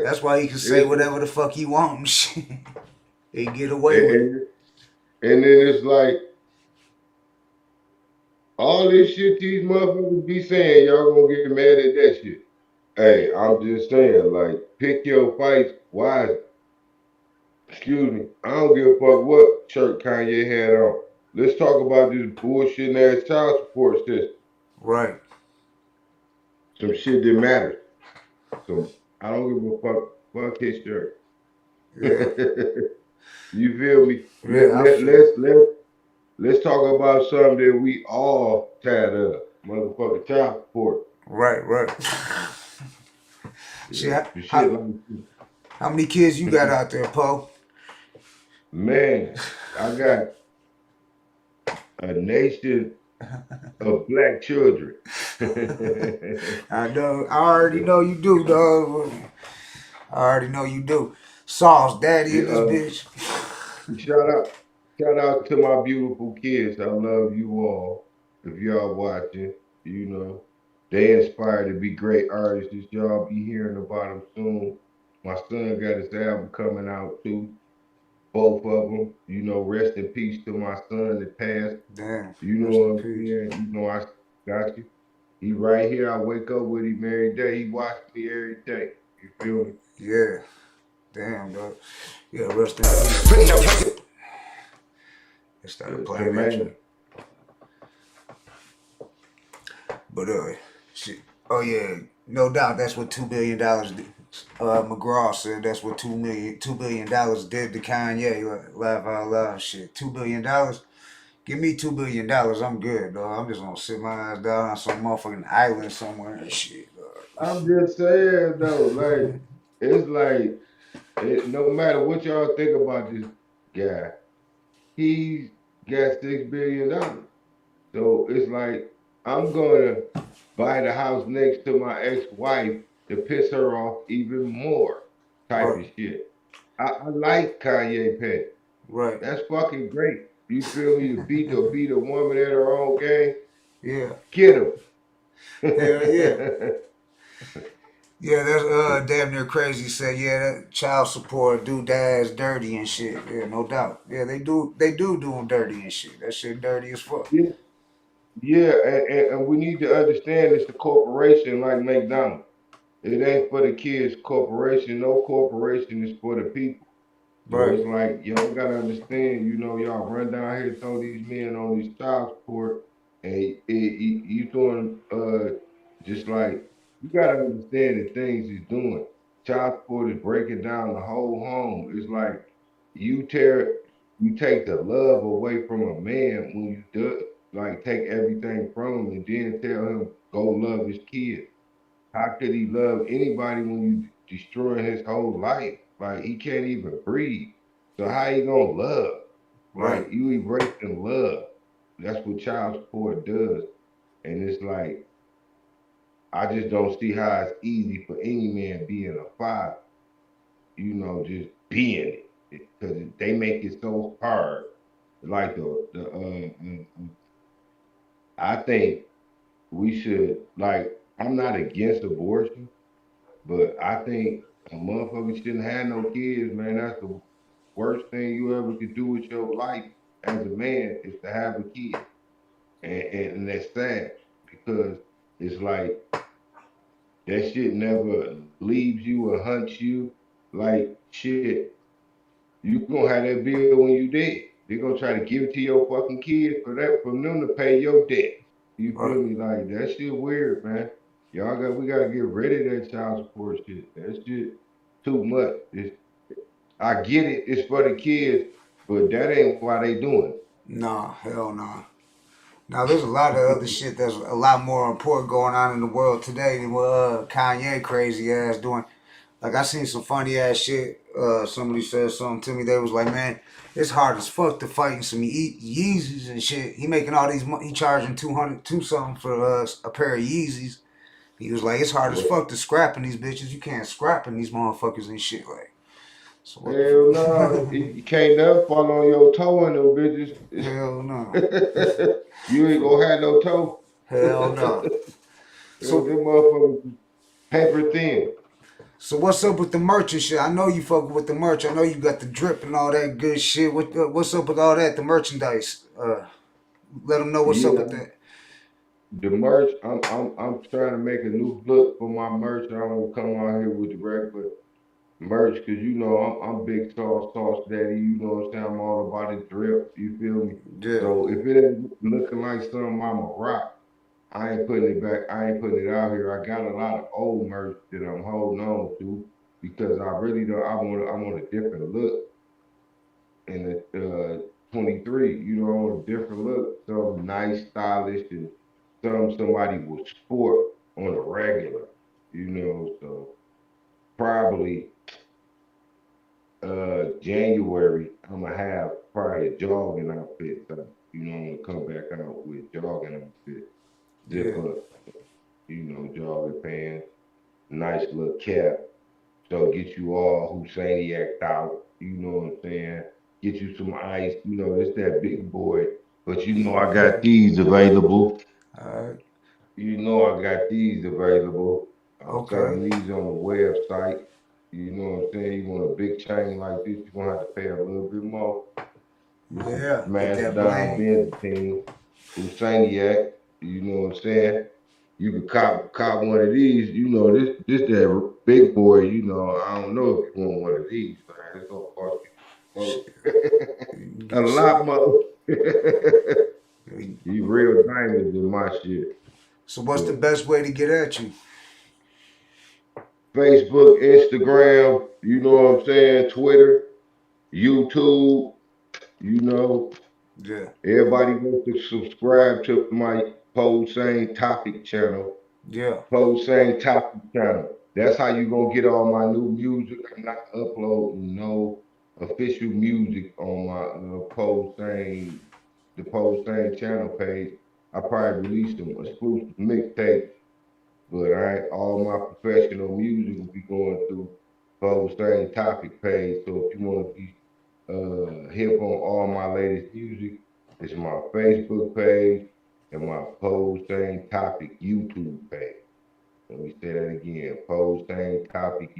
That's why he can say whatever the fuck he want and shit. He get away with it. And then it's like all this shit these motherfuckers be saying, y'all gonna get mad at that shit. Hey, I'm just saying, like, pick your fights wisely. Excuse me. I don't give a fuck what shirt Kanye had on. Let's talk about this bullshit ass child support system. Right. Some shit that matters. So I don't give a fuck his shirt. Yeah. You feel me? Yeah, Let's talk about something that we all tired of. Motherfucking child support. Right. Yeah, how many kids you got out there, Poe? Man, I got a nation of black children. I know. I already know you do, dog. I already know you do. Sauce Daddy in this bitch. Shout out to my beautiful kids. I love you all. If y'all watching, you know, they inspire to be great artists. Y'all be hearing about them soon. My son got his album coming out too. Both of them. You know, rest in peace to my son that passed. Damn. You know what I'm saying? You know, I got you. He right here. I wake up with him every day. He watch me every day. You feel me? Yeah. Damn, dog. Yeah, rest in peace. They started playing that man. shit. But shit. Oh yeah, no doubt. That's what $2 billion did. McGraw said that's what $2 billion did to Kanye. Laugh out loud, shit. $2 billion. Give me $2 billion. I'm good, dog. I'm just gonna sit my ass down on some motherfucking island somewhere and shit. I'm just saying though, like it's like no matter what y'all think about this guy, he's got $6 billion. So it's like I'm gonna buy the house next to my ex-wife to piss her off even more, type of shit. I like Kanye Petty. Right. That's fucking great. You feel me? To beat a woman at her own game. Yeah. Get him. Hell yeah. Yeah, that's damn near crazy. Said yeah, that child support do dads dirty and shit. Yeah, no doubt. Yeah, they do them dirty and shit. That shit dirty as fuck. Yeah, yeah, and we need to understand it's a corporation like McDonald's. It ain't for the kids corporation. No corporation is for the people. So Right. it's like y'all gotta understand, y'all run down here throw these men on these child support, and you doing just like you gotta understand the things he's doing. Child support is breaking down the whole home. It's like you take the love away from a man when you do like take everything from him and then tell him go love his kids. How could he love anybody when you destroying his whole life? Like he can't even breathe. So how he gonna love? Right. Like you erasing love. That's what child support does. And it's like I just don't see how it's easy for any man being a father. Just being it because they make it so hard. Like I think we should like. I'm not against abortion. But I think a motherfucker shouldn't have no kids, man. That's the worst thing you ever could do with your life as a man is to have a kid. And that's sad because it's like that shit never leaves you or hunts you. Like shit, you gonna have that bill when you dead. They're gonna try to give it to your fucking kids for them to pay your debt. You feel me? Like that shit weird, man. We gotta get rid of that child support shit. That shit too much. I get it, it's for the kids, but that ain't why they doing it. Nah, hell nah. Now there's a lot of other shit that's a lot more important going on in the world today than what Kanye crazy ass doing. Like I seen some funny ass shit. Somebody said something to me. They was like, man, it's hard as fuck to fight in some Yeezys and shit. He making all these. He charging 200 something for a pair of Yeezys. He was like, it's hard as fuck to scrap in these bitches. You can't scrap in these motherfuckers and shit. Like, so what Hell no, you can't never fall on your toe in them bitches. Hell no. You ain't gonna have no toe. Hell no. So them motherfuckers paper thin. So what's up with the merch and shit? I know you fucking with the merch. I know you got the drip and all that good shit. What's up with all that? The merchandise. Let them know what's up with that. The merch, I'm trying to make a new look for my merch. I don't come out here with the regular merch because I'm big sauce daddy. You know what I'm saying? I'm all about it drip. You feel me? Yeah. So if it ain't looking like something I'm a rock, I ain't putting it back. I ain't putting it out here. I got a lot of old merch that I'm holding on to because I really don't. I want a different look in the 23. I want a different look, something nice, stylish, and somebody will sport on a regular. So probably January I'm gonna have probably a jogging outfit. So, I'm gonna come back out with jogging outfit, zip up, jogging pants, nice little cap. So get you all Whosainiac out. You know what I'm saying? Get you some ice. It's that big boy. But I got these available. Alright. I got these available. I'm Okay. selling these on the website. You know what I'm saying? You want a big chain like this, you're gonna have to pay a little bit more. Yeah. Macedon Byzantine, Whosainiac, you know what I'm saying? You could cop one of these. You know, this that big boy. You know, I don't know if you want one of these, man. It's gonna cost you a lot more. You real diamonds in my shit. So what's the But best way to get at you? Facebook, Instagram, you know what I'm saying, Twitter, YouTube, you know. Yeah. Everybody wants to subscribe to my Poe Whosaine Topic channel. Yeah. Poe Whosaine Topic channel. That's how you gonna get all my new music. I'm not uploading no official music on my Poe Whosaine, the Poe Whosaine channel page. I probably release some exclusive mixtapes, but all my professional music will be going through Poe Whosaine Topic page. So if you want to be hip on all my latest music, it's my Facebook page and my Poe Whosaine Topic YouTube page. Let me say that again. Poe Whosaine Topic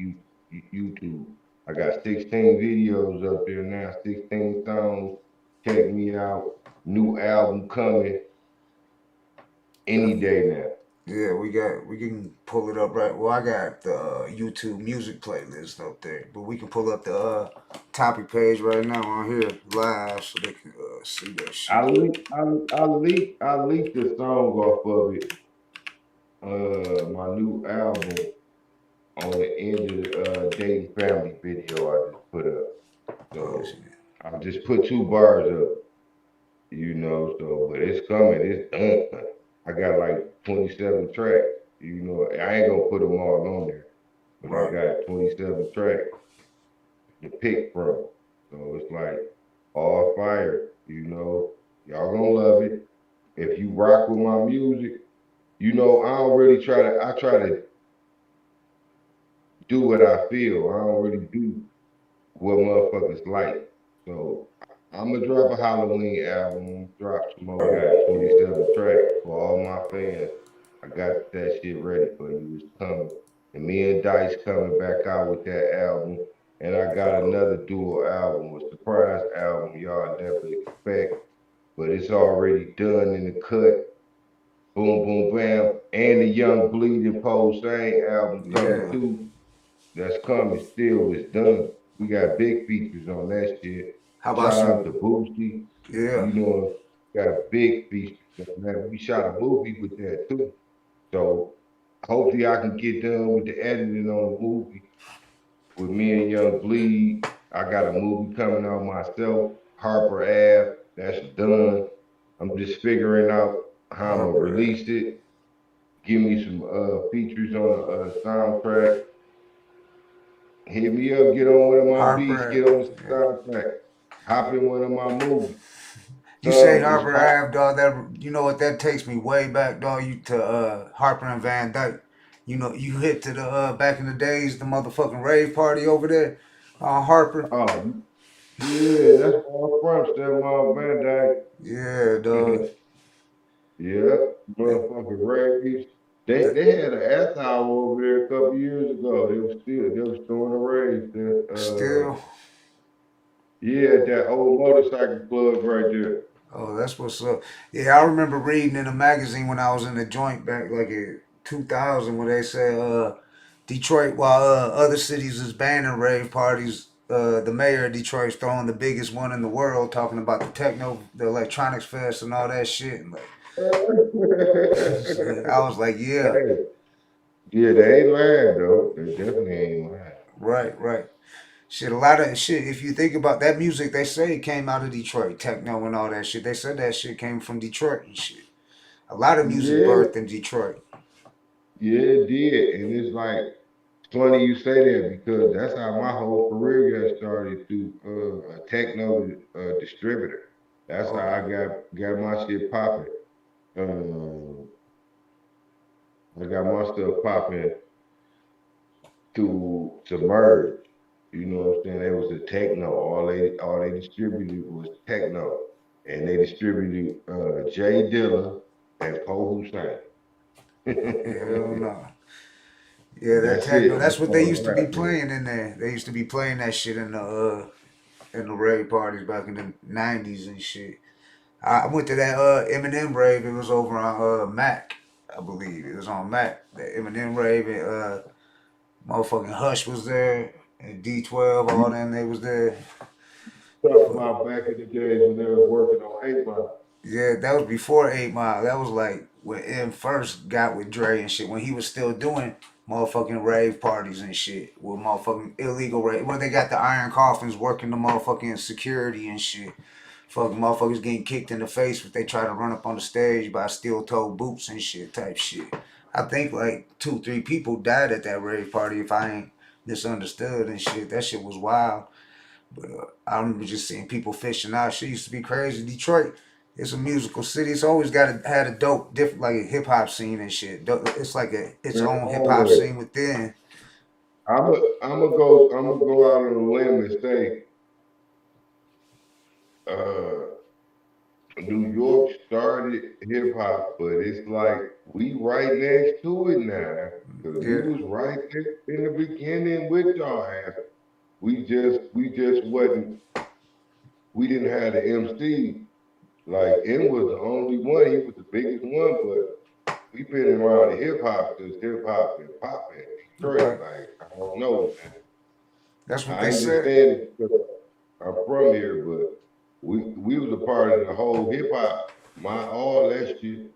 YouTube. I got 16 videos up there now, 16 songs. Check me out. New album coming any day now. Yeah, we can pull it up right. Well, I got the YouTube music playlist up there, but we can pull up the topic page right now on here live so they can see that shit. I leaked the song off of it. My new album on the end of the dating family video I just put up. So I just put 2 bars up, you know. So, but it's coming. It's done. I got like 27 tracks. You know, I ain't gonna put them all on there, but I got 27 tracks to pick from. So it's like all fire. You know, y'all gonna love it. If you rock with my music, you know, I don't really try to. I try to do what I feel. I don't really do what motherfuckers like. So I'm gonna drop a Halloween album, drop some more. I got 27 tracks for all my fans. I got that shit ready for you. It's coming. And me and Dice coming back out with that album. And I got another dual album, a surprise album y'all never expect. But it's already done in the cut. Boom, boom, bam. And the Young Bleeding Poe Whosaine album coming too. That's coming still. It's done. We got big features on that shit. How about Shout out some? to Boosie. Yeah. You know, got a big feature on that. We shot a movie with that too. So hopefully I can get done with the editing on the movie with me and Young Bleed. I got a movie coming out myself, Harper Ave. That's done. I'm just figuring out how I'm gonna release it. Give me some features on the soundtrack. Hit me up, get on one of my beats, get on the soundtrack. Hop in one of my movies. You say Harper Ave, dog. That you know what that takes me way back, dog. You to Harper and Van Dyke. You know you hit to the back in the days, the motherfucking rave party over there on Harper. Oh, yeah, that's all from Stepmom Van Dyke. Yeah, dog. Yeah, motherfucking raves. They had an ass hour over there a couple years ago. They was throwing a rave. Still. Yeah, that old motorcycle club right there. Oh, that's what's up. Yeah, I remember reading in a magazine when I was in the joint back like in 2000 when they said Detroit, while other cities is banning rave parties, the mayor of Detroit's throwing the biggest one in the world, talking about the techno, the electronics fest and all that shit. And like, I was like, yeah. Hey. Yeah, they ain't lying though. They definitely ain't lying. Right. Shit, a lot of shit. If you think about that music, they say it came out of Detroit, techno and all that shit. They said that shit came from Detroit and shit. A lot of music birthed in Detroit. Yeah, it did, and it's like it's funny you say that because that's how my whole career got started through a techno distributor. That's how I got my shit popping. I got my stuff popping through Submerge. You know what I'm saying? It was a techno. All they distributed was techno, and they distributed Jay Dilla and Poe Whosaine. Hell no. Yeah, that techno. That's what they used to be playing in there. They used to be playing that shit in the rave parties back in the '90s and shit. I went to that Eminem rave. It was over on Mac I believe it was on Mac. The Eminem rave and motherfucking Hush was there and D12, all them they was there. Talk about back in the days when they was working on 8 Mile. Yeah, that was before 8 Mile. That was like when M first got with Dre and shit. When he was still doing motherfucking rave parties and shit with motherfucking illegal rave. Where they got the iron coffins working the motherfucking security and shit. Fucking motherfuckers getting kicked in the face if they try to run up on the stage by steel-toed boots and shit type shit. I think like 2-3 people died at that rave party if I ain't misunderstood and shit. That shit was wild. But I remember just seeing people fishing out. Shit used to be crazy. Detroit, it's a musical city. It's always had a dope, different like a hip hop scene and shit. It's like its Man, own hip hop always. scene within. I'm go out on a limb and say, New York started hip hop, but it's like we right next to it now. Cause we was right there in the beginning with y'all ass. We just wasn't. We didn't have the MC. Like M was the only one. He was the biggest one, but we been around the hip hop since hip hop been popping in Detroit. Like I don't know, man. That's what I they ain't just said. saying it because I'm from here, but we was a part of the whole hip hop, all that shit.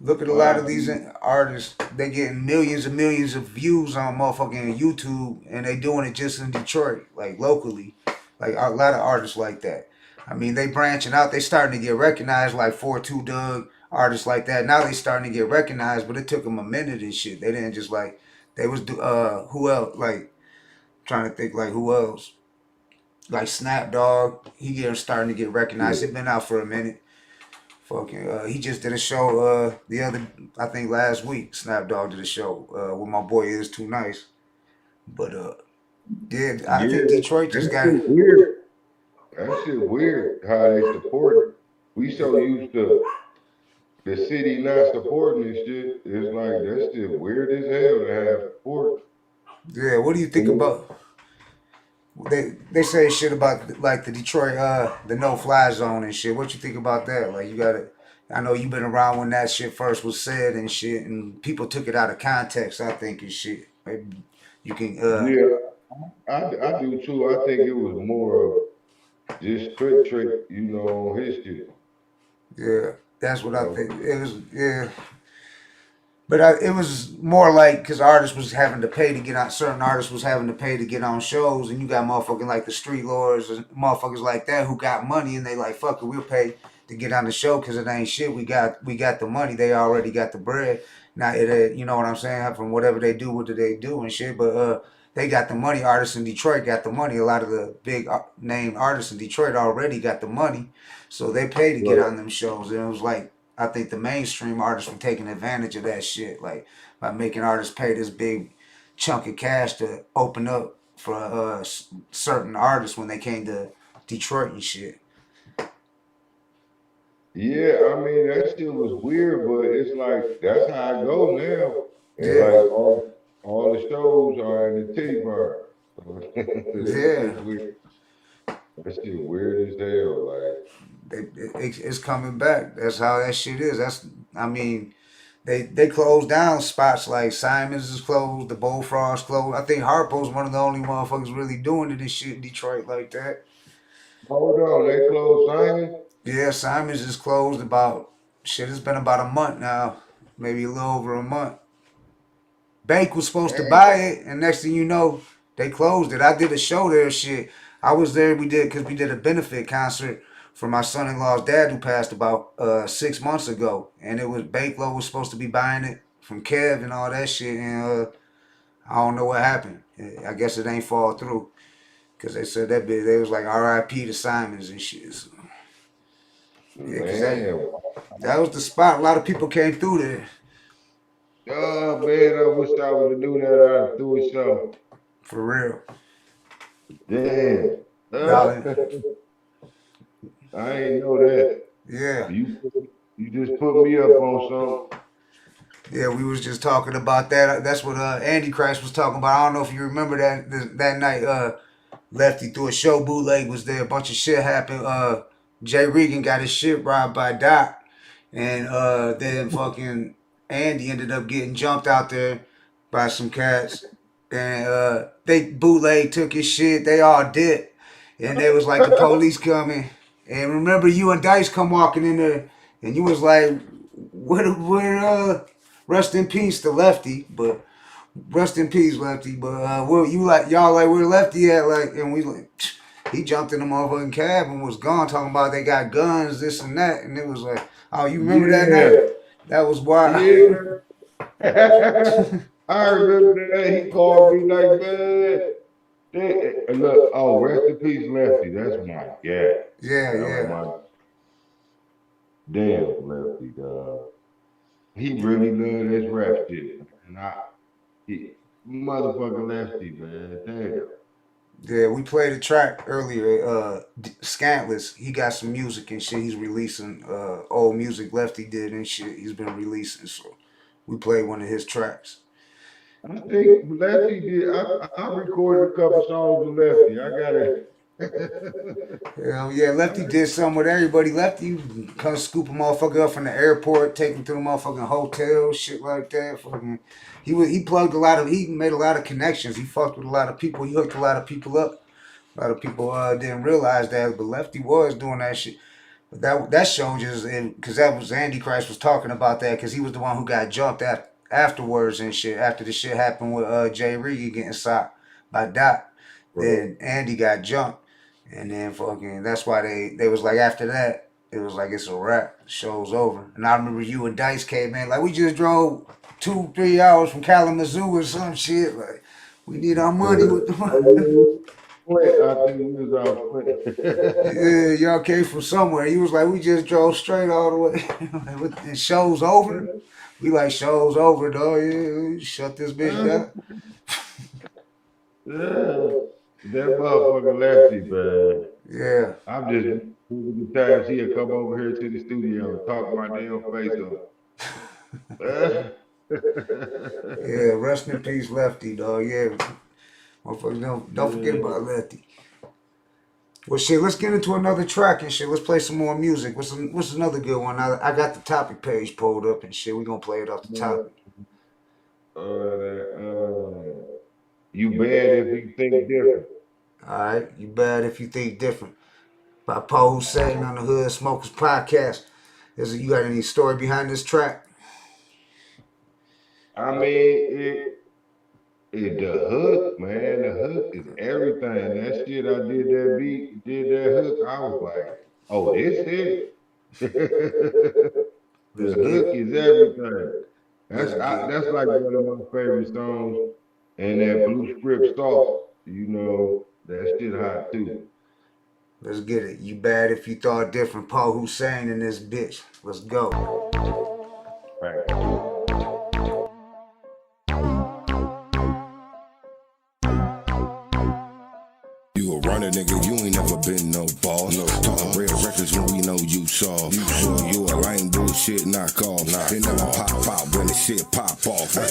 Look at a lot of these artists. They getting millions and millions of views on motherfucking YouTube, and they doing it just in Detroit, like locally. Like a lot of artists like that. I mean, they branching out. They starting to get recognized, like 4-2 Doug, artists like that. Now they starting to get recognized, but it took them a minute and shit. They didn't just like they was who else? Like trying to think like who else? Like Snap Dogg, starting to get recognized. It been out for a minute. Fucking, he just did a show I think last week. Snap Dogg did a show with my boy Is Too Nice. But I think Detroit just got shit weird. That shit weird how they support it. We so used to the city not supporting this shit. It's like that shit weird as hell to have support. Yeah, what do you think about? They say shit about like the Detroit the no fly zone and shit. What you think about that? Like you gotta. I know you've been around when that shit first was said and shit, and people took it out of context. I think and shit. Maybe you can. Yeah, I do too. I think it was more of just trick, on his shit. Yeah, that's what I think. It was, yeah. But it was more like because artists was having to pay to get on. Certain artists was having to pay to get on shows, and you got motherfucking like the Street Lords and motherfuckers like that who got money, and they like fuck it, we'll pay to get on the show because it ain't shit. We got the money. They already got the bread. Now you know what I'm saying? From whatever they do, what do they do and shit? But they got the money. Artists in Detroit got the money. A lot of the big name artists in Detroit already got the money, so they pay to get on them shows. And it was like. I think the mainstream artists were taking advantage of that shit, like by making artists pay this big chunk of cash to open up for certain artists when they came to Detroit and shit. Yeah, I mean that shit was weird, but it's like that's how I go now. And Yeah. like all the shows are in the titty bar. So that shit weird. That shit weird as hell. Like It's coming back. That's how that shit is. I mean, they closed down spots like Simon's is closed, the Bullfrogs closed. I think Harpo's one of the only motherfuckers really doing it and shit in Detroit like that. Hold on, they closed Simon? Yeah, Simon's is closed it's been about a month now. Maybe a little over a month. Bank was supposed to buy it, and next thing you know, they closed it. I did a show there, shit. I was there, we did a benefit concert for my son-in-law's dad who passed about 6 months ago. And it was Banklow was supposed to be buying it from Kev and all that shit, and I don't know what happened. I guess it ain't fall through. Cause they said that bit, they was like R.I.P. to Simons and shit. So. Yeah, cause that was the spot. A lot of people came through there. Oh man, I wish I would have knew that I'd do a show. For real. Damn. I ain't know that. Yeah. You just put me up on something. Yeah, we was just talking about that. That's what Andy Christ was talking about. I don't know if you remember that night. Lefty threw a show. Bootleg was there. A bunch of shit happened. Jay Regan got his shit robbed by Doc, and then fucking Andy ended up getting jumped out there by some cats. And they bootleg took his shit. They all did. And they was like, the police coming. And remember, you and Dice come walking in there. And you was like, rest in peace to Lefty. But rest in peace, Lefty. But y'all like, where Lefty at? Like, and we like, he jumped in the motherfucking cab and was gone, talking about they got guns, this and that. And it was like, oh, you remember that night? That was wild. Yeah. I remember that. He called me like, man. Look, oh, rest in peace, Lefty. That's my guy. Yeah. Damn, Lefty, dog. He really loved this rap shit. And motherfucking Lefty, man. Damn. Yeah, we played a track earlier. Scantless, he got some music and shit. He's releasing old music Lefty did and shit. He's been releasing, so we played one of his tracks. I think Lefty did. I recorded a couple songs with Lefty. I got it. Hell yeah, Lefty did something with everybody. Lefty come scoop a motherfucker up from the airport, take him to the motherfucking hotel, shit like that. Fucking, he made a lot of connections. He fucked with a lot of people. He hooked a lot of people up. A lot of people didn't realize that, but Lefty was doing that shit. But that shows you, because that was Andy Christ was talking about that, because he was the one who got jumped afterwards and shit. After the shit happened with Jay Reed getting shot by Doc, then Andy got jumped. And then fucking, that's why they was like, after that, it was like, it's a wrap. The show's over. And I remember you and Dice came in, like, we just drove 2-3 hours from Kalamazoo or some shit. Like, we need our money with the money. I think we was out. Yeah, y'all came from somewhere. He was like, we just drove straight all the way. And show's over. We like, show's over, dog. Yeah, shut this bitch down. Yeah. That motherfucker Lefty, man. Yeah. I'm just the times he'll come over here to the studio and talk my damn face off. Yeah, rest in peace, Lefty, dog. Yeah. Motherfuckers, don't forget about Lefty. Well, shit, let's get into another track and shit. Let's play some more music. What's another good one? I got the topic page pulled up and shit. We're going to play it off the topic. You bad if you think different. Alright, you bad if you think different. By Poe Whosaine on the Hood Smokers Podcast. You got any story behind this track? I mean, the hook, man. The hook is everything. That shit, I did that beat, did that hook. I was like, oh, this it. The hook is everything. That's like one of my favorite songs. And that Blue Script Sauce, you know, that shit hot too. Let's get it. You bad if you thought different. Poe Whosaine in this bitch. Let's go. Right. You a runner, nigga, you ain't never been no boss. Talking real records when we know you soft. You a lame bullshit knock off. They never pop when the shit pop off. I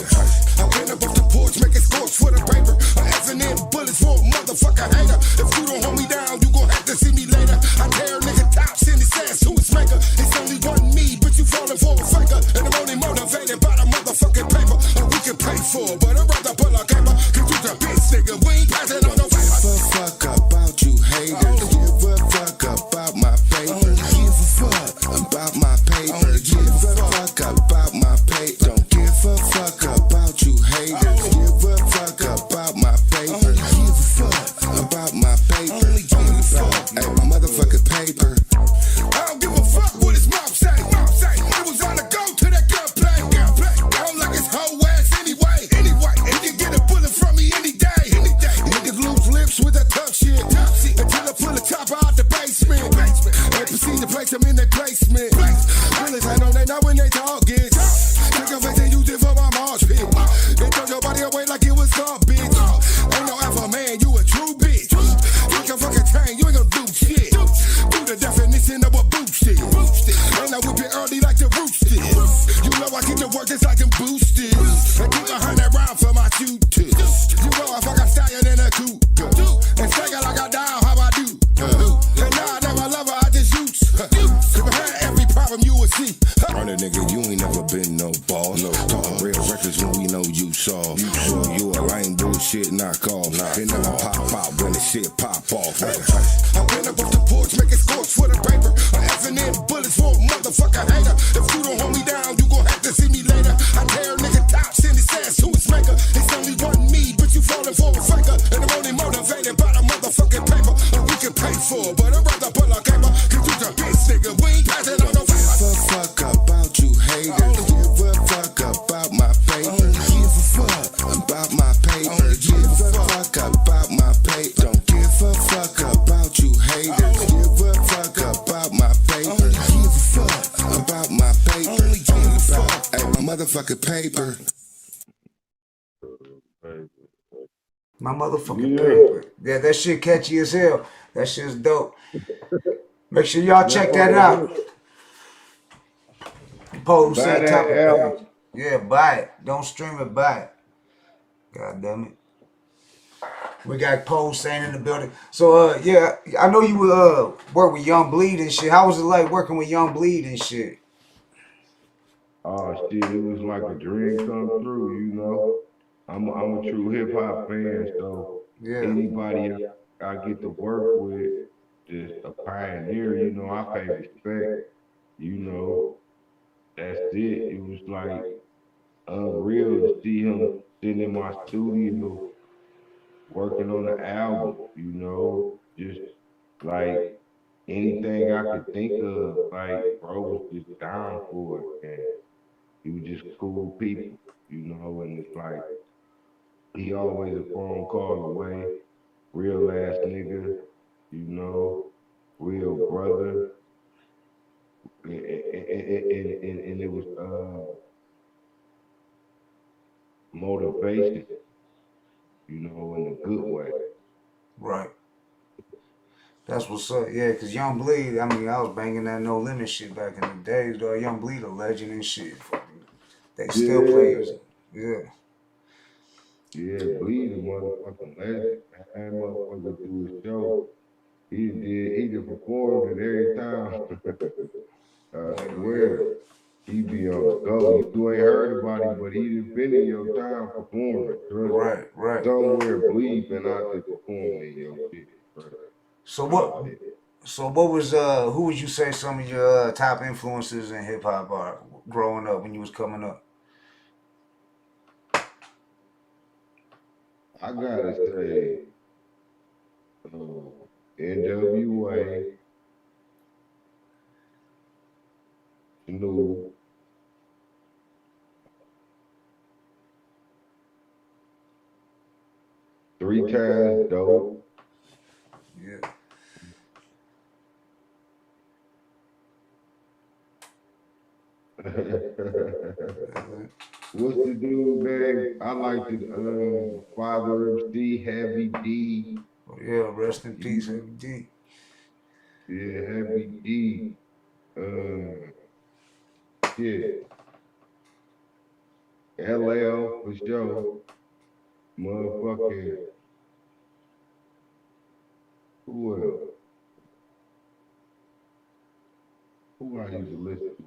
went up off the porch, making scores for the paper. I'm in bullets for a motherfucker hater. If you don't hold me down, you gon' have to see me later. I tear nigga tops in his ass to his maker. It's only one me, but you falling for a faker. And I'm only motivated by the motherfucking paper. And we can pay for it, but I'd rather pull our caper. Cause you the bitch nigga, we ain't passing on no paper. Give a fuck about you haters. Give a fuck about my paper. Give a fuck about my paper. Give a fuck about my paper. Don't give a fuck about you haters. Give a fuck about my paper. Give a fuck about my paper. Hey, my motherfucking paper. I don't give a fuck what his mouth say. It was on the go to that gunplay. I don't like his whole ass anyway. And you get a bullet from me any day. Niggas lose lips with that tough shit. Until I pull the chopper out the basement. And proceed to place them in their placement. Bullets I know they know when they target. Take a face and use it for my march pit. They throw your body away like it was garbage. Ain't no alpha man, you a true bitch. Think I'm fucking train, you ain't gonna do shit. Do the definition of a boosted. And I whip it early like the roosters. You know I keep the work just like them boosters. I keep 100 rounds for my shooters. You know I fuck a stallion in a coupe. And stagger like I die, how I do. And now I never love her, I just use. If I had every problem you would see. Runner, nigga, you ain't never been no boss. off. You sure you a lame bullshit knockoff? It never pop when the shit pop off. I went up off the porch, making scores for the paper. I'm effing in bullets for a motherfucker hater. If you don't hold me down, you gon' have to see me later. I tear a nigga tops in his ass to his maker. It's only one me, but you falling for a faker. And I'm only motivated by the motherfucking paper. And we can pay for it, but I'd rather pull a caper. Cause you a bitch nigga, we ain't passing on no favor. Give a fuck about you haters. Give a fuck about my paper. Give a fuck about my paper. Give a fuck about my paper. Don't give a fuck about you haters. Give a fuck about my paper. Give a fuck about my paper. Hey, my motherfucking paper. My motherfucking paper. Yeah, that shit catchy as hell. That shit's dope. Make sure y'all check that out. Poe Whosaine top of page. Yeah, buy it. Don't stream it, buy it. God damn it. We got Poe Whosaine in the building. So yeah, I know you work with Young Bleed and shit. How was it like working with Young Bleed and shit? Oh shit, it was like a dream come true, you know. I'm a true hip hop fan, so anybody I get to work with, just a pioneer, you know, I pay respect, you know. That's it. It was like unreal to see him sitting in my studio working on the album, you know, just like anything I could think of, like bro was just down for it, and he was just cool people, you know, and it's like he always a phone call away, real ass nigga, you know, real brother, and it was motivation, you know, in a good way. Right. That's what's up, yeah, because Young Bleed, I mean, I was banging that No Limit shit back in the days, though. Young Bleed a legend and shit. They still play music. Yeah. Yeah, Bleed a motherfucking legend. That motherfucker do his show. He done performed it every time. I swear. He be on the go. You ain't heard about him, but he done been in your time performing. Trust right. Somewhere Bleed been out there performing your shit. Trust. So what was who would you say some of your top influences in hip hop are growing up when you was coming up? I gotta say NWA, Snoop, Three Times Dope. Yeah. What's the dude name? I like the Father MC, Heavy D. Oh, yeah, rest in peace, Heavy D. Yeah, Heavy D. Shit. LL for sure. Motherfucking. Who else? Who I used to listen to?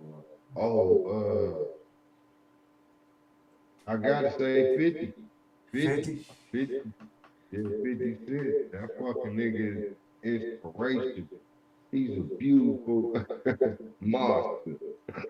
Oh, I gotta say 50. 50. Yeah, 50 Cent. That fucking nigga is inspiration. He's a beautiful monster.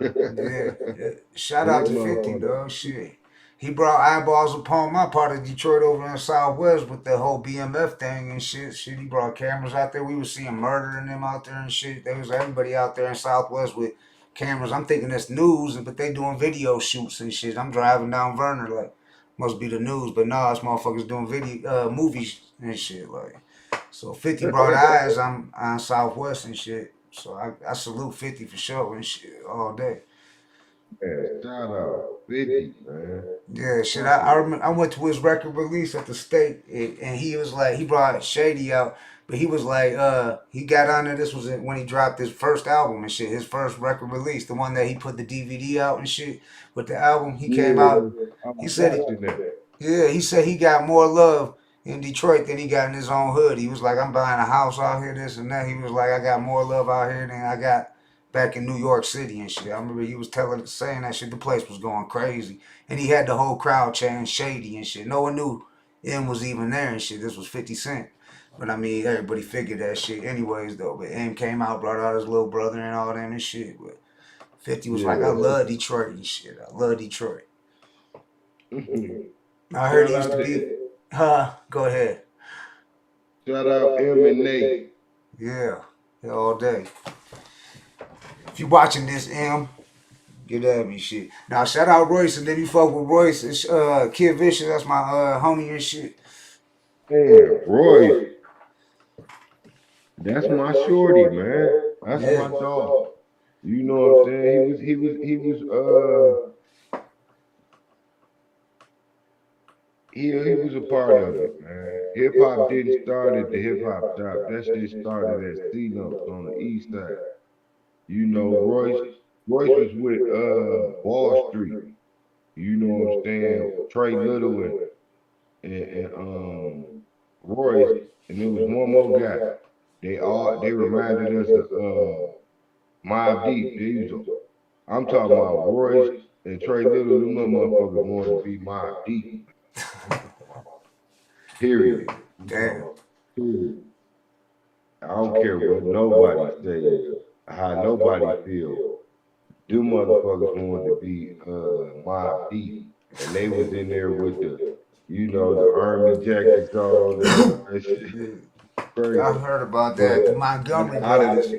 Yeah. Shout out to 50, dog. Shit. He brought eyeballs upon my part of Detroit over in Southwest with the whole BMF thing and shit. He brought cameras out there. We was seeing murder in them out there and shit. There was everybody out there in Southwest with cameras. I'm thinking that's news, but they doing video shoots and shit. I'm driving down Verner like, must be the news, but nah, it's motherfuckers doing video movies and shit like. So 50 brought eyes on Southwest and shit. So I salute 50 for sure and shit all day. Yeah, shout out 50, man. Yeah, shit. I remember I went to his record release at the state and he was like, he brought Shady out, but he was like, he got on there. This was when he dropped his first album and shit, his first record release, the one that he put the DVD out and shit with the album. He came out. He said, he said he got more love in Detroit than he got in his own hood. He was like, I'm buying a house out here, this and that. He was like, I got more love out here than I got back in New York City and shit. I remember he was saying that shit. The place was going crazy, and he had the whole crowd chanting "Shady" and shit. No one knew M was even there and shit. This was 50 Cent. But I mean, everybody figured that shit anyways, though. But M came out, brought out his little brother and all that and shit. But 50 was like, I love Detroit and shit. I love Detroit. I heard he used to be. Go ahead. Shout out M and Nate. Yeah, all day. If you watching this, M, get at me, shit. Now, shout out Royce, and then you fuck with Royce. It's Kid Vicious, that's my homie and shit. Man, Royce. That's my shorty, man. That's my dog. You know what I'm saying? He was a part of it, man. Hip hop didn't start at the hip hop shop. That shit started at C Notes on the east side. You know, Royce was with Wall Street. You know what I'm saying? Trey Little and Royce, and there was one more guy. They reminded us of Mobb Deep. I'm talking about Royce and Trey Little. Them little motherfuckers wanted to be Mobb Deep. Period. Damn. Period. I don't care what nobody say, how nobody feel. Them motherfuckers wanted to be Mobb Deep, and they was in there with the army jackets on and all that shit. Crazy. I heard about that. The Montgomery guys.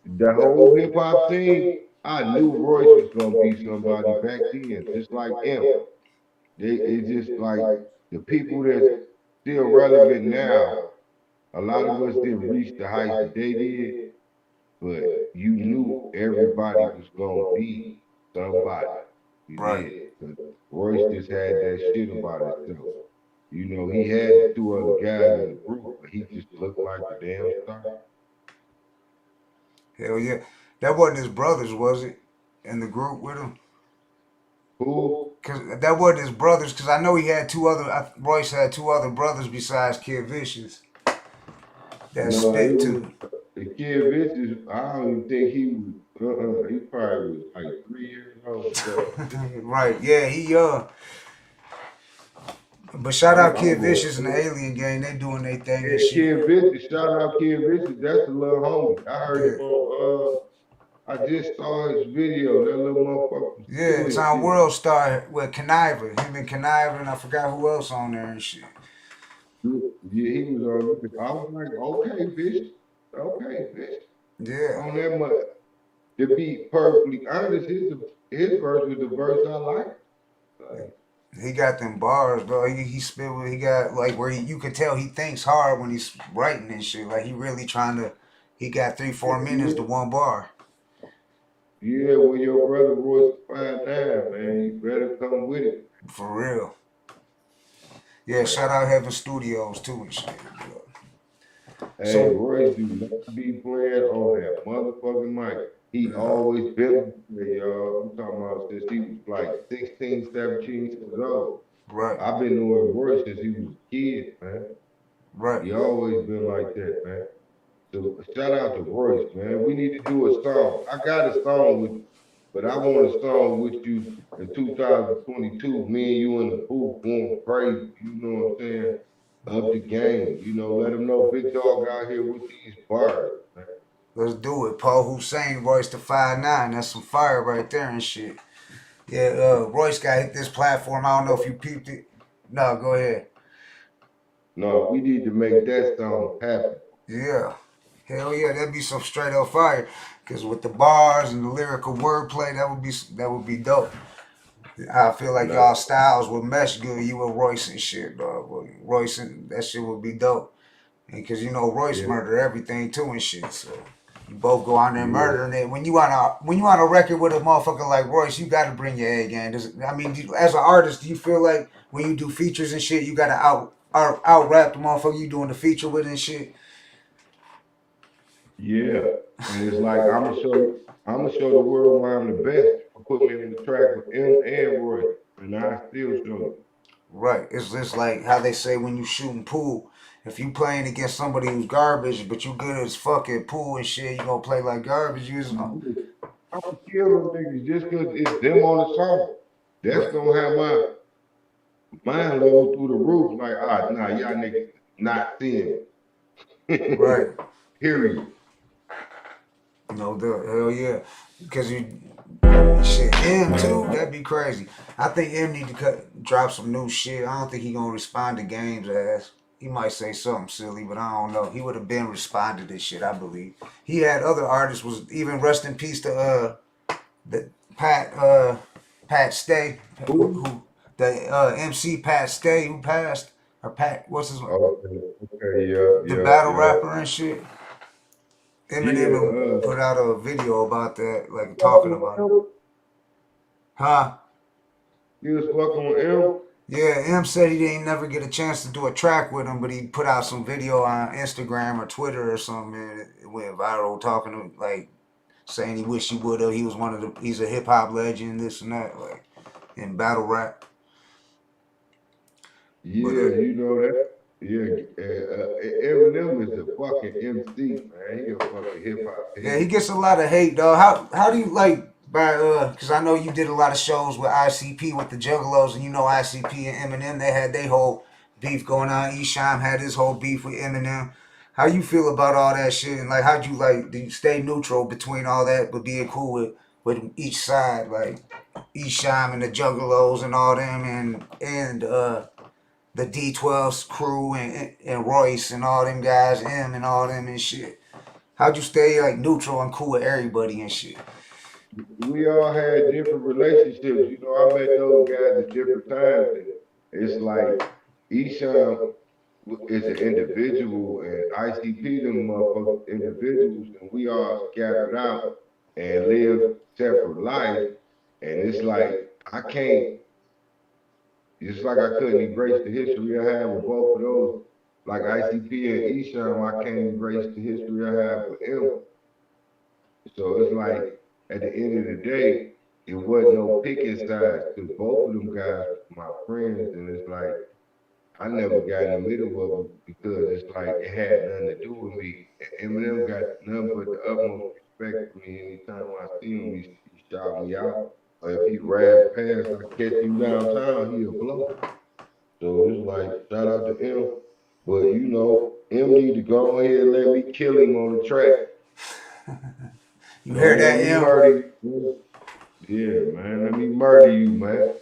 The whole hip hop scene, I knew Royce was gonna be somebody back then, just like M. It's just like the people that's still relevant now. A lot of us didn't reach the heights that they did, but you knew everybody was gonna be somebody. You did. 'Cause Royce just had that shit about himself. You know, he had the two other guys in the group, but he just looked like a damn star. Hell yeah. That wasn't his brothers, was it? In the group with him? Who? Cause that wasn't his brothers, because I know he had Royce had two other brothers besides Kid Vicious. That spit too. The Kid Vicious, I don't even think he was, he probably was like 3 years old. Right, yeah, he young. But shout out Kid Vicious and the Alien Gang, they doing their thing and shit. Kid Vicious, shout out Kid Vicious, that's the little homie. I heard him on, I just saw his video, that little motherfucker. Yeah, it's on World Star with Conniver, him and Conniver, and I forgot who else on there and shit. Yeah, he was on. I was like, okay, bitch. Okay, bitch. Yeah. On that much. To be perfectly honest, his verse was the verse I like. He got them bars, bro. He spit with, he got like where you could tell he thinks hard when he's writing and shit. Like he really trying to, he got 3-4 minutes to one bar. Yeah, when your brother Royce 5'9", man, you better come with it. For real. Yeah, shout out Heaven Studios too and shit. Hey, Royce do not be playing on that motherfucking mic. He always been there, y'all. I'm talking about since he was like 16, 17 years old. Right. I've been knowing Royce since he was a kid, man. Right. He always been like that, man. So shout out to Royce, man. We need to do a song. I got a song with you, but I want a song with you in 2022. Me and you in the booth going crazy. You know what I'm saying? Up the game. You know, let them know Big Dog out here with these bars, man. Let's do it. Poe Whosaine, Royce the 5'9". That's some fire right there and shit. Yeah, Royce got hit this platform. I don't know if you peeped it. No, go ahead. No, we need to make that song happen. Yeah. Hell yeah, that'd be some straight up fire. Cause with the bars and the lyrical wordplay, that would be dope. I feel like y'all styles would mesh good. You and Royce and shit, dog. Royce and that shit would be dope. And cause you know Royce murdered everything too and shit. So you both go on there murdering it. When you on a record with a motherfucker like Royce, you gotta bring your A game. As an artist, do you feel like when you do features and shit, you gotta out rap the motherfucker you doing the feature with and shit? Yeah, and it's like I'm gonna show the world why I'm the best. I put me in the track with M and Roy, and I still show you. Right. It's just like how they say when you shooting pool. If you playing against somebody who's garbage, but you good as fucking pool and shit, you gonna play like garbage. You just, I'm gonna kill them niggas just cause it's them on the song. That's right. gonna have my mind level through the roof. Like, nah, y'all niggas not seeing me. Right. Period. No doubt. Hell yeah. Because you shit M too, that'd be crazy. I think M need to drop some new shit. I don't think he gonna respond to games ass. He might say something silly, but I don't know. He would have been responded to shit, I believe. He had other artists was even rest in peace to the Pat Stay who the MC Pat Stay who passed or Pat what's his Okay, the battle yeah. rapper and shit. Yeah, Eminem put out a video about that, like talking about it. Huh? You was fucking with M? Yeah, M said he didn't never get a chance to do a track with him, but he put out some video on Instagram or Twitter or something, and it went viral talking to like saying he wish he would have. He was one of the he's a hip hop legend, this and that, like in battle rap. Yeah, you know that. Yeah, Eminem is a fucking MC, man. He a fucking hip hop Yeah, he head. gets a lot of hate, dog. How do you like by because I know you did a lot of shows with ICP with the Juggalos, and you know ICP and Eminem they had their whole beef going on. Esham had his whole beef with Eminem. How you feel about all that shit? And like, how'd you like? Do you stay neutral between all that, but being cool with each side, like Esham and the Juggalos and all them, and the D12's crew and Royce and all them guys, M and all them and shit. How'd you stay like neutral and cool with everybody and shit? We all had different relationships. You know, I met those guys at different times, and it's like Esham is an individual, and ICP them motherfuckers individuals, and we all scattered out and live separate lives. And it's like I can't, just like I couldn't erase the history I have with both of those, like ICP and Esham, I can't erase the history I have with M. So it's like at the end of the day, it wasn't no picking sides because both of them guys were my friends, and it's like I never got in the middle of it because it's like it had nothing to do with me. And Eminem got nothing but the utmost respect for me. Anytime I see him, he shout me out. Or if he ride past, I catch him downtown, he'll blow. So it's like shout out to M. But you know, M need to go ahead and let me kill him on the track. You heard that, let me M? murder you. Yeah, man. Let me murder you, man.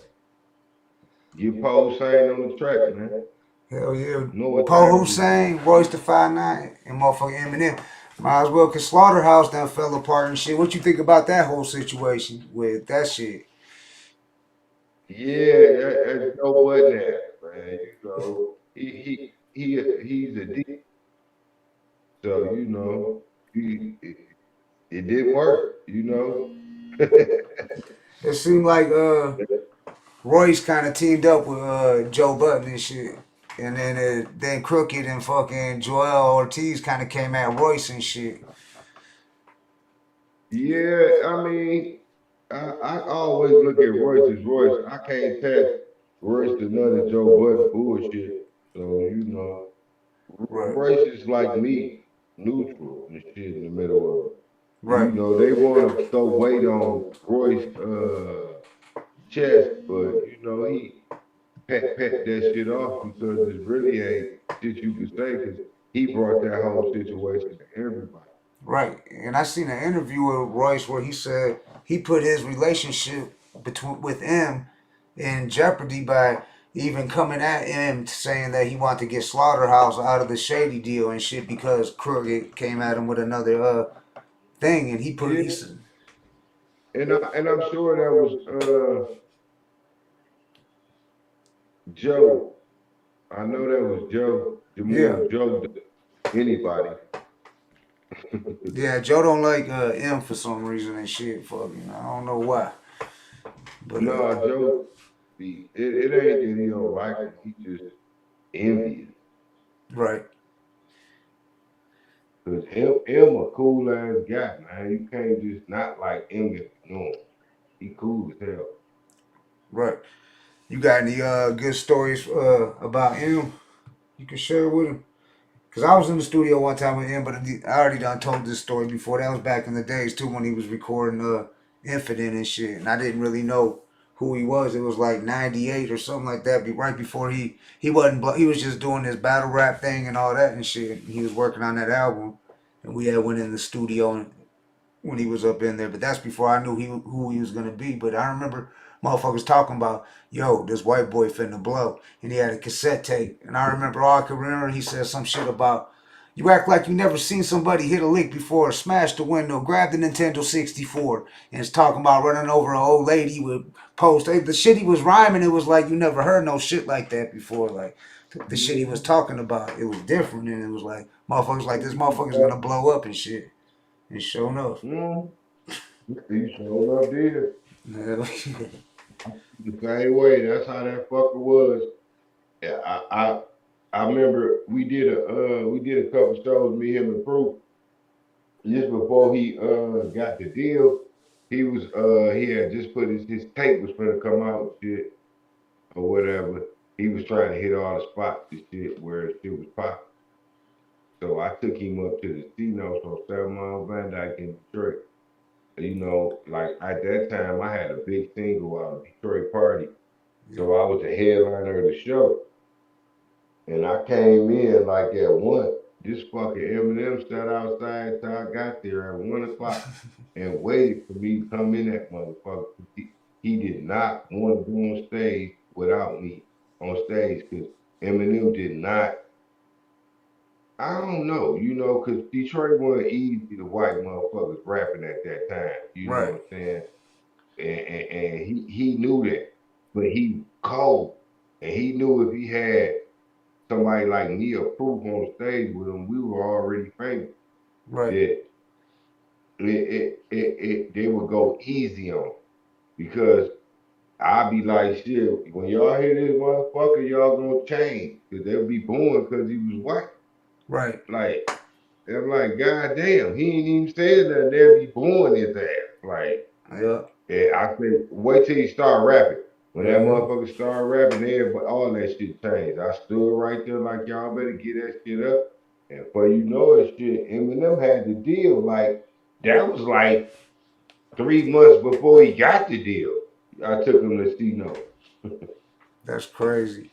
Get Poe Whosaine on the track, man. Hell yeah. Know what Poe time it is. Whosaine, Royce the 5'9", and motherfucking Eminem. Might as well, cause Slaughterhouse done fell apart and shit. What you think about that whole situation with that shit? Yeah, that's Joe Budden ass, man. You know, he's a D. So you know, it didn't work. You know. It seemed like Royce kind of teamed up with Joe Budden and shit. And then Crooked and fucking Joel Ortiz kind of came at Royce and shit. Yeah, I mean, I always look at Royce as Royce. I can't attach Royce to none of Joe Budden bullshit. So you know, Right. Royce is like me, neutral and shit in the middle of it. You Right. know, they want to throw weight on Royce chest, but you know he pat that shit off because it really ain't shit you can say because he brought that whole situation to everybody. Right. And I seen an interview with Royce where he said he put his relationship with him in jeopardy by even coming at him saying that he wanted to get Slaughterhouse out of the shady deal and shit because Crooked came at him with another thing and he put And I'm sure that was Joe. I know that was Joe. Jamul Joe anybody. Yeah, Joe don't like M for some reason and shit. Fucking, I don't know why. But no, Joe, it ain't that he don't like him. He just envious. Right. Cause M a cool ass guy, man. You can't just not like M if you know him. He cool as hell. Right. You got any good stories about him you can share with him? Cause I was in the studio one time with him, but I already done told this story before. That was back in the days too when he was recording Infinite and shit, and I didn't really know who he was. It was like '98 or something like that. Right before he wasn't he was just doing this battle rap thing and all that and shit. He was working on that album, and we had went in the studio and when he was up in there. But that's before I knew who he was gonna be. But I remember motherfuckers talking about, yo, this white boy finna blow. And he had a cassette tape. And I remember all I could remember, he said some shit about, you act like you never seen somebody hit a lick before, smash the window, grab the Nintendo 64, and it's talking about running over an old lady with post. The shit he was rhyming, it was like you never heard no shit like that before. Like the shit he was talking about, it was different, and it was like motherfuckers like this motherfucker's gonna blow up and shit. And sure enough. He showed up there. Yeah. The same way. That's how that fucker was. Yeah, I remember we did a couple shows, me, him, and Proof. Just before he got the deal, he had just put his tape was gonna come out and shit or whatever. He was trying to hit all the spots and shit where shit was popping. So I took him up to the C-Notes on 7 Mile Van Dyke in Detroit. You know, like at that time, I had a big single out, Detroit Party. So I was the headliner of the show. And I came in like at 1. This fucking Eminem sat outside till I got there at 1 o'clock and waited for me to come in that motherfucker. He did not want to go on stage without me on stage because Eminem did not. I don't know, you know, because Detroit wasn't easy to white motherfuckers rapping at that time. You know what I'm saying? And he knew that, but he cold, and he knew if he had somebody like me or Proof on stage with him, we were already famous. Right. That they would go easy on him because I'd be like, shit, when y'all hear this motherfucker, y'all gonna change because they'll be booing because he was white. Right. Like, I'm like, God damn, he ain't even said that they'll be booing his ass. Like, yeah. And I said, wait till he start rapping. When that Yeah. motherfucker started rapping, everybody, all that shit changed. I stood right there like, y'all better get that shit up. And for you know it, shit, Eminem had the deal. Like, that was like 3 months before he got the deal. I took him to C-Notes. That's crazy.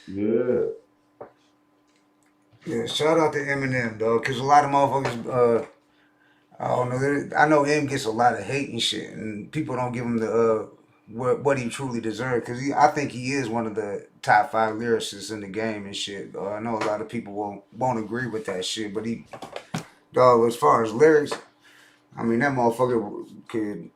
Yeah. Yeah, shout out to Eminem, dog, because a lot of motherfuckers, I don't know, I know M gets a lot of hate and shit, and people don't give him the, what he truly deserves, because I think he is one of the top 5 lyricists in the game and shit. I know a lot of people won't agree with that shit, but dog, as far as lyrics, I mean, that motherfucker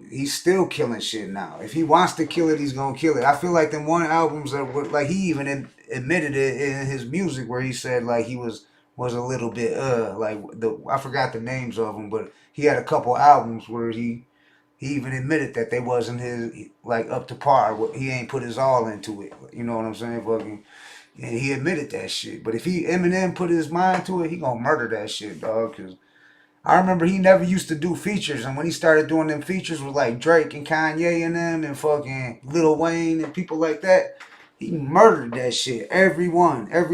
he's still killing shit now. If he wants to kill it, he's gonna kill it. I feel like them one albums that were, like, he even admitted it in his music where he said, like, he was a little bit, like, I forgot the names of them, but he had a couple albums where he even admitted that they wasn't his, like, up to par. He ain't put his all into it. You know what I'm saying? Fucking, and he admitted that shit. But if Eminem put his mind to it, he gonna murder that shit, dog, because I remember he never used to do features, and when he started doing them features with like Drake and Kanye and them and fucking Lil Wayne and people like that, he murdered that shit. Every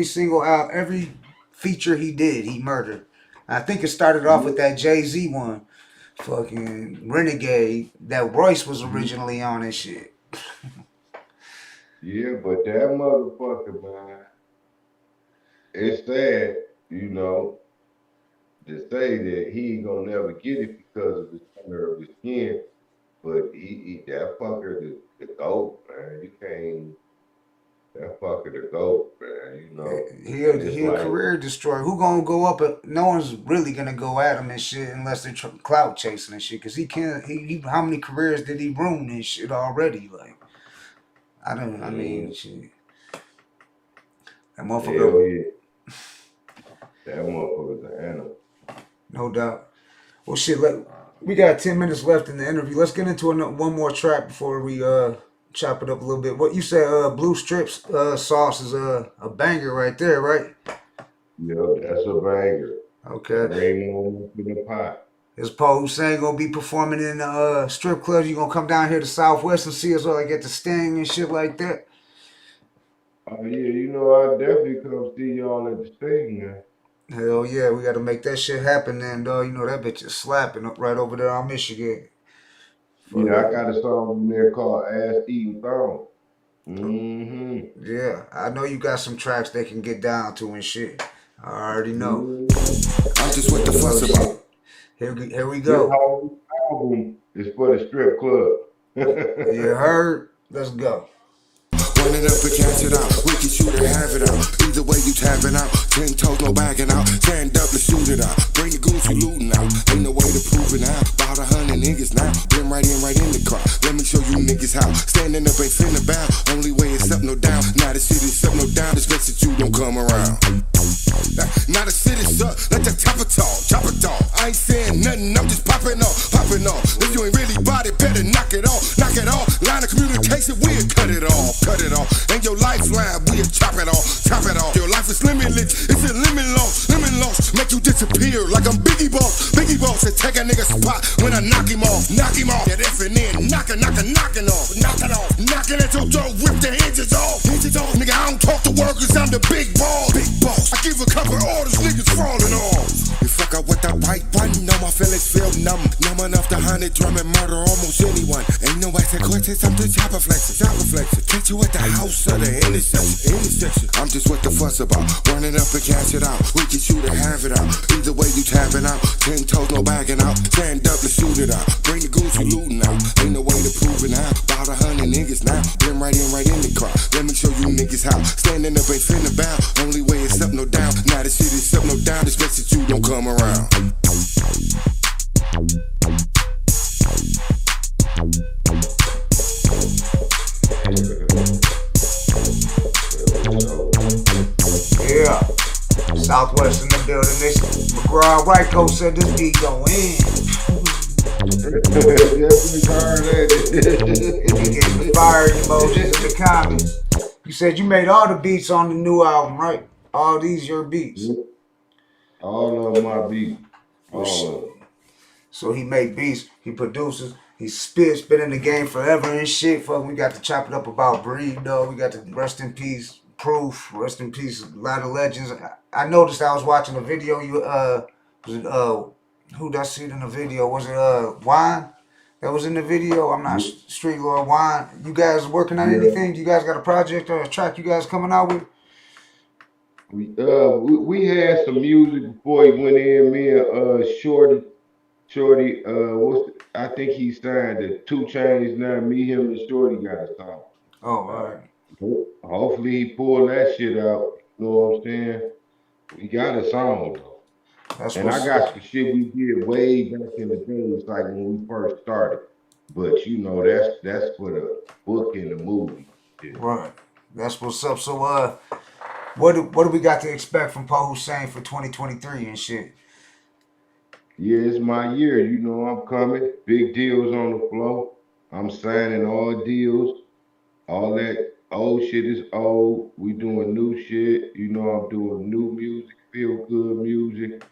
single out, every feature he did, he murdered. I think it started off with that Jay-Z one, fucking Renegade, that Royce was originally on and shit. Yeah, but that motherfucker, man, it's sad, you know, to say that he ain't gonna never get it because of the color of his skin, but he that fucker the GOAT, man. You can't, that fucker the GOAT, man. You know, He a career destroyer. Who gonna go up? No one's really gonna go at him and shit unless they're clout chasing and shit. Cause he can't. He how many careers did he ruin and shit already? Like, I mean, shit. That motherfucker. Hell yeah. That motherfucker's an animal. No doubt. Well, shit. We got 10 minutes left in the interview. Let's get into one more track before we chop it up a little bit. What you said? Blue Strips sauce is a banger right there, right? Yeah, that's a banger. Okay. Raymond in the pot. Is Poe Whosaine gonna be performing in strip clubs? You gonna come down here to Southwest and see us like at the Sting and shit like that? Oh yeah, you know I definitely come see y'all at the stage now. Hell yeah, we got to make that shit happen then, dog. You know that bitch is slapping up right over there on Michigan. Yeah, I got a song in there called Ass Eating Thong. Mm-hmm. Yeah, I know you got some tracks they can get down to and shit. I already know. I'm just what the fuss about. Here we This go. whole album is for the strip club. You heard? Let's go. Run it up and cash it out. We can shoot or have it out. Either way you tapping out. 10 toes, no bagging out. Stand up and shoot it out. Bring the goons, you looting out. Ain't no way to prove it now. About 100 niggas now. Been right in the car. Let me show you niggas how. Standing up ain't finna bow. Only way is up, no down. Now the city's up, no down. It's best that you don't come around. Now the city's up. Let that chop it off. Chop it off. I ain't saying nothing. I'm just popping off. Popping off. If you ain't really bought it, better knock it off. Knock it off. Line of communication, we'll cut it off. Cut it off. And your lifeline, we'll chop it off. Chop it off. Your life is limitless. It's a limit loss. Limit loss. Make you disappear like I'm Biggie Boss. Biggie Boss and take a nigga spot when I knock him off. Knock him off. That F and N. Knocking off. Knock it off. Knocking at your throat. Rip the hinges off. Hinges off. Nigga, I don't talk to workers. I'm the big boss. Big boss. I give a couple orders. Niggas falling off. You fuck up with the right button. Know my feelings feel numb. Numb enough to hunt it, drum and murder almost anyone. Ain't no consequences. I'm the chopper flexing. Chopper flexing. Catch you at the house of the intersection. I'm just what the fuss about. Running up and cash it out. We can shoot or have it out. Either way you tapping out. 10 toes, no bagging out. Stand up and shoot it out. Bring the goons, you looting out. Ain't no way to prove it now. About 100 niggas now. Been right in the car. Let me show you niggas how. Standing up ain't finna bow. Only way is up, no down. Now the shit is up, no down. It's best that you don't come around. Yeah. Southwest in the building. This McGraw Ryko said this beat go in. Getting the fire emojis in the comments. You said you made all the beats on the new album, right? All these your beats. All of my beats. All of them. So he make beats, he produces, he spits, been in the game forever and shit. Fuck, we got to chop it up about Breed, though. We got to rest in peace, Proof, rest in peace, a lot of legends. I noticed I was watching a video. You was it who that see in the video? Was it Wine that was in the video? I'm not Street Lord Wine. You guys working on anything? Do you guys got a project or a track you guys coming out with? We had some music before he went in. Me and Shorty, I think he signed the 2 Chainz now. Me, him, and Shorty got a song. Oh, all right. Hopefully he pull that shit out. You know what I'm saying? We got a song though. And I got some shit we did way back in the days, like when we first started. But you know, that's for the book and the movie. Yeah. Right. That's what's up. So what do we got to expect from Poe Whosaine for 2023 and shit? Yeah, it's my year. You know I'm coming. Big deals on the floor. I'm signing all deals. All that old shit is old. We doing new shit. You know I'm doing new music, feel good music,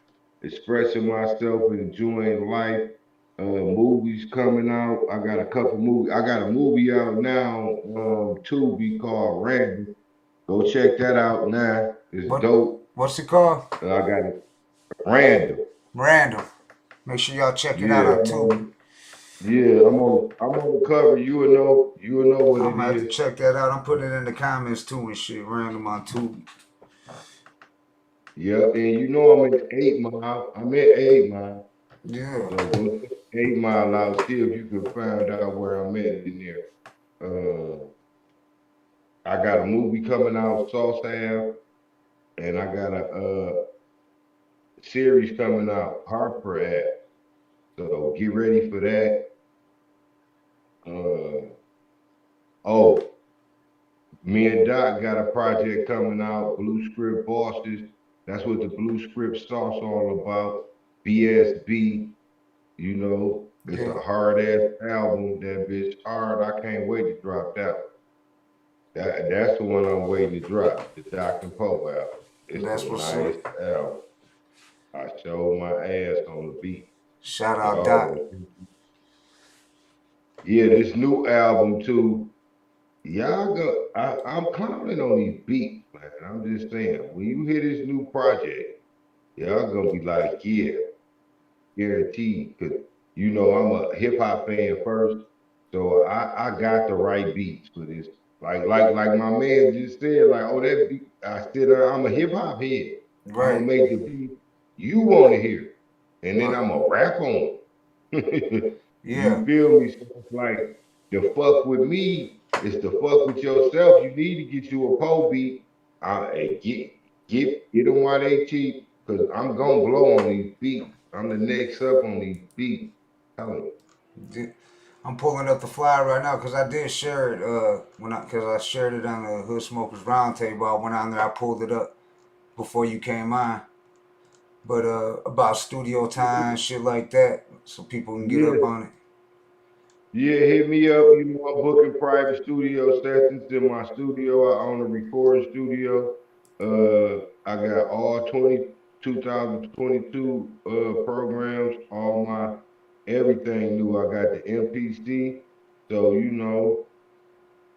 expressing myself and enjoying life. Movies coming out. I got a couple movies. I got a movie out now on Tubi called Random. Go check that out now. It's dope. What's it called? I got it. Random. Make sure y'all check it out on Tubi. Yeah, I'm on the cover. You will know what I'm gonna it have is. to check that out. I'm putting it in the comments too and shit. Random on Tubi. Yeah, and you know I'm at 8 Mile. I'm at 8 Mile. Yeah. So go check 8 Mile out. See if you can find out where I'm at in there. I got a movie coming out, Sauce Ave, and I got a series coming out, Harper Ave. So get ready for that. Me and Doc got a project coming out, Blue Script Bosses. That's what the Blue Script sauce all about. BSB, you know, it's a hard ass album. That bitch hard. I can't wait to drop that one. That's the one I'm waiting to drop, the Doc and Poe album. It's That's a what's nice up. album. I showed my ass on the beat. Shout out Doc. Yeah, this new album too. y'all go. I'm clowning on these beats, man. I'm just saying, when you hear this new project, y'all gonna be like, yeah, guaranteed, because you know I'm a hip hop fan first, so I got the right beats for this. Like my man just said, like, oh that beat. I said I'm a hip hop head. I'm gonna Right. make the beat you want to hear, and then Right. I'm gonna rap on 'em. You Yeah. feel me? So it's like the fuck with me is to fuck with yourself. You need to get you a Poe beat. Hey, get them while they cheap, cause I'm gonna blow on these beats. I'm the next up on these beats. Tell I'm pulling up the flyer right now because I did share it because I shared it on the Hood Smokers Roundtable. I went on there, I pulled it up before you came on. But about studio time, shit like that, so people can get yeah, up on it. yeah, hit me up. You know, I'm booking private studio sessions in my studio. I own a recording studio. I got all 2022 programs, all my everything new. I got the MPC. So, you know,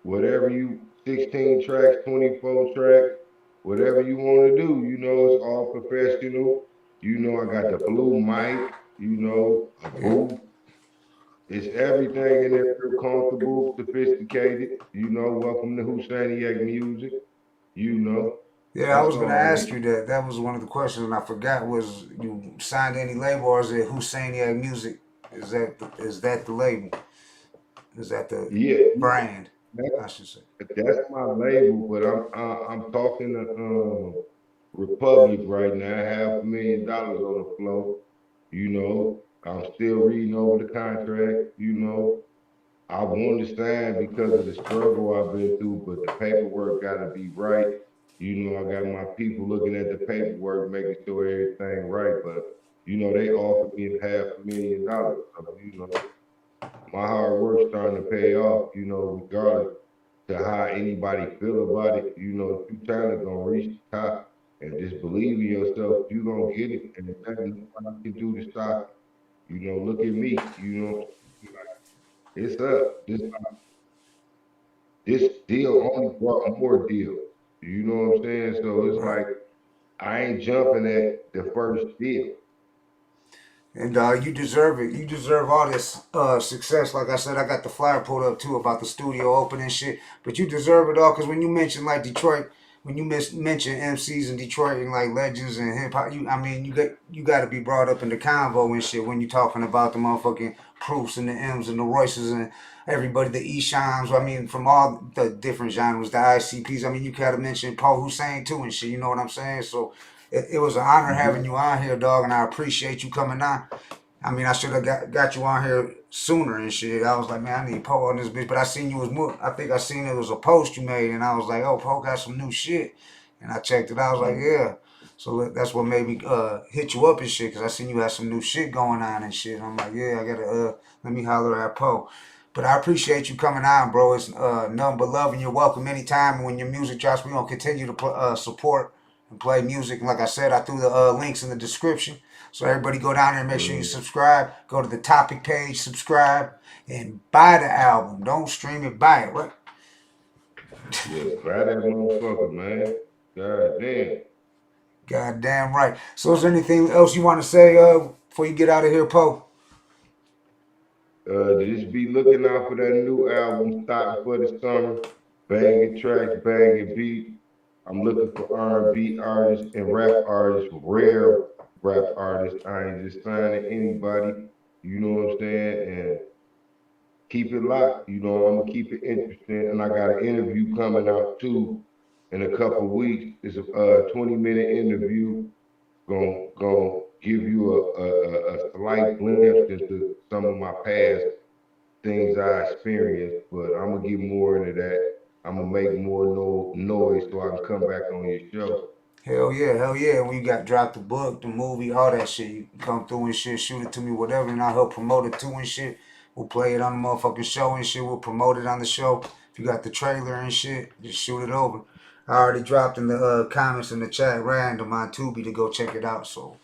whatever you 16 tracks, 24 tracks, whatever you want to do, you know, it's all professional. You know, I got the blue mic, you know, a booth. It's everything in there real comfortable, sophisticated. You know, welcome to Housaniac music. You know, Yeah, I that's was gonna all. ask you that. That was one of the questions, and I forgot. Was you signed any label, or is it Housaniac Music? Is that the label? Is that the Yeah, brand? that's, I should say. that's my label, but I'm talking to Republic right now. $500,000 on the floor. You know, I'm still reading over the contract. You know, I want to sign because of the struggle I've been through, but the paperwork got to be right. You know, I got my people looking at the paperwork, making sure everything right. But you know, they offered me $500,000. So you know, my hard work's starting to pay off. You know, regardless to how anybody feel about it. You know, if you talent gonna reach the top, and just believe in yourself, you gonna get it, and there's nothing nobody can do to stop it. You know, look at me. You know, it's up. This deal only brought more deals. You know what I'm saying? So it's Right. like I ain't jumping at the first deal. And you deserve it. You deserve all this success. Like I said, I got the flyer pulled up too about the studio opening shit. But you deserve it all because when you mention like Detroit, when you mention MCs in Detroit and like legends and hip hop, I mean, you got to be brought up in the convo and shit when you talking about the motherfucking Proofs and the M's and the Royces and everybody, the Eshams. I mean, from all the different genres, the ICPs. I mean, you gotta mention Poe Whosaine too and shit. You know what I'm saying? So it was an honor having you on here, dog, and I appreciate you coming on. I mean, I should have got you on here sooner and shit. I was like, man, I need Poe on this bitch. But I seen you was more. I think I seen it was a post you made, and I was like, oh, Poe got some new shit. And I checked it out. I was like, yeah. So that's what made me hit you up and shit, because I seen you had some new shit going on and shit. I'm like, yeah, I gotta let me holler at Poe. But I appreciate you coming on, bro. It's nothing but love, and you're welcome anytime. And when your music drops, we gonna continue to support and play music. And like I said, I threw the links in the description. So everybody go down there and make sure you subscribe. Go to the topic page, subscribe, and buy the album. Don't stream it, buy it, right? Yeah, buy that motherfucker, man. God damn. God damn right. So is there anything else you want to say before you get out of here, Poe? Just be looking out for that new album starting for the summer. Banging tracks, banging beats. I'm looking for R&B artists and rap artists, rare rap artists. I ain't just signing anybody. You know what I'm saying? And keep it locked. You know, I'm gonna keep it interesting, and I got an interview coming out too in a couple weeks. It's a 20-minute interview. Gonna give you a slight glimpse into some of my past things I experienced, but I'm gonna get more into that. I'm gonna make more noise so I can come back on your show. Hell yeah, hell yeah. When you got dropped the book, the movie, all that shit, you can come through and shit, shoot it to me, whatever, and I'll help promote it too and shit. We'll play it on the motherfucking show and shit. We'll promote it on the show. If you got the trailer and shit, just shoot it over. I already dropped in the comments in the chat random on Tubi to go check it out. So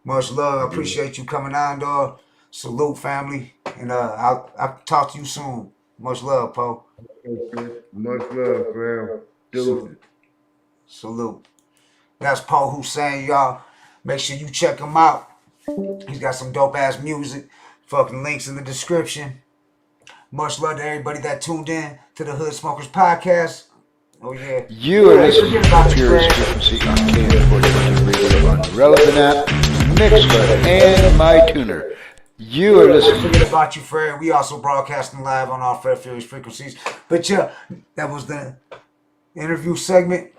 much love. I Yeah. appreciate you coming on, dog. Salute, family. And I'll talk to you soon. Much love, Poe. Much love, fam. Salute. That's Poe Whosaine, y'all. Make sure you check him out. He's got some dope ass music. Fucking links in the description. Much love to everybody that tuned in to the Hood Smokers Podcast. Oh yeah. You are listening to Purest Frequency on KM40 Radio on the Relevant app, Mixcloud, and MyTuner. You are listening. Forget about you, Fred. We also broadcasting live on our Fred Furious frequencies. But yeah, that was the interview segment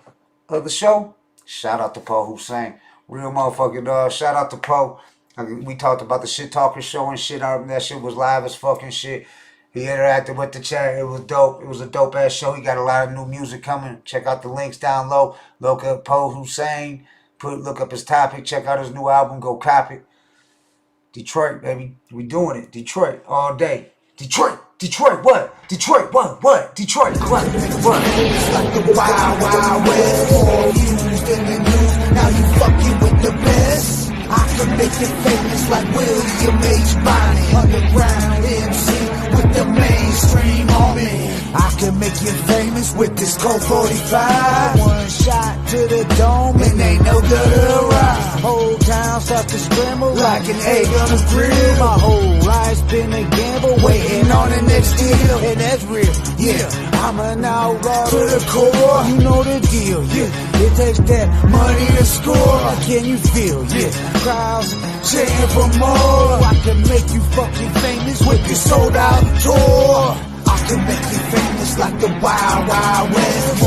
of the show. Shout out to Poe Whosaine. Real motherfucking dog. Shout out to Poe. We talked about the Shit Talker show and shit. That shit was live as fucking shit. He interacted with the chat. It was dope. It was a dope ass show. He got a lot of new music coming. Check out the links down low. Look up Poe Whosaine. Look up his topic. Check out his new album. Go cop it. Detroit, baby. We doing it. Detroit all day. Detroit. Detroit what? Detroit what? What? Detroit what? What? It's like the wild, wild west. All used in the news. Now you fucking with the best. I can make you famous like William H. Bonney. Underground MC with the mainstream army. I can make you famous with this Colt 45. One shot to the dome and ain't no good to ride. Whole town start to scramble like an egg on a grill. My whole life's been a gamble, waiting on the next deal. And that's real, yeah. I'm an outlaw to the core. You know the deal, yeah. It takes that money to score. Can you feel, yeah? Crowds cheering for more. I can make you fucking famous with this sold out tour. I can make you famous like the Wild Wild West.